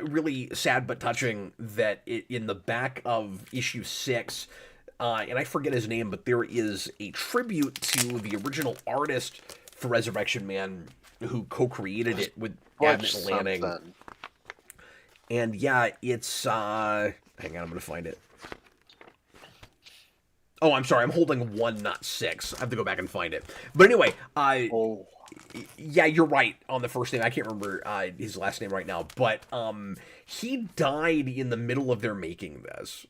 really sad but touching that in the back of issue 6, and I forget his name, but there is a tribute to the original artist for Resurrection Man who co-created it with Abnett Lanning. And yeah, it's hang on, I'm gonna find it. Oh, I'm sorry, I'm holding 1, not 6. I have to go back and find it. But anyway, yeah, you're right on the first name. I can't remember his last name right now, but he died in the middle of their making this.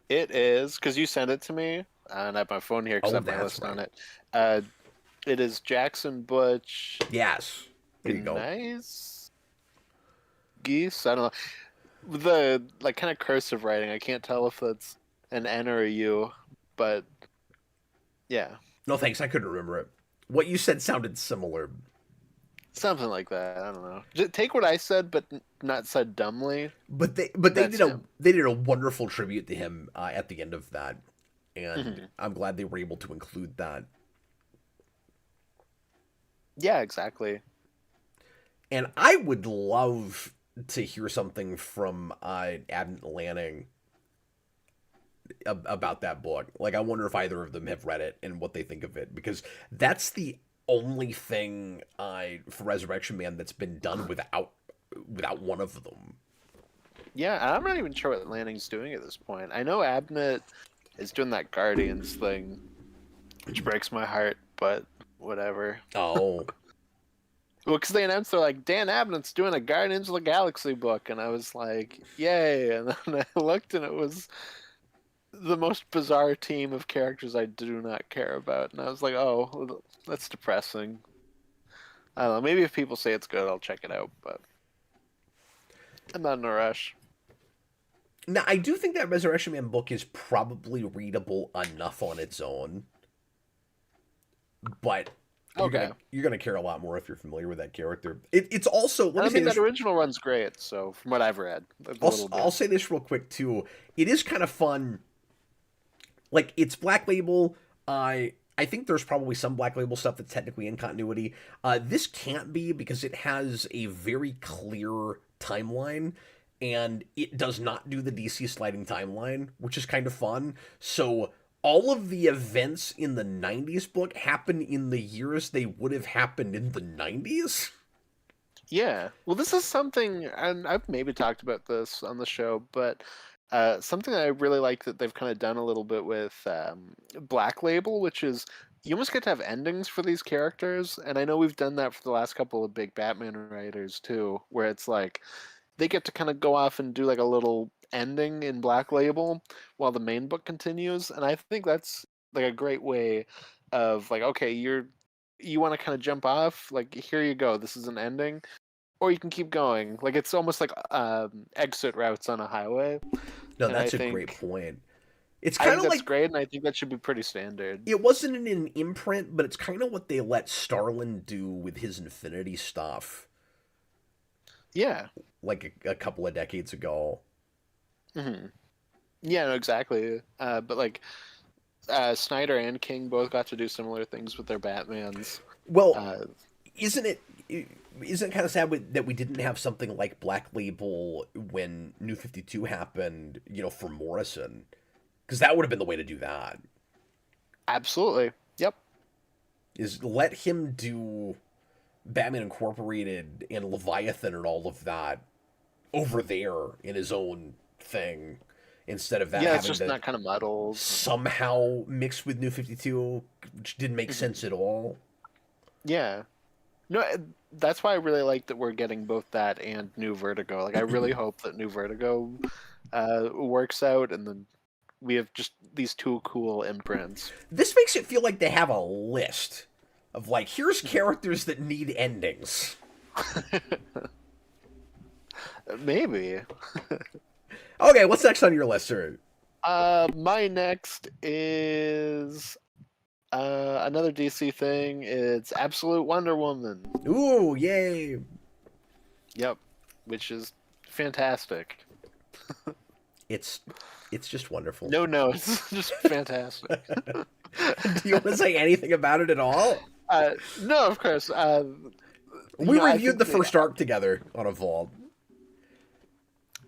It is, because you sent it to me, and I have my phone here because I have my list on it. It is Jackson Butch. Yes. There you go. Nice. Geese? I don't know. The like kind of cursive writing, I can't tell if that's an N or a U, but yeah. No thanks, I couldn't remember it. What you said sounded similar. Something like that. I don't know. Just take what I said, but not said dumbly. But they did a wonderful tribute to him at the end of that, and I'm glad they were able to include that. Yeah, exactly. And I would love to hear something from Abnett Lanning. about that book. Like, I wonder if either of them have read it and what they think of it, because that's the only thing for Resurrection Man that's been done without one of them. Yeah, and I'm not even sure what Lanning's doing at this point. I know Abnett is doing that Guardians thing, which breaks my heart, but whatever. Oh, Well, because they announced they're like, Dan Abnett's doing a Guardians of the Galaxy book, and I was like, yay! And then I looked, and it was the most bizarre team of characters I do not care about, and I was like, oh, that's depressing. I don't know. Maybe if people say it's good, I'll check it out, but I'm not in a rush. now I do think that Resurrection Man book is probably readable enough on its own, but Okay. you're gonna care a lot more if you're familiar with that character. It's also, let I me say mean, this. that original run's great, so from what I've read, a little bit. I'll say this real quick too. It is kind of fun. Like, it's Black Label. I think there's probably some Black Label stuff that's technically in continuity. This can't be, because it has a very clear timeline, and it does not do the DC sliding timeline, which is kind of fun. So all of the events in the 90s book happen in the years they would have happened in the 90s. Yeah. Well, this is something, and I've maybe talked about this on the show, but something that I really like that they've kind of done a little bit with Black Label, which is you almost get to have endings for these characters. And I know we've done that for the last couple of big Batman writers too, where it's like they get to kind of go off and do like a little ending in Black Label while the main book continues. And I think that's like a great way of like, okay, you want to kind of jump off, like here you go, this is an ending, or you can keep going. Like it's almost like exit routes on a highway, No, and I that's a great think point. It's I kind think of that's like, great, and I think that should be pretty standard. it wasn't in an imprint, but it's kind of what they let Starlin do with his Infinity stuff, Yeah. like a couple of decades ago. Hmm. Yeah, no, exactly. But like Snyder and King both got to do similar things with their Batmans. Well, Uh, isn't it isn't it kind of sad that we didn't have something like Black Label when New 52 happened, for Morrison? Because that would have been the way to do that. Absolutely. Yep. Is let him do Batman Incorporated and Leviathan and all of that over there in his own thing, instead of that Yeah, it's having just to not kind of muddled. somehow mix with New 52, which didn't make Mhm. sense at all. Yeah. No, that's why I really like that we're getting both that and New Vertigo. Like, I really hope that New Vertigo works out, and then we have just these two cool imprints. This makes it feel like they have a list of, like, here's characters that need endings. Maybe. Okay, what's next on your list, sir? My next is another DC thing. It's Absolute Wonder Woman. Ooh, yay. Yep, which is fantastic. It's just wonderful. No, it's just fantastic. Do you want to say anything about it at all? No, of course. We I reviewed think the first arc together on Evolved.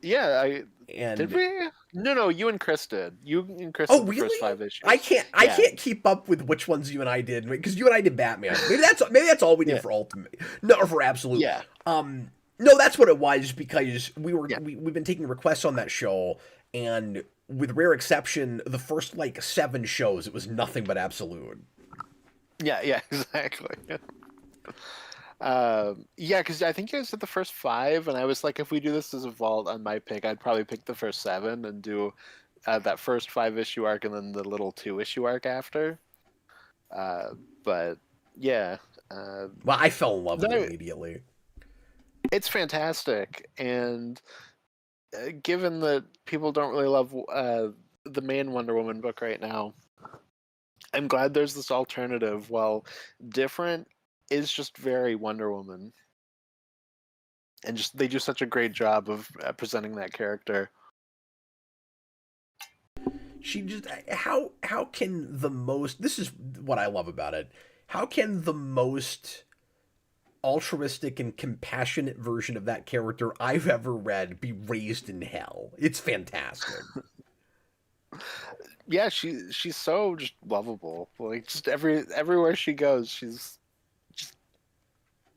Yeah, And did we? No, you and Chris did. You and Chris oh, did the really? first 5 issues. I can't keep up with which ones you and I did, because you and I did Batman. Maybe that's all we did for Ultimate. No, or for Absolute. Yeah. No, that's what it was, because Yeah. we've been taking requests on that show, and with rare exception, the first like 7 shows, it was nothing but Absolute. Yeah, exactly. Yeah, because I think you guys did the first 5, and I was like, if we do this as a vault on my pick, I'd probably pick the first 7 and do that first 5-issue arc and then the little 2-issue arc after. But yeah, Well, I fell in love with it immediately. it's fantastic, and given that people don't really love the main Wonder Woman book right now, I'm glad there's this alternative. While different, is just very Wonder Woman, and just they do such a great job of presenting that character. She just how can the most, this is what I love about it. How can the most altruistic and compassionate version of that character I've ever read be raised in hell? It's fantastic. Yeah, she's so just lovable. Like just everywhere she goes, she's just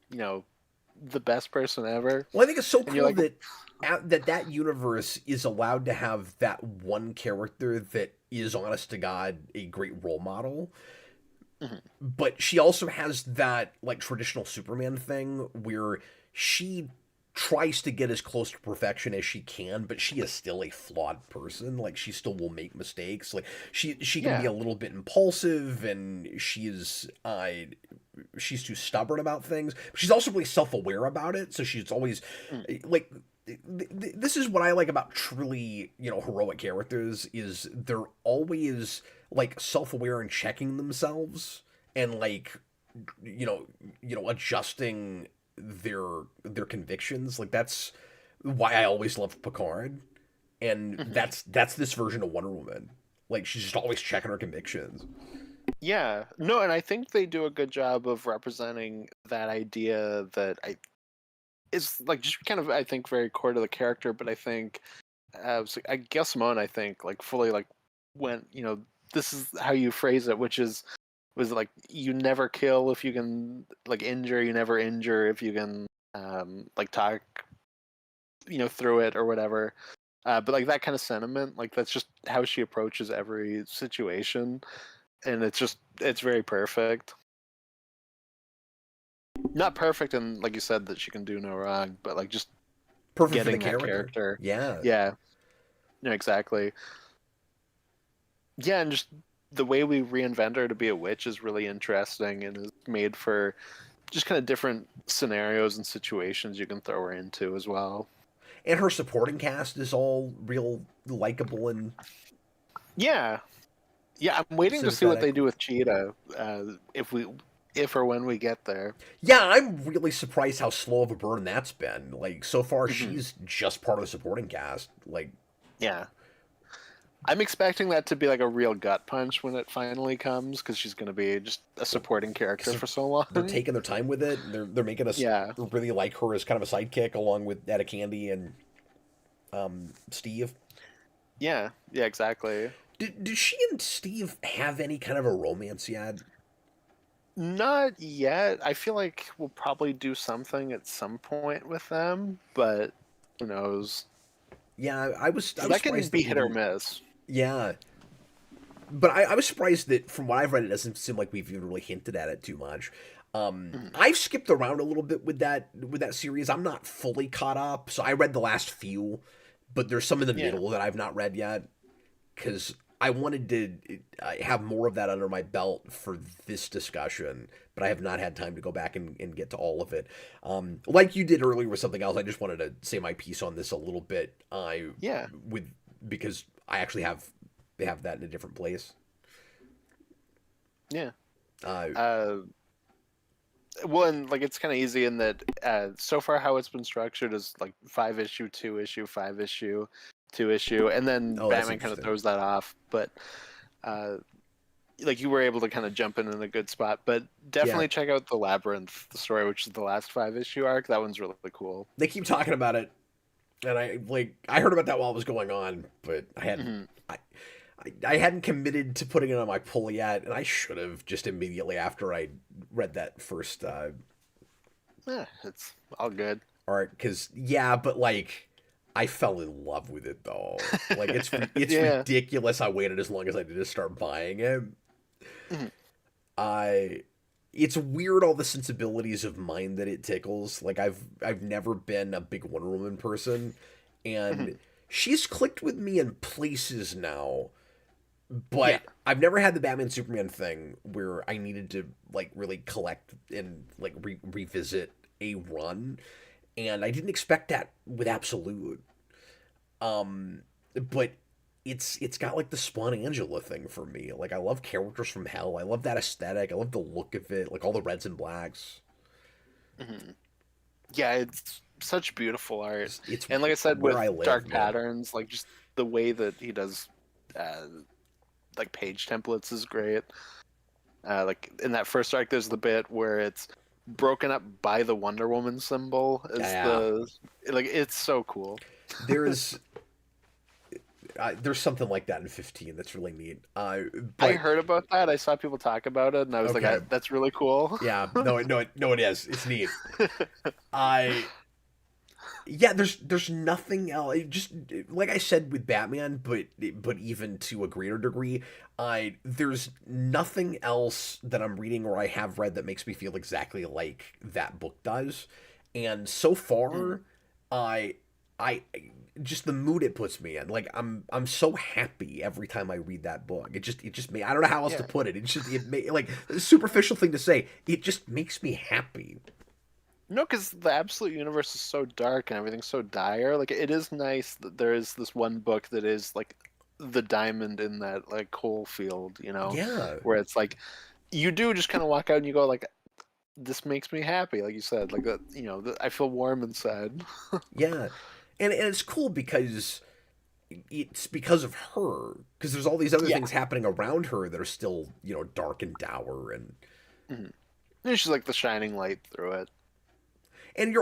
you know the best person ever. Well, I think it's so And you're cool like, that that universe is allowed to have that one character that is, honest to God, a great role model. mhm, But she also has that like traditional Superman thing where she tries to get as close to perfection as she can, but she is still a flawed person. Like she still will make mistakes. Like she can be yeah, a little bit impulsive, and she's too stubborn about things. But she's also really self aware about it. So she's always mm, like this is what I like about truly, heroic characters is they're always like self-aware and checking themselves and like you know adjusting their convictions. Like that's why I always loved Picard, and mhm. that's this version of Wonder Woman. Like she's just always checking her convictions. Yeah. No, and I think they do a good job of representing that idea that I is like just kind of I think very core to the character, but I think I guess Simone I think like fully like went this is how you phrase it, which is was like you never kill if you can like injure, you never injure if you can like talk through it or whatever. But like that kind of sentiment, like that's just how she approaches every situation, and it's very perfect. Not perfect, and like you said, that she can do no wrong, but like just Perfect for the getting that character. character. Yeah. Yeah, no, exactly. Yeah, and just the way we reinvent her to be a witch is really interesting and is made for just kind of different scenarios and situations you can throw her into as well. And her supporting cast is all real likable and Yeah, yeah, I'm waiting to see what sympathetic. they do with Cheetah, if or when we get there. Yeah, I'm really surprised how slow of a burn that's been. Like so far, Hmm. she's just part of the supporting cast. Like, Yeah, I'm expecting that to be like a real gut punch when it finally comes because she's going to be just a supporting because character for so they're long. taking their time with it. They're making us Yeah, really like her as kind of a sidekick, along with Etta Candy and Steve. yeah, yeah, exactly. Did she and Steve have any kind of a romance yet? Not yet. I feel like we'll probably do something at some point with them, but who knows? Yeah, I was That can surprised that be we hit or didn't. miss. Yeah, but I was surprised that from what I've read, it doesn't seem like we've even really hinted at it too much. Mhm. I've skipped around a little bit with that series. I'm not fully caught up, so I read the last few, but there's some in the Yeah. middle that I've not read yet because I wanted to have more of that under my belt for this discussion, but I have not had time to go back and get to all of it. Like you did earlier with something else, I just wanted to say my piece on this a little bit. Yeah. With because I actually have that in a different place. Yeah. Uh, Uh, well, and like it's kind of easy in that so far how it's been structured is like 5 issue, 2 issue, 5 issue, 2 issue, and then oh, that's Batman kind of interesting. throws that off. But uh, like you were able to kind of jump in a good spot. But Yeah, definitely check out the Labyrinth the story, which is the last 5 issue arc. That one's really cool. they keep talking about it, and I heard about that while it was going on, but Hmm. I hadn't committed to putting it on my pull yet, and I should have just immediately after I read that first Yeah, it's all good. art. Because yeah, but like I fell in love with it though. Like it's Yeah. ridiculous. I waited as long as I did to start buying it. Mhm. I It's weird all the sensibilities of mine that it tickles. Like I've never been a big Wonder Woman person, and Mhm. she's clicked with me in places now. Yeah. But I've never had the Batman Superman thing where I needed to like really collect and like revisit a run, and I didn't expect that with Absolute. But it's got like the Spawn Angela thing for me. Like I love characters from Hell. I love that aesthetic. I love the look of it. Like all the reds and blacks. Mhm. Yeah, it's such beautiful art. It's And like I said, where with I live, dark man. patterns, like just the way that he does uh, like page templates is great. Like in that first arc, there's the bit where it's broken up by the Wonder Woman symbol as Yeah, the like it's so cool. there's there's something like that in 15 that's really neat. I But heard about that. I saw people talk about it, and I was like, okay, "That's really cool." yeah, no, it is. It's neat. I Yeah, there's nothing else. Just like I said with Batman, but even to a greater degree, I there's nothing else that I'm reading or I have read that makes me feel exactly like that book does. And so Mm, far, I I just the mood it puts me in. Like I'm so happy every time I read that book. It just I don't know how else to yeah. put it. It's just it may like a superficial thing to say. It just makes me happy. No, because the absolute universe is so dark and everything's so dire. Like, it is nice that there is this one book that is like the diamond in that like coal field, Yeah. where it's like you do just kind of walk out and you go like, "This makes me happy," like you said, like that. I feel warm inside. Yeah. And it's cool because it's because of her. Because there's all these other Yeah. things happening around her that are still, dark and dour Mhm. And she's like the shining light through it. and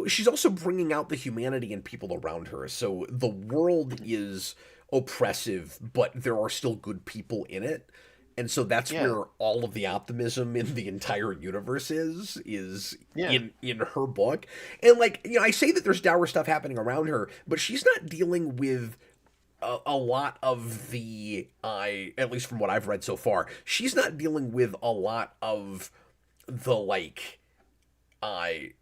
she's also bringing out the humanity in people around her. So the world Mhm. is oppressive, but there are still good people in it. And so that's Yeah. where all of the optimism in the entire universe is Yeah. in her book. And like, I say that there's dour stuff happening around her, but she's not dealing with a lot of at least from what I've read so far, she's not dealing with a lot of the like I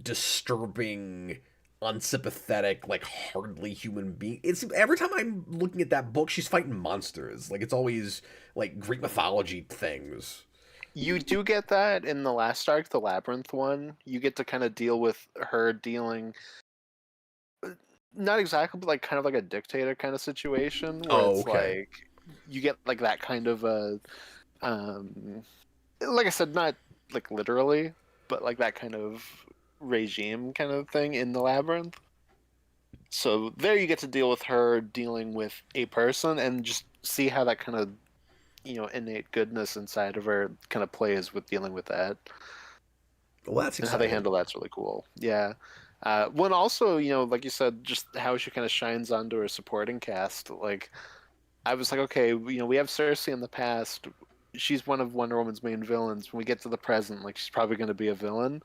disturbing, unsympathetic, like hardly human being. It's every time I'm looking at that book, she's fighting monsters. Like it's always like Greek mythology things. You do get that in the last arc, the Labyrinth one. You get to kind of deal with her dealing, not exactly, but like kind of like a dictator kind of situation where Oh, it's okay. like you get like that kind of um like I said, not like literally, but like that kind of regime kind of thing in the Labyrinth. So there you get to deal with her dealing with a person and just see how that kind of innate goodness inside of her kind of plays with dealing with that. Well, that's And how they exciting. handle that's really cool. Yeah. One also, like you said, just how she kind of shines onto her supporting cast. Like, I was like, okay, we have Cersei in the past. She's one of Wonder Woman's main villains. When we get to the present, like, she's probably going to be a villain.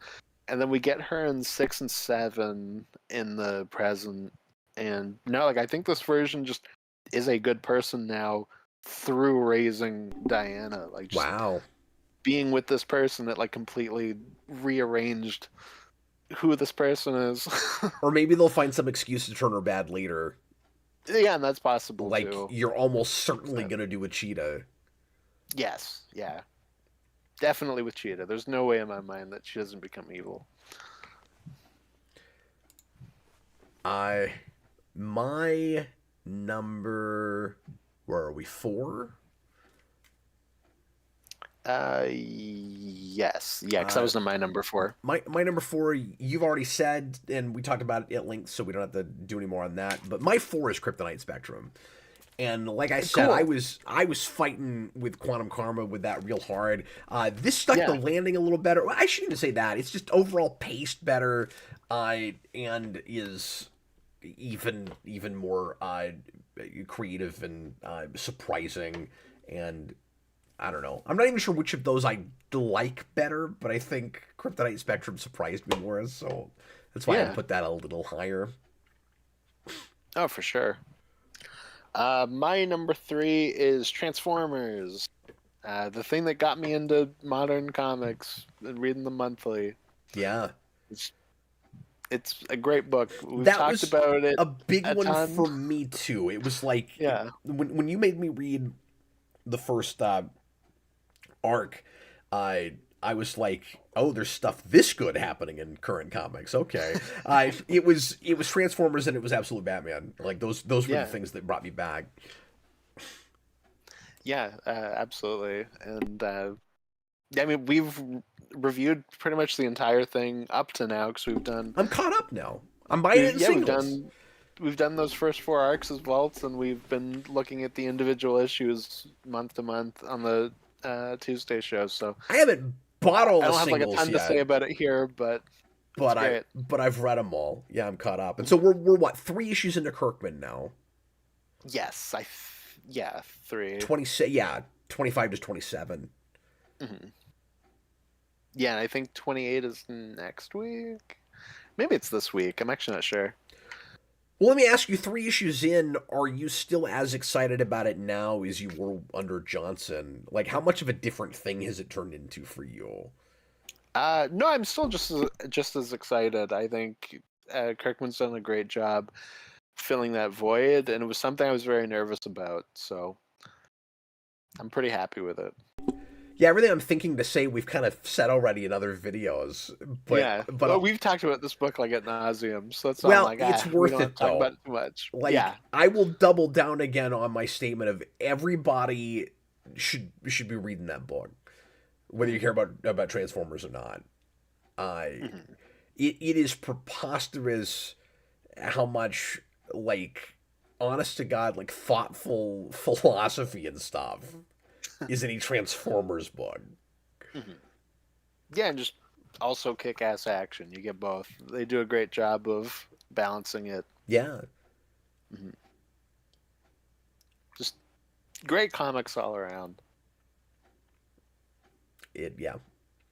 And then we get her in 6 and 7 in the present. And no, like, I think this version just is a good person now through raising Diana. Like, just Wow. being with this person that, like, completely rearranged who this person is. Or maybe they'll find some excuse to turn her bad later. Yeah, and that's possible Like too. you're almost certainly 100%. gonna do a cheetah. Yes, yeah. Definitely with Cheetah. There's no way in my mind that she doesn't become evil. I my number where are we? 4? Yes. Yeah, because that Uh was my number 4. my number 4 you've already said and we talked about it at length so we don't have to do any more on that. But my 4 is Kryptonite Spectrum. And like I said, I Cool. was I was fighting with Quantum Karma with that real hard. This stuck the Yeah. landing a little better. Well, I shouldn't even say that. It's just overall paced better, and is even more creative and surprising. And I don't know. I'm not even sure which of those I like better, but I think Kryptonite Spectrum surprised me more, so that's why I Yeah. put that a little higher. Oh, for sure. My number 3 is Transformers. The thing that got me into modern comics and reading them monthly. Yeah. It's, it's a great book. We've That talked was about it a big a one ton. for me too. It was like Yeah. when you made me read the first arc, I was like, oh, there's stuff this good happening in current comics. Okay, it was Transformers and it was Absolute Batman. Like those were the Yeah. things that brought me back. Yeah, absolutely. And I mean, we've reviewed pretty much the entire thing up to now because I'm caught up now. I'm buying it in we've singles. done those first 4 arcs as vaults, and we've been looking at the individual issues month to month on the Tuesday show. So I haven't bought all I the don't have like a singles ton to yet, say about it here, but it's but great. but I've read them all. Yeah, I'm caught up, and so we're what 3 issues into Kirkman now. Yes, yeah, 3. 20, yeah, 25 to 27. Hmm. Yeah, and I think 28 is next week. Maybe it's this week. I'm actually not sure. Well, let me ask you, 3 issues in, are you still as excited about it now as you were under Johnson? Like, how much of a different thing has it turned into for you? No, I'm still just as excited. I think Kirkman's done a great job filling that void, and it was something I was very nervous about. So I'm pretty happy with it. Yeah, everything I'm thinking to say we've kind of said already in other videos, but Yeah, but well, we've talked about this book like at nauseum, so that's why I'm well, like, it's we worth don't have it to talk about though. it too much. Yeah. Like, I will double down again on my statement of everybody should be reading that book, whether you Hmm. care about Transformers or not. I Hmm. it is preposterous how much, like, honest to God, like, thoughtful philosophy and stuff is in a Transformers book. Hmm. Yeah, and just also kick-ass action. You get both. They do a great job of balancing it. Yeah, Hmm. Just great comics all around. yeah,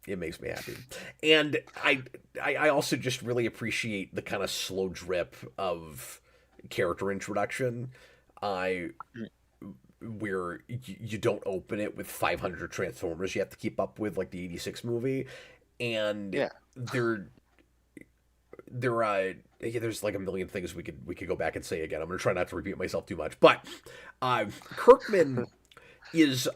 it makes me happy. And I also just really appreciate the kind of slow drip of character introduction. I Mhm. Where you don't open it with 500 Transformers you have to keep up with, like the 86 movie, and Yeah. they're yeah, there's like a million things we could go back and say again. I'm gonna try not to repeat myself too much, but Kirkman is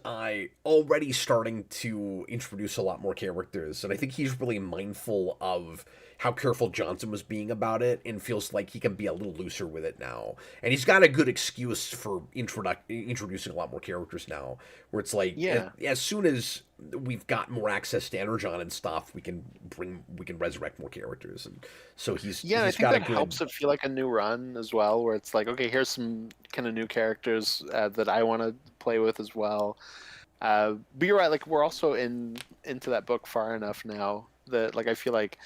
already starting to introduce a lot more characters, and I think he's really mindful of how careful Johnson was being about it, and feels like he can be a little looser with it now. And he's got a good excuse for introducing a lot more characters now, where it's like, Yeah. as soon as we've got more access to Energon and stuff, we can resurrect more characters, and so Yeah, and I he's think got a that good. helps it feel like a new run as well, where it's like, okay, here's some kind of new characters that I want to play with as well. But you're right, like we're also into that book far enough now that like I feel like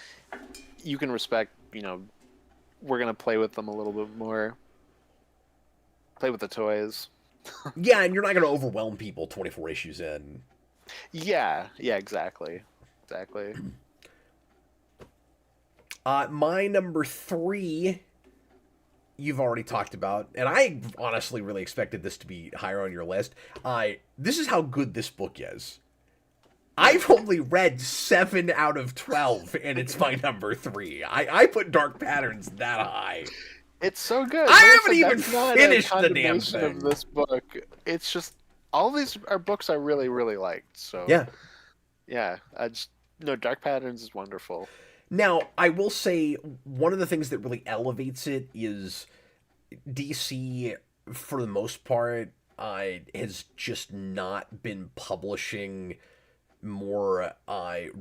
you can respect, we're gonna play with them a little bit more, play with the toys. Yeah, and you're not going to overwhelm people 24 issues in. Yeah, yeah, exactly, exactly. My number 3 you've already talked about, and I honestly really expected this to be higher on your list. This is how good this book is. Hmm. I've only read 7 out of 12, and it's my number 3. I put Dark Patterns that high. It's so good. Like I I haven't said, even that's not a finished the damn condemnation of thing. this book. It's just all these are books I really, really liked. So Yeah. yeah, I just no Dark Patterns is wonderful. Now, I will say one of the things that really elevates it is DC, for the most part, has just not been publishing more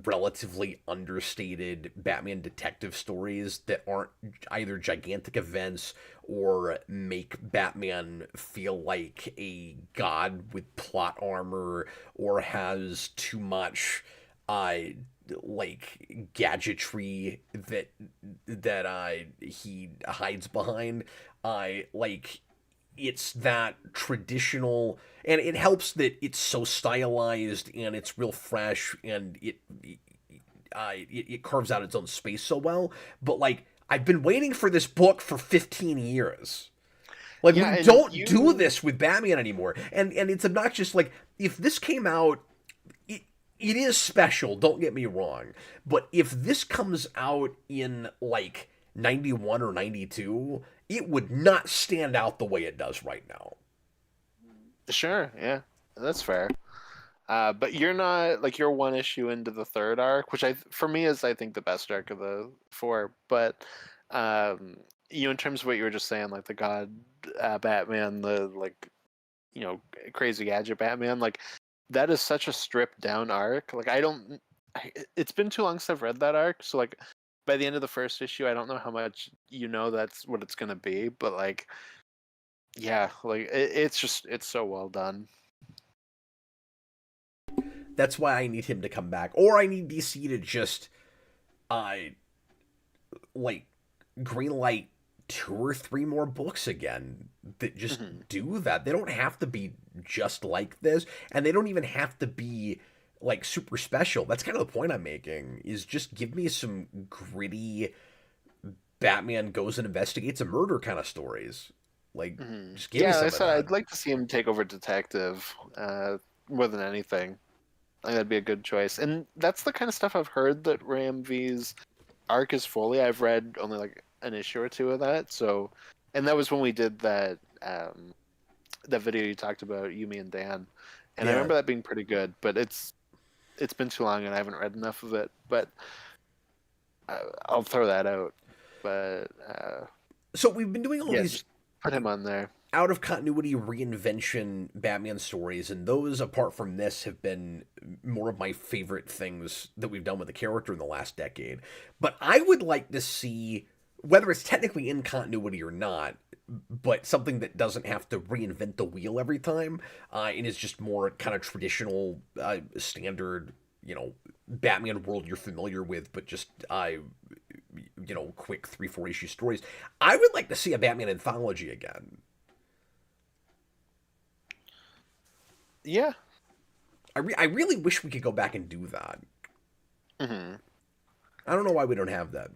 relatively understated Batman detective stories that aren't either gigantic events or make Batman feel like a god with plot armor, or has too much uh like gadgetry that he hides behind. Like, it's that traditional, and it helps that it's so stylized and it's real fresh, and it carves out its own space so well. But, like, I've been waiting for this book for 15 years. Like, Yeah, we and don't do you this with Batman anymore, and it's obnoxious. Like, if this came out, it, it is special, don't get me wrong, but if this comes out in, like, 91 or 92, it would not stand out the way it does right now. sure, yeah, that's fair. But you're not like you're one issue into the third arc, which for me is I think the best arc of the four. But um, in terms of what you were just saying, like the God Batman, the like crazy gadget Batman, like that is such a stripped down arc. Like I don't, it's been too long since I've read that arc, so like by the end of the first issue, I don't know how much that's what it's gonna be, but like yeah, like it's so well done. That's why I need him to come back, or I need DC to just, uh, like, green light 2 or 3 more books again that just Mhm. do that. They don't have to be just like this, and they don't even have to be like super special. That's kind of the point I'm making, is just give me some gritty Batman goes and investigates a murder kind of stories. Like, just give me Yeah, like I some of said, that. I'd like to see him take over detective more than anything. I think that'd be a good choice. And that's the kind of stuff I've heard that Ram V's arc is fully. I've read only like an issue or two of that. So, and that was when we did that video you talked about, you, me, and Dan. And I Yeah. remember that being pretty good. But it's been too long, and I haven't read enough of it. But I'll throw that out. But So we've been doing all yeah, these just put him on there. out of continuity reinvention Batman stories, and those, apart from this, have been more of my favorite things that we've done with the character in the last decade. But I would like to see, whether it's technically in continuity or not, but something that doesn't have to reinvent the wheel every time, and is just more kind of traditional, standard, Batman world you're familiar with, but just quick 3-4 issue stories. I would like to see a Batman anthology again. Yeah. I really wish we could go back and do that. hmm I don't know why we don't have that.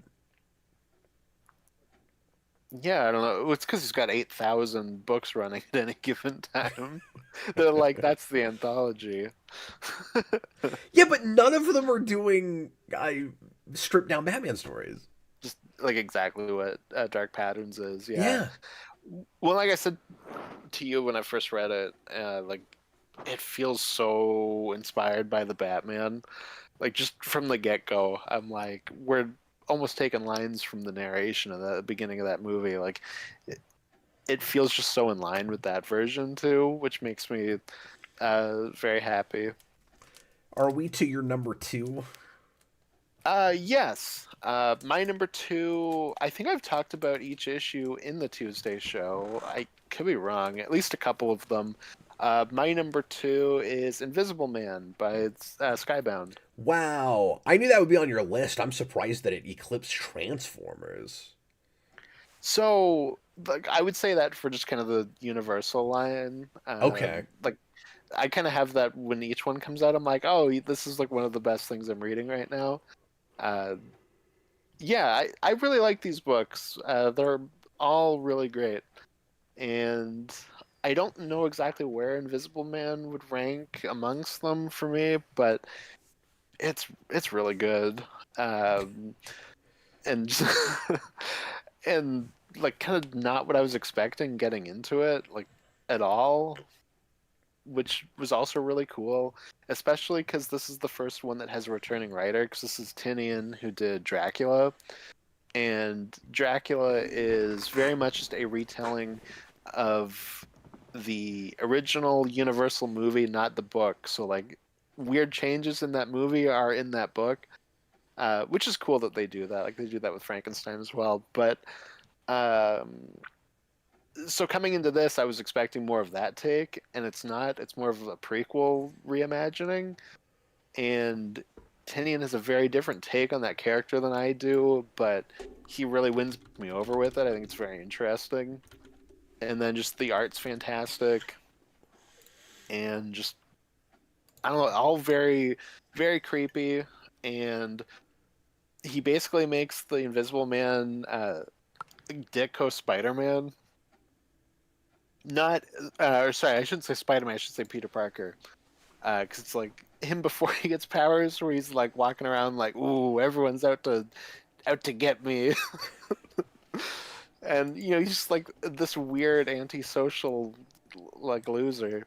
Yeah, I don't know. It's because he's got 8,000 books running at any given time. They're like, that's the anthology. Yeah, but none of them are doing stripped down Batman stories. Just like exactly what Dark Patterns is. Yeah. Yeah. Well, like I said to you when I first read it, like it feels so inspired by the Batman. Like just from the get go, I'm like, we're almost taking lines from the narration of the beginning of that movie. Like it feels just so in line with that version too, which makes me very happy. Are we to your number 2? Yes. My number two, I think I've talked about each issue in the Tuesday show. I could be wrong, at least a couple of them. My number two is Invisible Man by Skybound. Wow. I knew that would be on your list. I'm surprised that it eclipsed Transformers. So, like, I would say that for just kind of the Universal line. Okay. Like, I kind of have that when each one comes out. I'm like, oh, this is like one of the best things I'm reading right now. Uh, yeah, I really like these books. They're all really great. And I don't know exactly where Invisible Man would rank amongst them for me, but it's really good. Um, and and like kind of not what I was expecting getting into it like at all, which was also really cool, especially because this is the first one that has a returning writer. Because this is Tinian who did Dracula, and Dracula is very much just a retelling of the original Universal movie, not the book. So like weird changes in that movie are in that book, which is cool that they do that. Like they do that with Frankenstein as well. But um, so coming into this, I was expecting more of that take, and it's not. It's more of a prequel reimagining, and Tinian has a very different take on that character than I do, but he really wins me over with it. I think it's very interesting, and then just the art's fantastic, and just I don't know, all very, very creepy, and he basically makes the Invisible Man Ditko Spider-Man. Not, or sorry, I shouldn't say Spider-Man. I should say Peter Parker, because it's like him before he gets powers, where he's like walking around like, "Ooh, everyone's out to get me," and he's just like this weird antisocial like loser,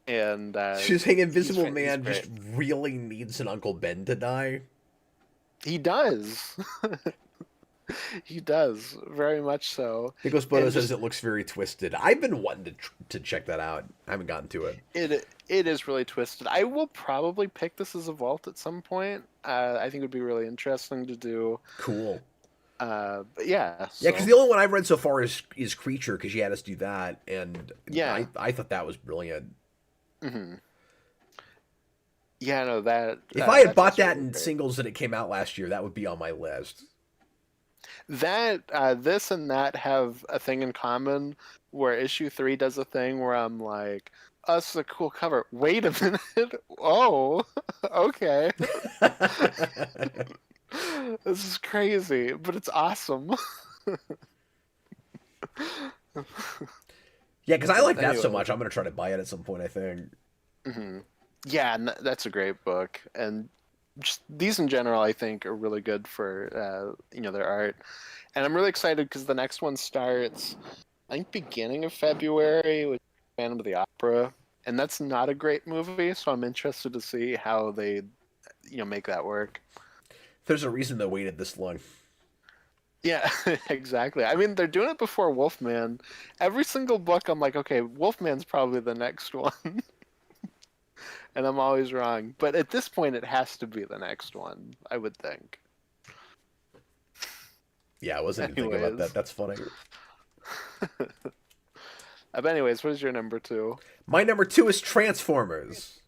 and She's saying he's Invisible he's Man just great. really needs an Uncle Ben to die. He does. He does very much so, Nicholas Bodo and says just it looks very twisted. I've been wanting to check that out. I haven't gotten to it. it is really twisted. I will probably pick this as a vault at some point. I think it would be really interesting to do. Cool. But yeah, Yeah, because so the only one I've read so far is Creature, because you had us do that, and yeah, I thought that was brilliant. hmm yeah, no, that If I had that's bought also that really in great. singles and it came out last year, that would be on my list. That this and that have a thing in common where issue 3 does a thing where I'm like, oh, this is a cool cover. Wait a minute. Oh, okay. This is crazy, but it's awesome. Yeah, because I like that so Anyway. much. I'm gonna try to buy it at some point, I think. Yeah, that's a great book, and just these in general, I think, are really good for their art. And I'm really excited because the next one starts, I think, beginning of February with Phantom of the Opera, and that's not a great movie, so I'm interested to see how they, make that work. There's a reason they waited this long. Yeah, exactly. I mean, they're doing it before Wolfman. Every single book, I'm like, okay, Wolfman's probably the next one. And I'm always wrong. But at this point, it has to be the next one, I would think. Yeah, I wasn't even thinking about that. Anyways. That's funny. Anyways, what is your number 2? My number 2 is Transformers.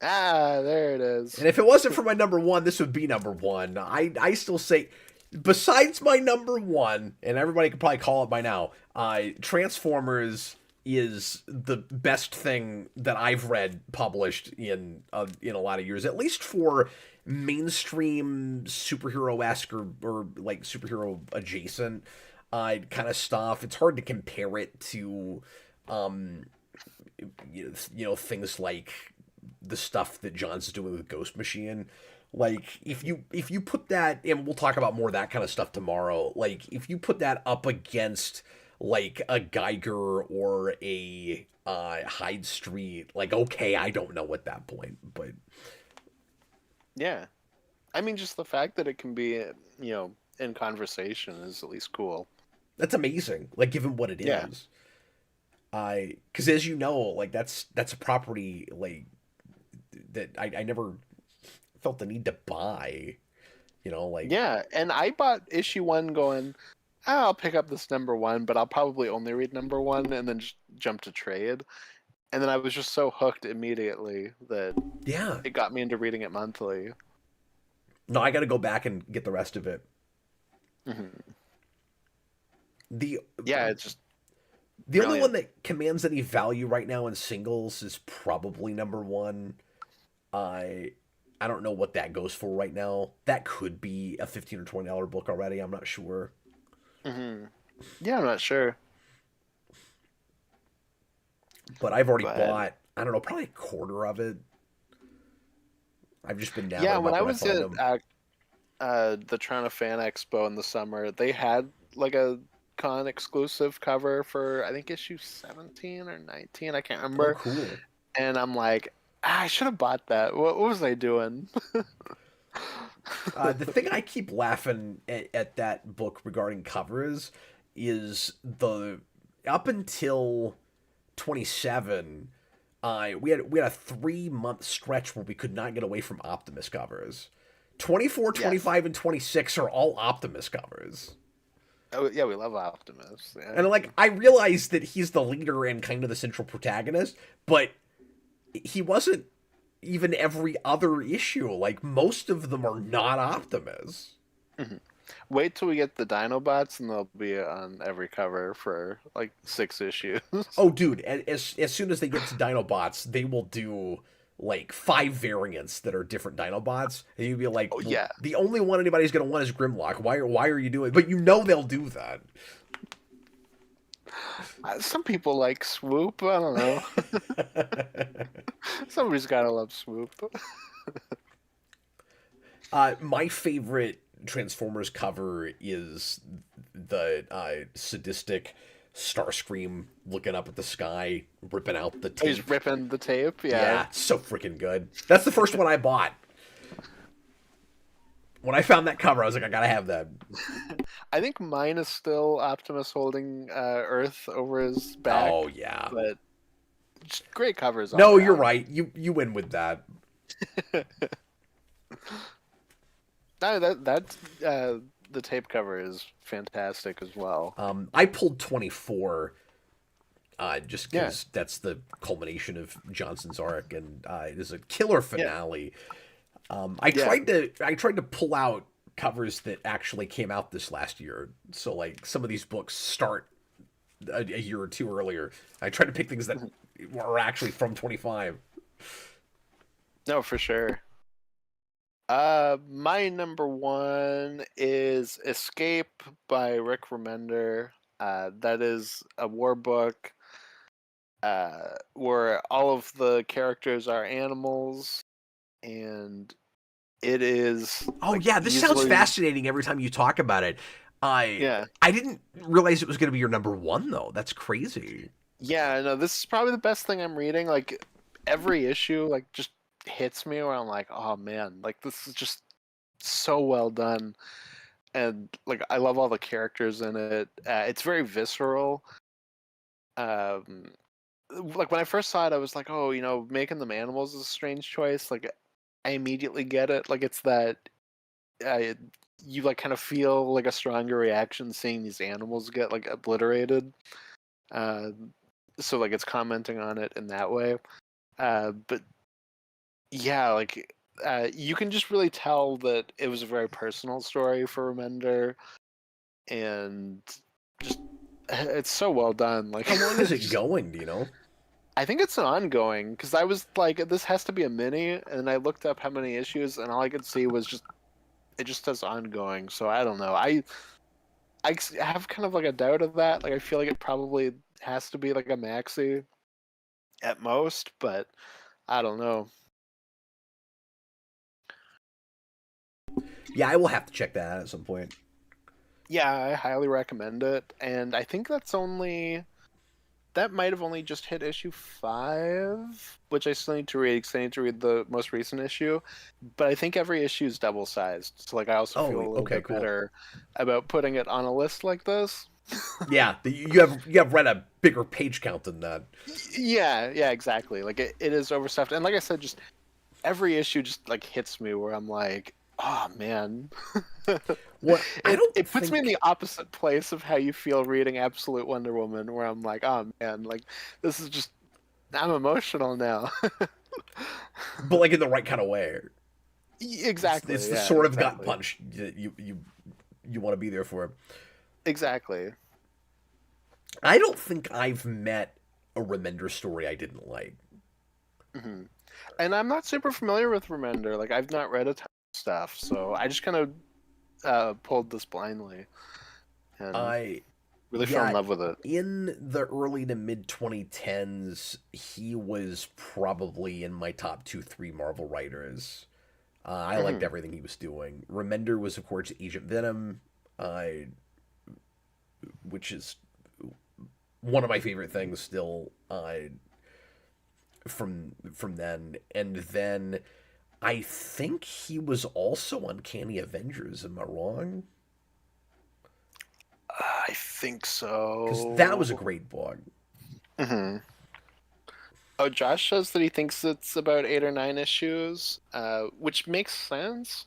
Ah, there it is. And if it wasn't for my number 1, this would be number 1. I still say, besides my number 1, and everybody could probably call it by now, Transformers is the best thing that I've read published in a lot of years, at least for mainstream superhero-esque or like superhero adjacent kind of stuff. It's hard to compare it to things like the stuff that John's doing with Ghost Machine. Like if you put that, and we'll talk about more of that kind of stuff tomorrow. Like if you put that up against like a Geiger or a Hyde Street, like okay, I don't know at that point, but Yeah. I mean, just the fact that it can be, in conversation is at least cool. that's amazing. Like given what it Yeah. is, because as you know, like that's a property like that I never felt the need to buy. Like Yeah, and I bought issue 1 going, "Ah, I'll pick up this number 1, but I'll probably only read number 1 and then just jump to trade." And then I was just so hooked immediately that yeah. it got me into reading it monthly. No, I got to go back and get the rest of it. Hmm. The Yeah, it's just the only one brilliant. that commands any value right now in singles is probably number 1. I don't know what that goes for right now. That could be a $15 or $20 book already. I'm not sure. Hmm. Yeah, I'm not sure, But I've already but bought, I don't know, probably a quarter of it. I've just been nabbing yeah, them when up I when I was find at them. the Toronto Fan Expo in the summer, they had like a con exclusive cover for I think issue 17 or 19, I can't Oh, remember. cool. And I'm like, I should have bought that. What was I doing? The thing I keep laughing at that book regarding covers is the up until 27, we had a 3 month stretch where we could not get away from Optimus covers. 24, Yes. 25, and 26 are all Optimus covers. Oh, yeah, we love Optimus. Yeah. And like I realize that he's the leader and kind of the central protagonist, but he wasn't even every other issue. Like most of them are not Optimus. Mhm. Wait till we get the Dinobots, and they'll be on every cover for like 6 issues. Oh, dude, as soon as they get to Dinobots, they will do like 5 variants that are different Dinobots, and you'd be like, Oh well, yeah. the only one anybody's gonna want is Grimlock. Why are you doing? But you know they'll do that. Some people like Swoop. I don't know. Somebody's gotta love Swoop. My favorite Transformers cover is the sadistic Starscream looking up at the sky, ripping out the tape. He's ripping the tape. Yeah. Yeah, so freaking good. That's the first one I bought. When I found that cover, I was like, I gotta have that. I think mine is still Optimus holding Earth over his back, Oh yeah. but just great covers all No, you're around. right. You win with that. No, the tape cover is fantastic as well. I pulled 24, just Yeah, because that's the culmination of Johnson's arc, and it is a killer yeah, finale. I yeah. tried to pull out covers that actually came out this last year. So like some of these books start a year or two earlier. I try to pick things that are actually from 25. No, for sure. My number one is Escape by Rick Remender. That is a war book where all of the characters are animals, and it is Oh like yeah, this sounds easily, fascinating every time you talk about it. I yeah, I didn't realize it was going to be your number one though. That's crazy. yeah. No, this is probably the best thing I'm reading. Like every issue, like just hits me where I'm like, oh man, like this is just so well done, and like I love all the characters in it. It's very visceral. Um, like when I first saw it, I was like, oh, making them animals is a strange choice. Like I immediately get it. Like it's that uh, you like kind of feel like a stronger reaction seeing these animals get like obliterated. Uh, so like it's commenting on it in that way. But yeah, like you can just really tell that it was a very personal story for Remender, and just it's so well done. Like How long is it just, going? Do you know? I think it's an ongoing because I was like, this has to be a mini, and I looked up how many issues, and all I could see was just it just says ongoing. So I don't know. I have kind of like a doubt of that. Like I feel like it probably has to be like a maxi at most, but I don't know. Yeah, I will have to check that out at some point. Yeah, I highly recommend it, and I think that might have only just hit issue 5, which I still need to read because I need to read the most recent issue. But I think every issue is double sized, so like I also feel Oh, a little okay, bit cool. better about putting it on a list like this. Yeah, you have read a bigger page count than that. Yeah, exactly. Like it is overstuffed, and like I said, just every issue just like hits me where I'm like, oh man. What I don't It puts me in think, the opposite place of how you feel reading Absolute Wonder Woman, where I'm like, oh man, like this is just I'm emotional now. but like in the right kind of way. It's Exactly, the yeah, sort of gut exactly. punch that you want to be there for. Exactly. I don't think I've met a Remender story I didn't like. hmm And I'm not super familiar with Remender. Like I've not read a ton of stuff, so I just kind of pulled this blindly and I really fell in Yeah, love with it. in the early to mid 2010s, he was probably in my top 2, 3 Marvel writers. I liked hmm everything he was doing. Remender was, of course, Agent Venom, uh, which is one of my favorite things still from then. And then I think he was also Uncanny Avengers. Am I wrong? I think Because that was a so. great book. hmm Oh, Josh says that he thinks it's about 8 or 9 issues, which makes sense.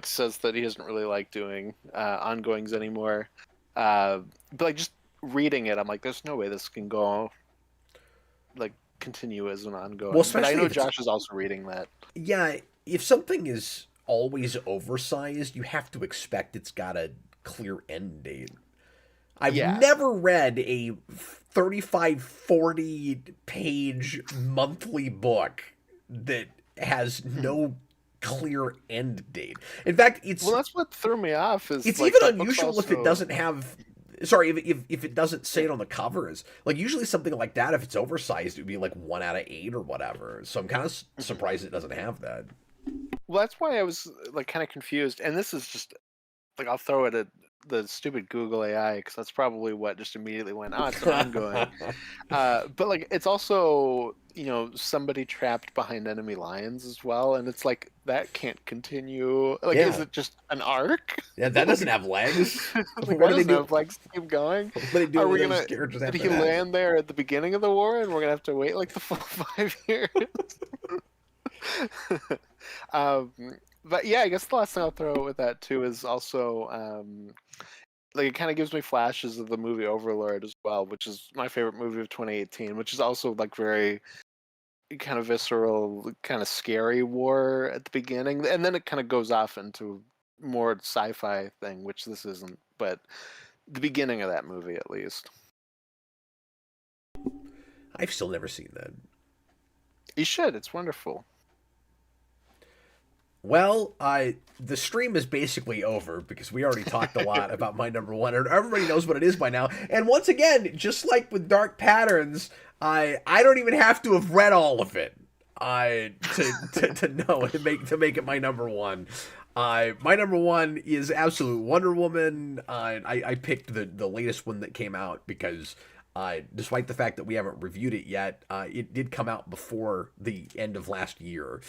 Says that he doesn't really like doing ongoings anymore. But like just reading it, I'm like, there's no way this can go like continue as an Well, ongoing. But I especially know if it's, Josh is also reading that. yeah, if something is always oversized, you have to expect it's got a clear end date. I've Yeah. never read a 35, 40 page monthly book that has Mhm. no clear end date. In fact, Well, that's what threw me off. Is it's like even that book's unusual if it also doesn't have. Sorry, if it doesn't say yeah. it on the covers. Like usually something like that, if it's oversized, it would be like 1 out of 8 or whatever. So I'm kind of Mhm. surprised it doesn't have that. Well, that's why I was like kind of confused. And this is just like I'll throw it at the stupid Google AI because that's probably what just immediately went. Oh, it's an ongoing. But like it's also somebody trapped behind enemy lines as well, and it's like that can't continue. Like, is Yeah, it just an arc? yeah, that doesn't like, have legs. like What that are they doesn't do? have legs to keep going. What are they Are doing with we those gonna? characters Did after he that? land there at the beginning of the war, and we're gonna have to wait like the full 5 years? um, but yeah, I guess the last thing I'll throw with that too is also like it kind of gives me flashes of the movie Overlord as well, which is my favorite movie of 2018, which is also like very kind of visceral, kind of scary war at the beginning, and then it kind of goes off into more sci-fi thing, which this isn't, but the beginning of that movie at least. I've still never seen that. You should. It's wonderful. Well, the stream is basically over because we already talked a lot about my number one, and everybody knows what it is by now. And once again, just like with Dark Patterns, I don't even have to have read all of it to know to make it my number one. My number one is Absolute Wonder Woman. I picked the latest one that came out because despite the fact that we haven't reviewed it yet, it did come out before the end of last year.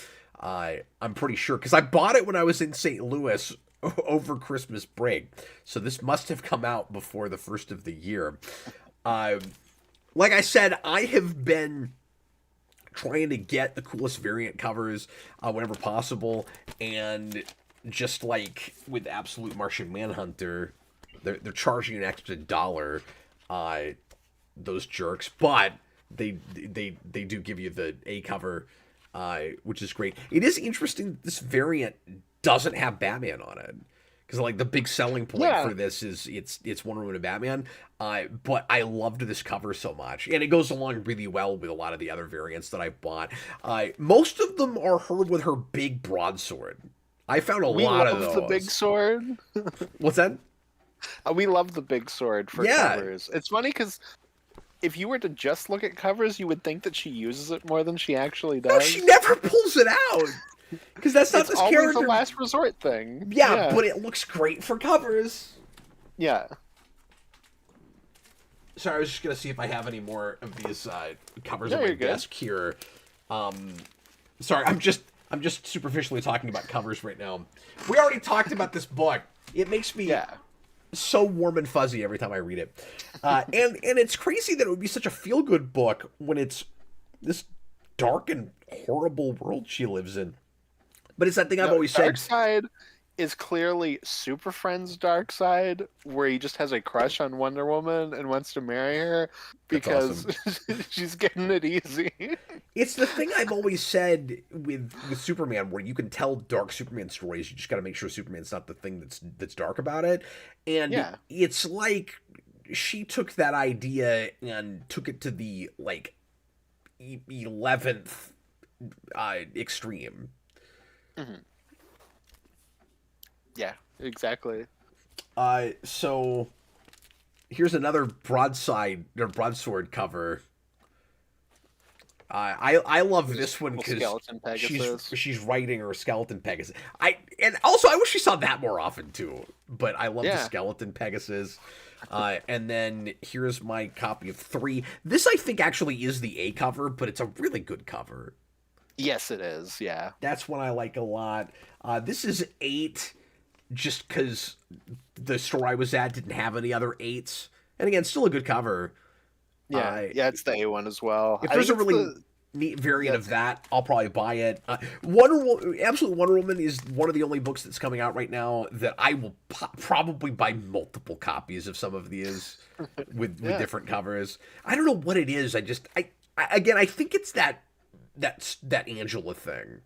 I'm pretty sure because I bought it when I was in St. Louis over Christmas break, so this must have come out before the first of the year. Like I said, I have been trying to get the coolest variant covers whenever possible, and just like with Absolute Martian Manhunter, they're charging an extra $1. Those jerks, but they do give you the A cover. Which is great. It is interesting that this variant doesn't have Batman on it, because like the big selling point for this is it's Wonder Woman and Batman. But I loved this cover so much, and it goes along really well with a lot of the other variants that I bought. Most of them are her with her big broadsword. I found a lot of those. The big sword. What's that? We love the big sword for covers. It's funny because if you were to just look at covers, you would think that she uses it more than she actually does. No, she never pulls it out. Because that's not it's this always character. a last resort thing. Yeah, but it looks great for covers. Yeah. Sorry, I was just gonna see if I have any more of these covers on my desk here. Sorry, I'm just superficially talking about covers right now. We already talked about this book. It makes me so warm and fuzzy every time I read it. And it's crazy that it would be such a feel-good book when it's this dark and horrible world she lives in. But it's that thing I've always said. Darkseid is clearly Super Friend's Darkseid, where he just has a crush on Wonder Woman and wants to marry her because she's getting it easy. It's the thing I've always said with Superman, where you can tell dark Superman stories. You just got to make sure Superman's not the thing that's dark about it. And it's like she took that idea and took it to the 11th extreme. Mm-hmm. Yeah, exactly. So here's another broadsword cover. I love this one because she's riding her skeleton Pegasus. And also I wish we saw that more often too. But I love the skeleton Pegasus. And then here's my copy of 3. This I think actually is the A cover, but it's a really good cover. Yes, it is. Yeah, that's one I like a lot. This is 8, just because the store I was at didn't have any other 8s. And again, still a good cover. Yeah, it's the A one as well. If there's a really neat variant of that, I'll probably buy it. Absolute Wonder Woman is one of the only books that's coming out right now that I will probably buy multiple copies of some of these with different covers. I don't know what it is. I think it's that Angela thing.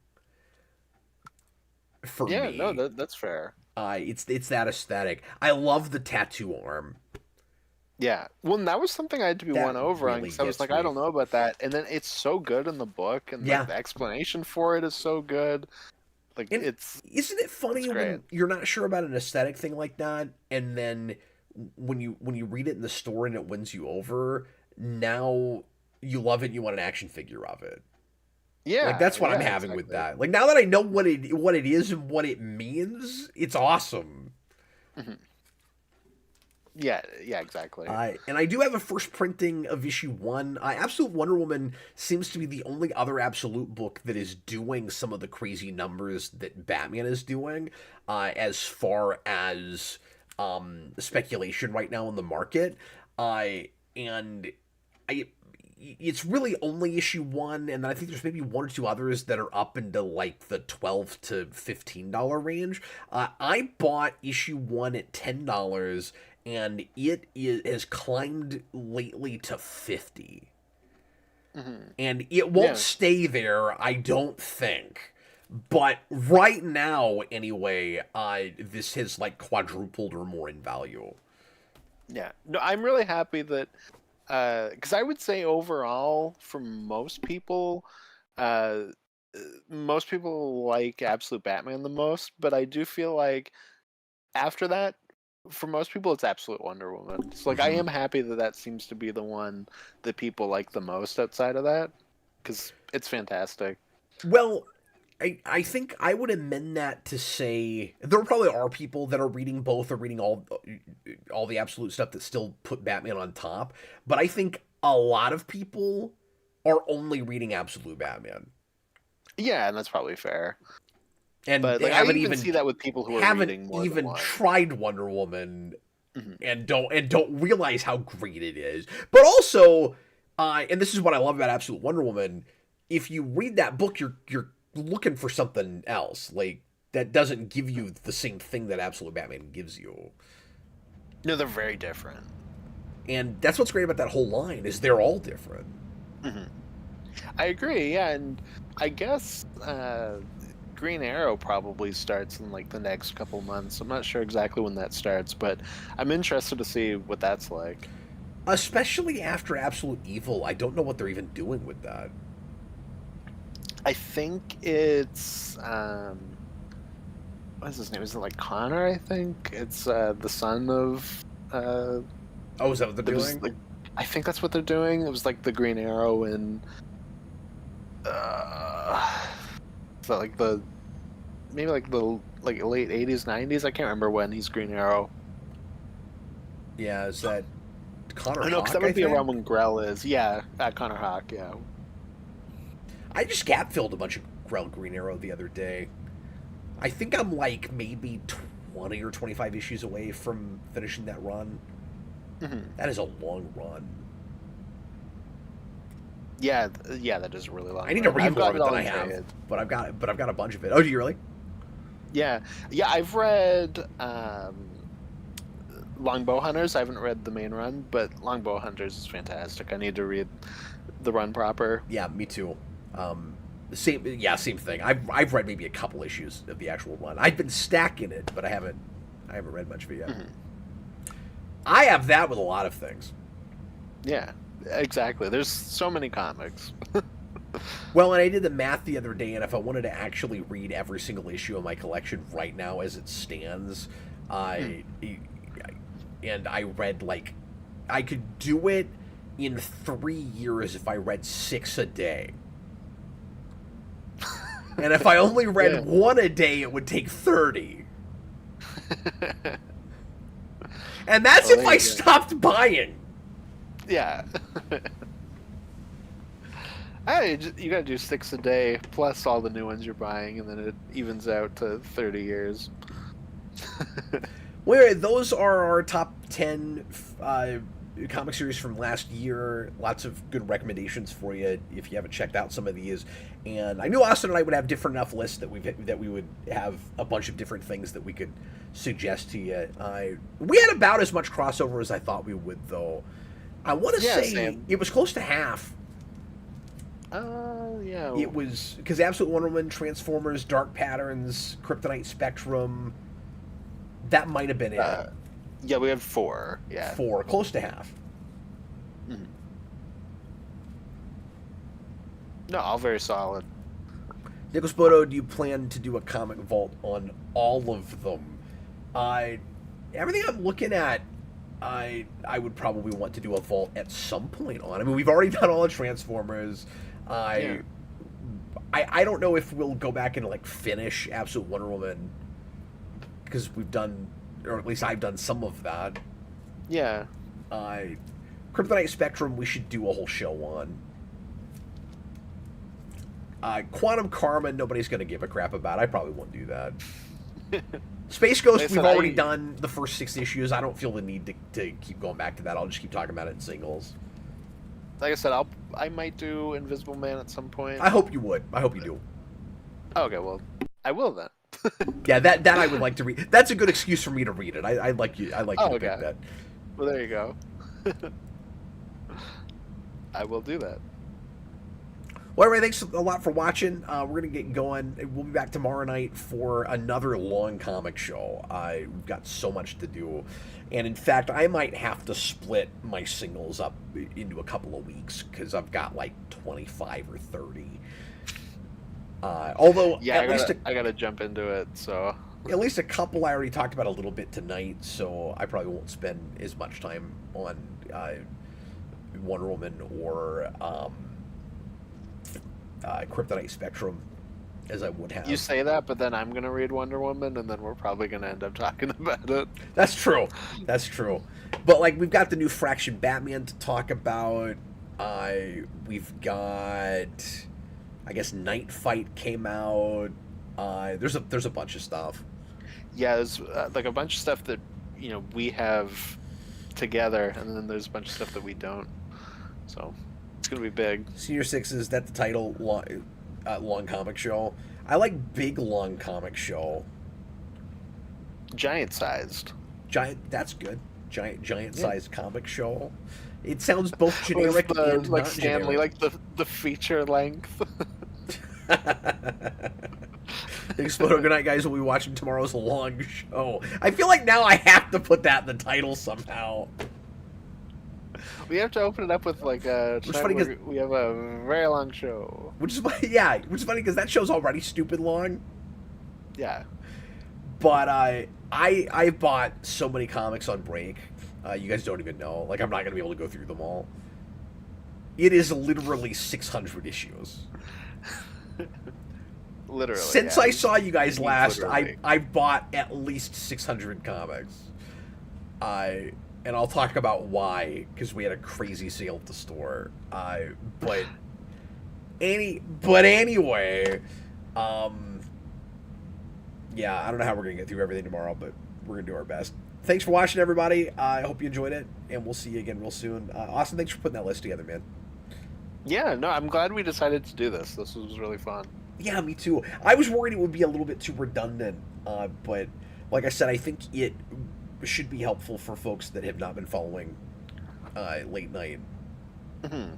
For me. No, that's fair. It's that aesthetic. I love the tattoo arm. Yeah, well, and that was something I had to be won over on because I was like, I don't know about that, and then it's so good in the book, and the explanation for it is so good. Like, isn't it funny when you're not sure about an aesthetic thing like that, and then when you read it in the store and it wins you over, now you love it and you want an action figure of it. Yeah, like that's what I'm having with that. Like now that I know what it is and what it means, it's awesome. Mm-hmm. Yeah, exactly. And I do have a first printing of issue 1. Absolute Wonder Woman seems to be the only other Absolute book that is doing some of the crazy numbers that Batman is doing, as far as speculation right now in the market. It's really only issue 1, and then I think there's maybe 1 or 2 others that are up into like the $12 to $15 range. I bought issue 1 at $10, and it has climbed lately to $50. Mm-hmm. And it won't stay there, I don't think. But right now, anyway, this has like quadrupled or more in value. Yeah. No, I'm really happy that because I would say overall, for uh, most people like Absolute Batman the most, but I do feel like after that, for most people, it's Absolute Wonder Woman. So like, I Hmm. am happy that that seems to be the one that people like the most outside of that, because it's fantastic. Well, I think I would amend that to say there probably are people that are reading both or reading all the absolute stuff that still put Batman on top, but I think a lot of people are only reading Absolute Batman Yeah, and that's probably fair. and But like, I even see that with people who are haven't reading more than even one. tried Wonder Woman Hmm. and don't realize how great it is. But also, and this is what I love about Absolute Wonder Woman. If you read that book, you're looking for something else, like that doesn't give you the same thing that Absolute Batman gives you. No, they're very different. And that's what's great about that whole line is they're all different. Hmm. I agree. Yeah, and I guess Green Arrow probably starts in like the next couple months. I'm not sure exactly when that starts, but I'm interested to see what that's like. Especially after Absolute Evil, I don't know what they're even doing with that. I think it's what's his name? Is it like Connor? I think it's the son of uh, Oh, is that what they're it was doing? like I think that's what they're doing. It was like the Green Arrow and so like the maybe like the like late 80s 90s. I can't remember when he's Green Arrow. Yeah, is that Connor I know because that Hawk, I would be around think? when Grell is. Yeah, Connor Hawk. Yeah. I just gap filled a bunch of Grell Green Arrow the other day. I think I'm like maybe 20 or 25 issues away from finishing that run. Hmm. That is a long run. Yeah, yeah, that is a really long I need to run. read I've more got of it it than all I in have, trade. but I've got a bunch of it. Oh, do you really? Yeah, yeah, I've read Longbow Hunters. I haven't read the main run, but Longbow Hunters is fantastic. I need to read the run proper. Yeah, me too. Same thing. I've read maybe a couple issues of the actual run. I've been stacking it, but I haven't read much of it yet. Hmm. I have that with a lot of things. Yeah, exactly. There's so many comics. Well, and I did the math the other day, and if I wanted to actually read every single issue of my collection right now as it stands, Hmm. I and I read like I could do it in 3 years if I read six a day. And if I only Yeah. read one a day, it would take 30. And that's Well, if there I you go. stopped buying. Yeah. You gotta do 6 a day plus all the new ones you're buying, and then it evens out to 30 years. Where those are our top 10 comic series from last year. Lots of good recommendations for you if you haven't checked out some of these. And I knew Austin and I would have different enough lists that we would have a bunch of different things that we could suggest to you. We had about as much crossover as I thought we would, though. I want to Yeah, say same. it was close to half. Yeah. It was because Absolute Wonder Woman, Transformers, Dark Patterns, Kryptonite Spectrum. That might have been it. Uh, yeah, we have 4. Yeah. For close to half. Mhm. No, all very solid. Nicholas Bodo, do you plan to do a comic vault on all of them? I everything I'm looking at, I would probably want to do a vault at some point on. I mean, we've already done all the Transformers. Yeah. I I don't know if we'll go back and like finish Absolute Wonder Woman because we've done, or at least I've done some of that. Yeah. I Kryptonite Spectrum, we should do a whole show on. Quantum Karma, nobody's going to give a crap about. I probably won't do that. Space Like Ghost, I we've said, already done the first 6 issues. I don't feel the need to keep going back to that. I'll just keep talking about it in singles. like I said, I might do Invisible Man at some point. I hope you would. I hope you do. Okay, well, I will then. Yeah, that I would like to read. That's a good excuse for me to read it. I like you. I like you Oh, to pick okay. that. Well, there you go. I will do that. Well, everybody, thanks a lot for watching. We're going to get going. We'll be back tomorrow night for another long comic show. We've got so much to do. And in fact, I might have to split my singles up into a couple of weeks because I've got like 25 or 30. Although, Yeah, at I gotta jump into it, so... At least a couple I already talked about a little bit tonight, so I probably won't spend as much time on Wonder Woman or Kryptonite Spectrum as I would have. You say that, but then I'm gonna read Wonder Woman, and then we're probably gonna end up talking about it. That's true. That's true. But like, we've got the new Fraction Batman to talk about. We've got, I guess, Night Fight came out. There's a bunch of stuff. Yeah, there's like a bunch of stuff that we have together, and then there's a bunch of stuff that we don't. So it's gonna be big. Senior Sixes, that's the title. Long comic show. I like big long comic show. Giant sized. That's good. Giant sized comic show. It sounds both generic and like not Stanley, generic. like the feature length. Explode. Good night, guys. We'll be watching tomorrow's long show. I feel like now I have to put that in the title somehow. We have to open it up with like a. We have a very long show. Which is funny because that show's already stupid long. Yeah. But I bought so many comics on break. You guys don't even know. Like, I'm not gonna be able to go through them all. It is literally 600 issues. Literally. Since yeah. I saw you guys last, Literally. I bought at least 600 comics. And I'll talk about why, because we had a crazy sale at the store. But anyway, yeah, I don't know how we're gonna get through everything tomorrow, but we're gonna do our best. Thanks for watching, everybody. I hope you enjoyed it, and we'll see you again real soon. Austin, thanks for putting that list together, man. Yeah, no, I'm glad we decided to do this. This was really fun. Yeah, me too. I was worried it would be a little bit too redundant, but like I said, I think it should be helpful for folks that have not been following late night. Mm-hmm.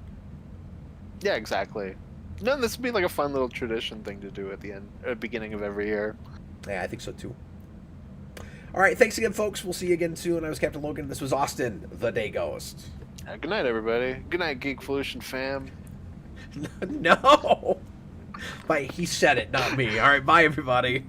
Yeah, exactly. No, this would be like a fun little tradition thing to do at the beginning of every year. Yeah, I think so too. All right, thanks again, folks. We'll see you again soon. I was Captain Logan. This was Austin, the Day Ghost. Good night, everybody. Good night, Geekvolution fam. No. Bye. He said it, not me. All right, bye, everybody.